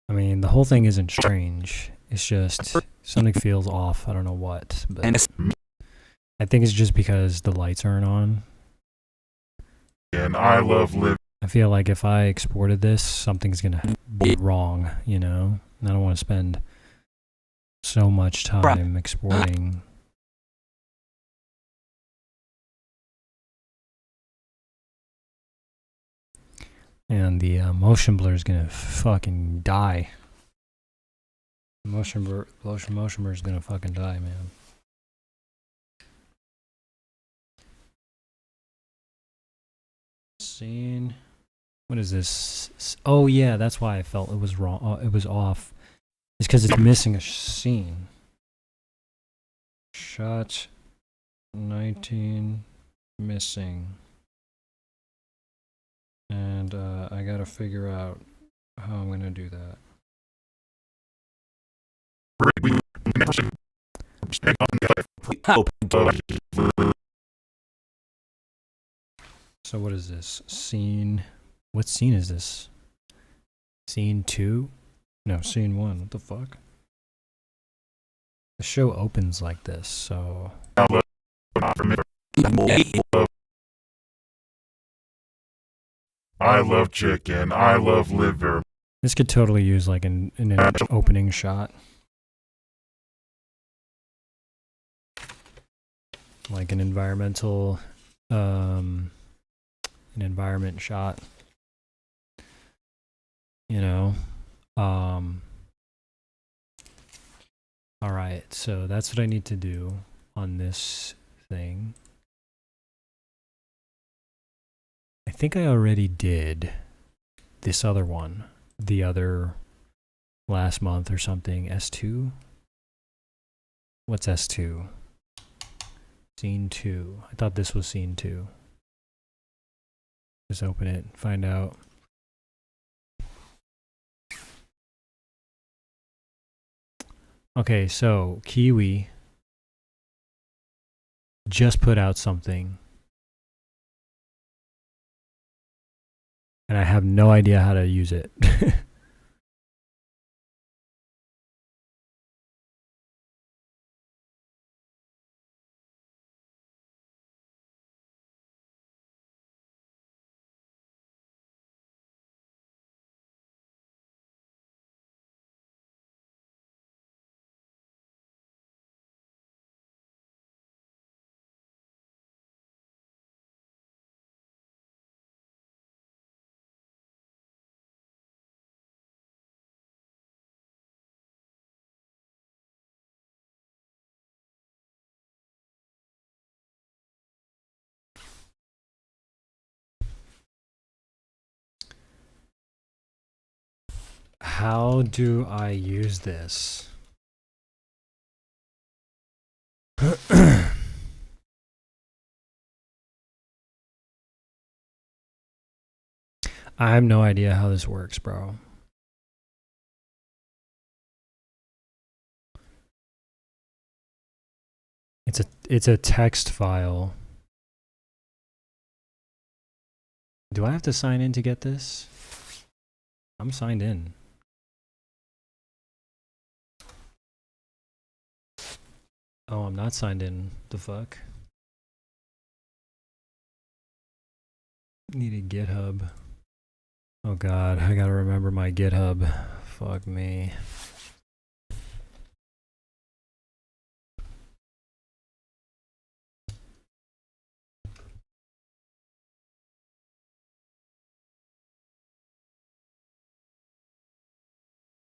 I mean, the whole thing isn't strange. It's just something feels off. I don't know what, but I think it's just because the lights aren't on. And I love living. I feel like if I exported this, something's gonna be wrong, you know? And I don't want to spend so much time exporting. And the motion blur is gonna fucking die. Motion blur is gonna fucking die, man. Scene. What is this? Oh yeah, that's why I felt it was wrong. It was off. It's because it's missing a scene. Shot 19 missing. And I gotta figure out how I'm gonna do that. So what is this? Scene. What scene is this? Scene 2? No, scene 1. What the fuck? The show opens like this, so... I love chicken. I love liver. This could totally use like an opening shot. Like an environmental, an environment shot. You know? Alright, so that's what I need to do on this thing. I think I already did this other one, the other last month or something. S2? What's S2? Scene 2. I thought this was scene 2. Just open it, find out. Okay, so Kiwi just put out something. And I have no idea how to use it. How do I use this? I have no idea how this works, bro. It's a text file. Do I have to sign in to get this? I'm signed in. Oh, I'm not signed in. The fuck? Need a GitHub. Oh god, I gotta remember my GitHub. Fuck me.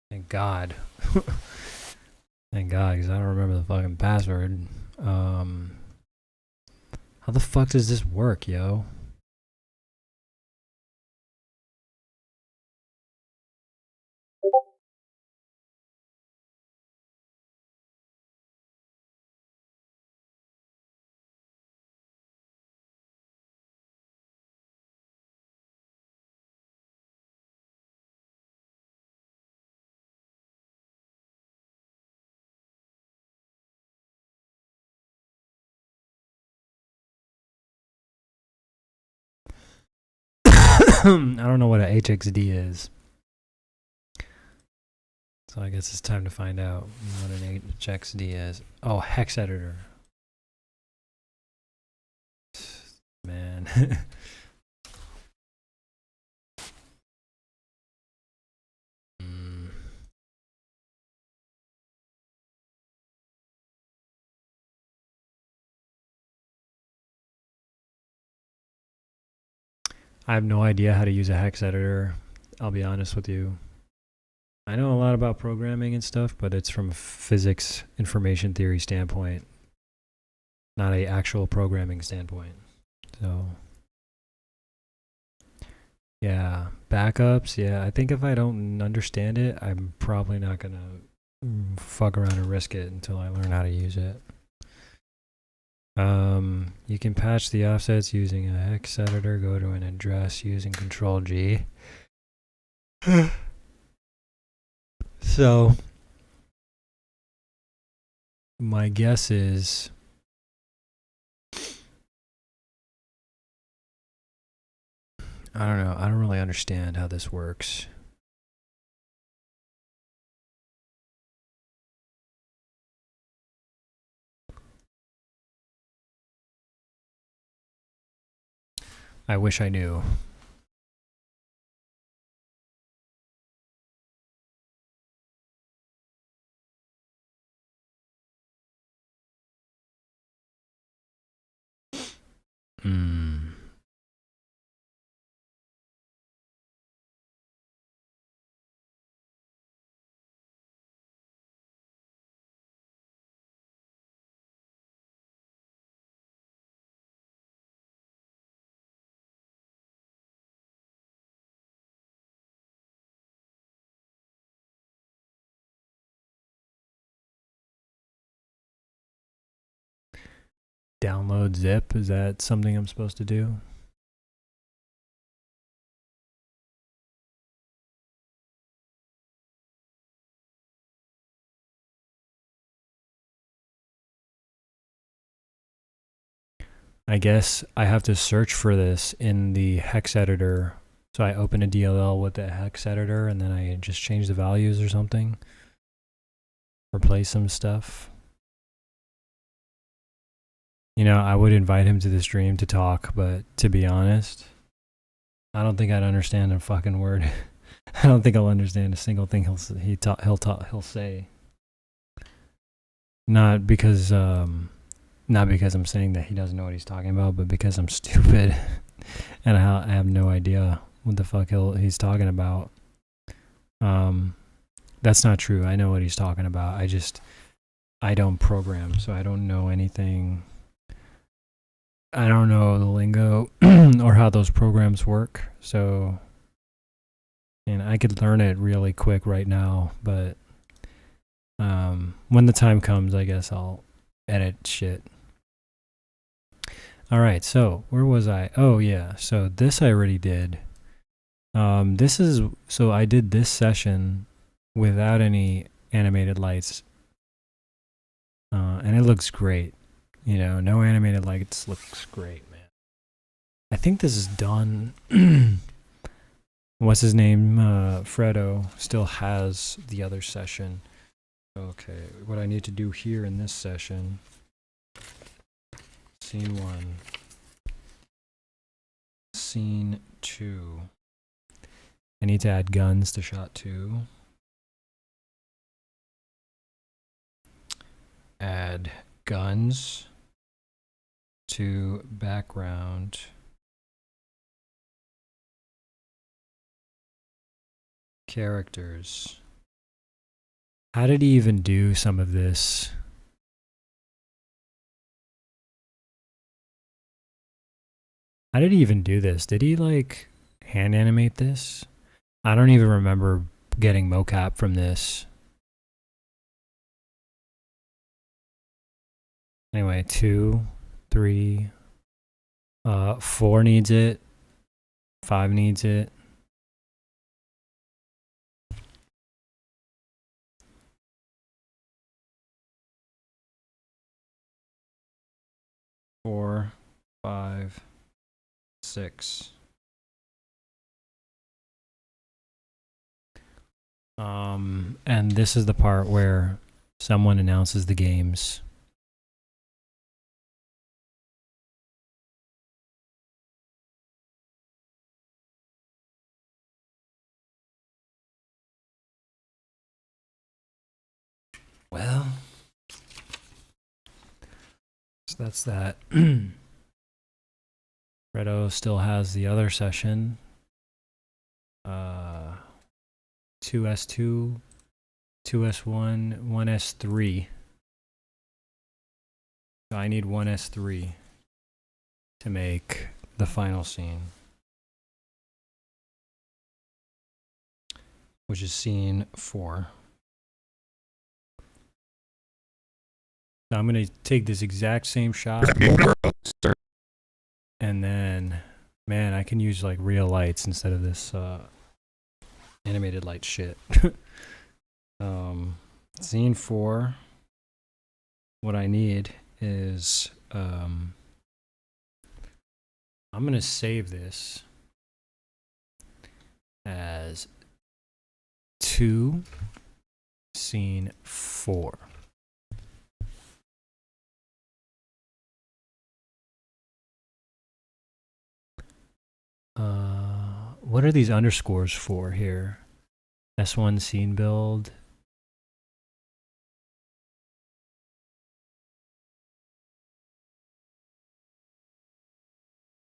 Thank God. Thank God, because I don't remember the fucking password. How the fuck does this work, yo? I don't know what a HXD is. So I guess it's time to find out what an HXD is. Oh, hex editor. Man. I have no idea how to use a hex editor. I'll be honest with you. I know a lot about programming and stuff, but it's from a physics information theory standpoint, not a actual programming standpoint. So yeah, backups. Yeah, I think if I don't understand it, I'm probably not gonna fuck around and risk it until I learn how to use it. You can patch the offsets using a hex editor. Go to an address using Control G. So my guess is I don't know. I don't really understand how this works. I wish I knew. Download zip, is that something I'm supposed to do? I guess I have to search for this in the hex editor. So I open a DLL with the hex editor and then I just change the values or something. Replace some stuff. You know, I would invite him to the stream to talk, but to be honest, I don't think I'd understand a fucking word. I don't think I'll understand a single thing he'll say. Not because I'm saying that he doesn't know what he's talking about, but because I'm stupid and I have no idea what the fuck he's talking about. That's not true. I know what he's talking about. I don't program, so I don't know anything. I don't know the lingo or how those programs work. So, and I could learn it really quick right now, but when the time comes, I guess I'll edit shit. All right, so where was I? Oh yeah, so this I already did. So I did this session without any animated lights, and it looks great. You know, no animated lights looks great, man. I think this is done What's his name? Fredo still has the other session. Okay, what I need to do here in this session. Scene 1. Scene 2. I need to add guns to shot 2. Add guns to background. Characters. How did he even do some of this? How did he even do this? Did he like hand animate this? I don't even remember getting mocap from this. Anyway, 2, 3, 4 needs it. 5 needs it. Four, 5, 6. And this is the part where someone announces the games. Well, so that's that. Fredo still has the other session. 2S2, 2S1, 1S3. So I need 1S3 to make the final scene, which is scene 4. So I'm going to take this exact same shot. And then, man, I can use like real lights instead of this animated light shit. Scene 4. What I need is I'm gonna save this as 2 scene 4. What are these underscores for here? S1 scene build.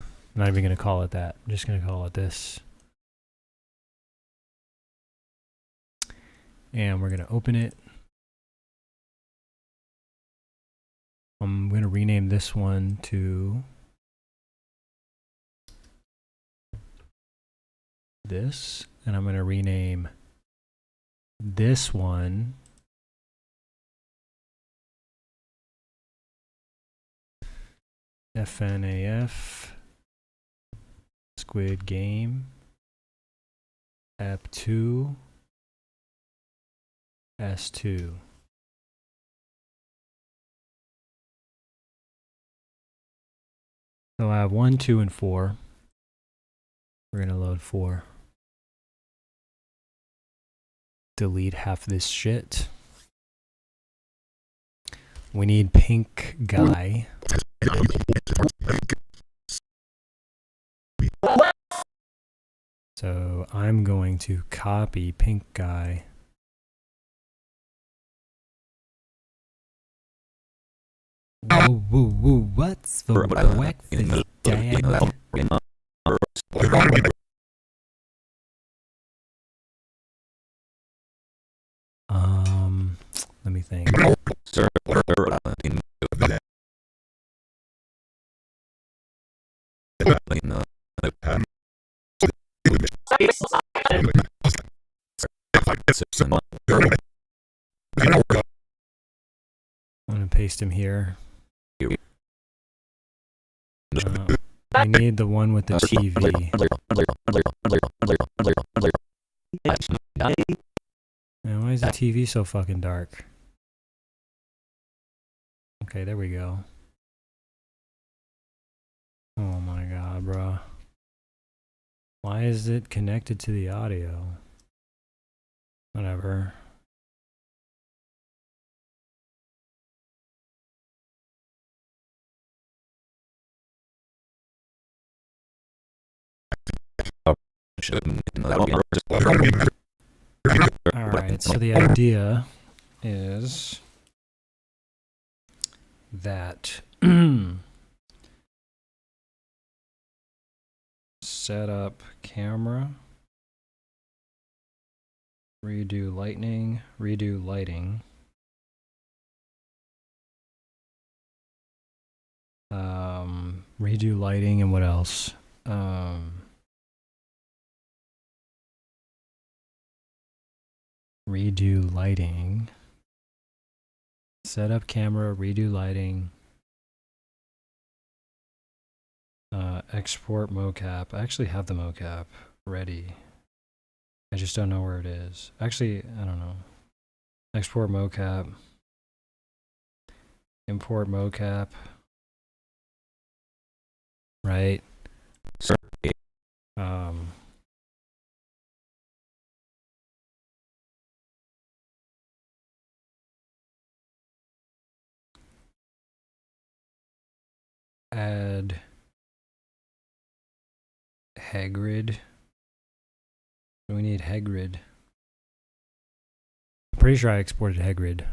I'm not even going to call it that. I'm just going to call it this. And we're going to open it. I'm going to rename this one to this. And I'm going to rename this one FNAF Squid Game App 2 S2. So I have 1, 2, and 4. We're going to load 4. Delete half this shit. We need pink guy. So I'm going to copy pink guy. Woo woo woo, what's for breakfast, Dad? Let me think. I'm gonna paste him here. I need the one with the TV. Man, why is the TV so fucking dark? Okay, there we go. Oh my god, bro. Why is it connected to the audio? Whatever. Alright, so the idea is that set up camera, redo lighting, redo lighting, redo lighting, and what else? Redo lighting, set up camera, redo lighting, export mocap. I actually have the mocap ready. I just don't know where it is. Actually, I don't know. Export mocap, import mocap, right? Add Hagrid. We need Hagrid. I'm pretty sure I exported Hagrid.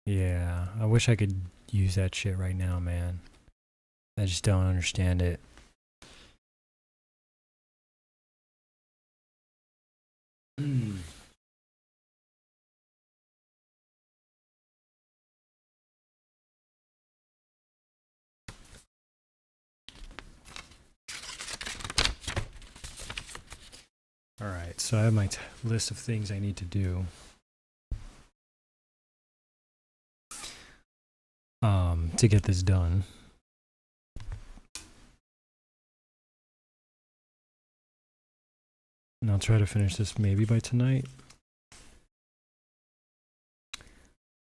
Yeah, I wish I could use that shit right now, man. I just don't understand it. Alright, so I have my list of things I need to do. To get this done. And I'll try to finish this maybe by tonight.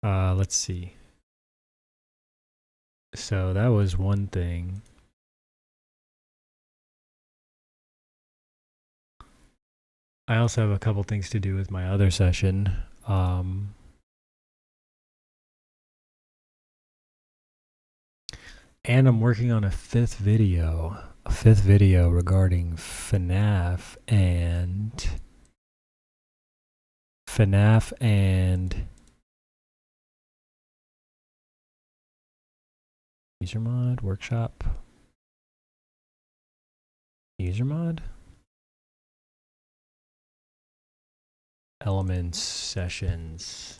Let's see. So that was one thing. I also have a couple things to do with my other session. And I'm working on a fifth video regarding FNAF and user mod workshop. User mod? Elements sessions.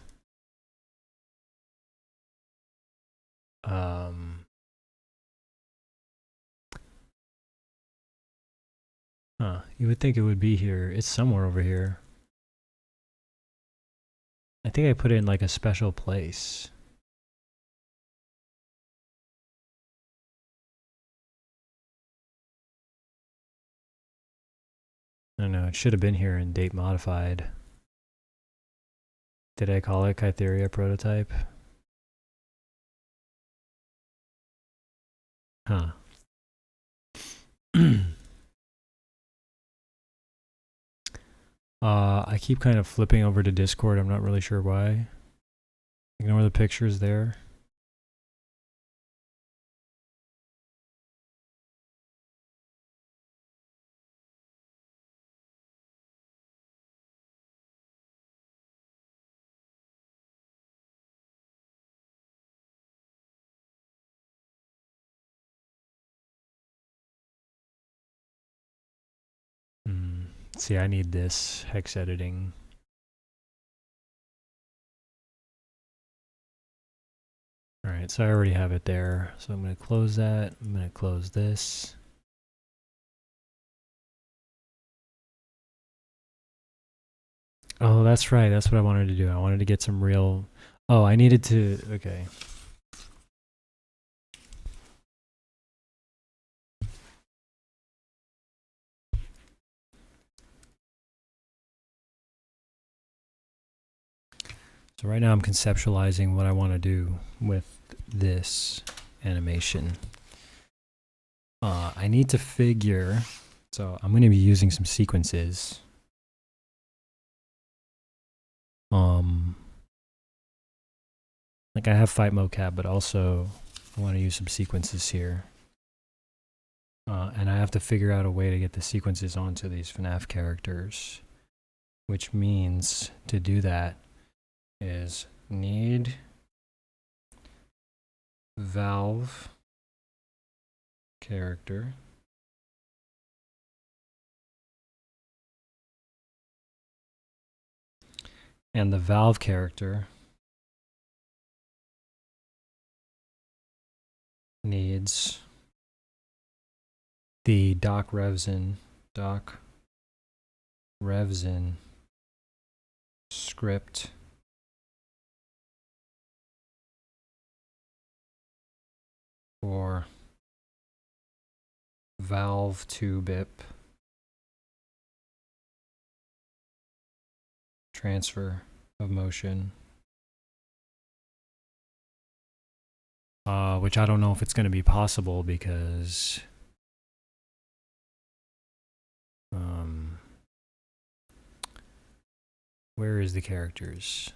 You would think it would be here. It's somewhere over here. I think I put it in like a special place. I don't know, it should have been here in date modified. Did I call it Kytheria prototype? Huh. I keep kind of flipping over to Discord. I'm not really sure why. Ignore the pictures there. See, I need this hex editing. Alright, so I already have it there. So I'm going to close that. I'm going to close this. Oh, that's right. That's what I wanted to do. I wanted to get some real... Oh, I needed to... Okay. So right now I'm conceptualizing what I want to do with this animation. I need to figure, so I'm going to be using some sequences. Like I have fight mocap, but also I want to use some sequences here. And I have to figure out a way to get the sequences onto these FNAF characters, which means to do that is need Valve character and the Valve character needs the doc revzin script for Valve 2-bip transfer of motion, which I don't know if it's going to be possible because where is the characters?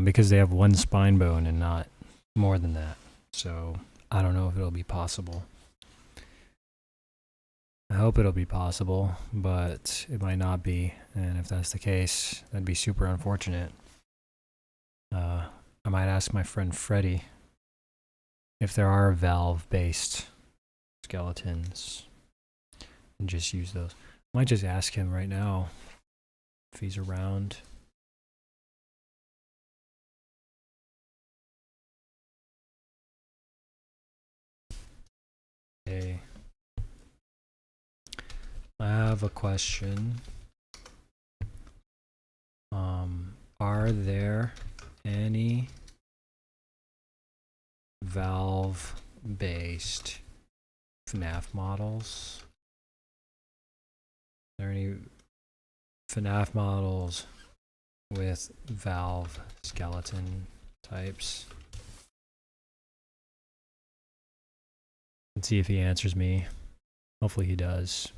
Because they have one spine bone and not more than that. So I don't know if it'll be possible. I hope it'll be possible, but it might not be. And if that's the case, that'd be super unfortunate. I might ask my friend Freddy if there are Valve-based skeletons and just use those. I might just ask him right now if he's around. Okay. I have a question. Are there any Valve-based FNAF models? Are there any FNAF models with Valve skeleton types? Let's see if he answers me. Hopefully he does.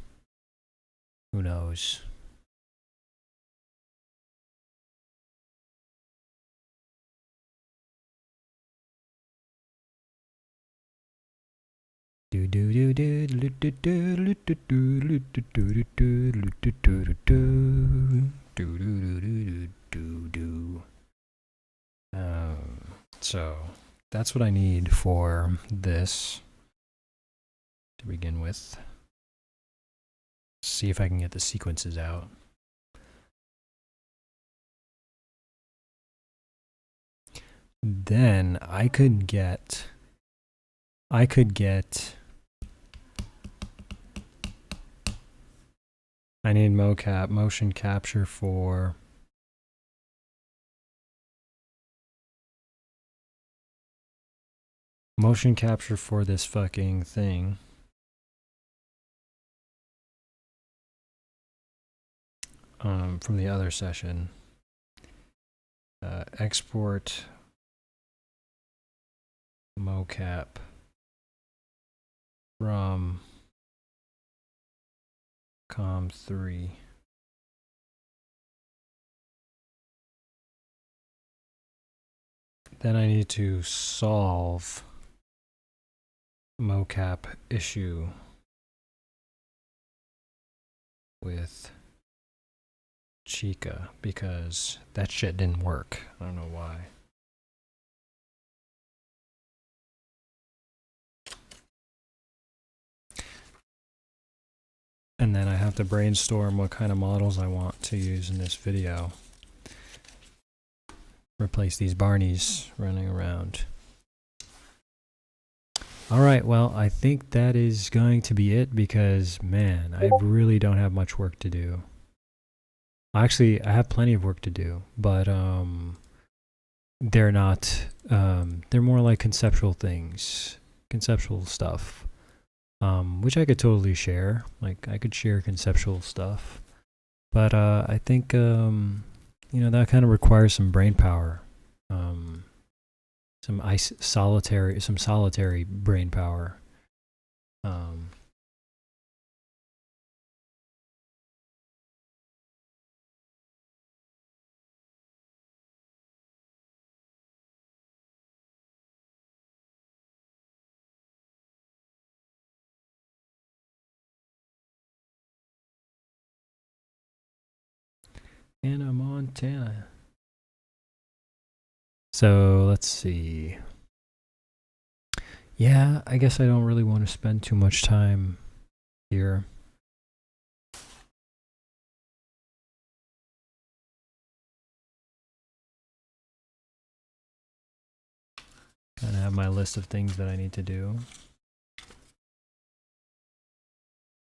Who knows? So that's what I need for this to begin with. See if I can get the sequences out. Then I could get I need mocap, motion capture for this fucking thing. From the other session. Export mocap from com3. Then I need to solve mocap issue with Chica because that shit didn't work. I don't know why. And then I have to brainstorm what kind of models I want to use in this video. Replace these Barneys running around. Alright, well, I think that is going to be it because, man, I really don't have much work to do. Actually, I have plenty of work to do, but they're not, they're more like conceptual things, conceptual stuff, which I could totally share. Like, I could share conceptual stuff, But I think that kind of requires some brain power, some solitary brain power. Hannah Montana. So let's see. Yeah, I guess I don't really want to spend too much time here. Kind of have my list of things that I need to do.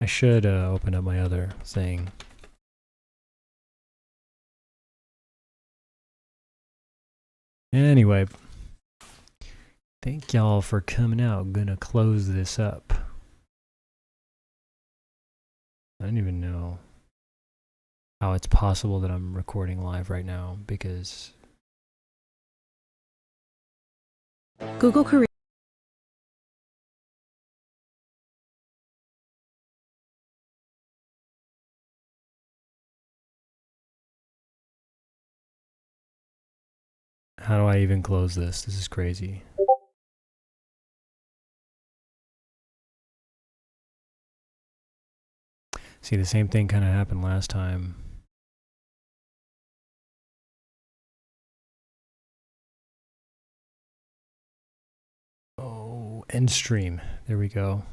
I should open up my other thing. Anyway, thank y'all for coming out. Gonna close this up. I don't even know how it's possible that I'm recording live right now because Google Career. how do I even close this? This is crazy. See, the same thing kind of happened last time. Oh, end stream. There we go.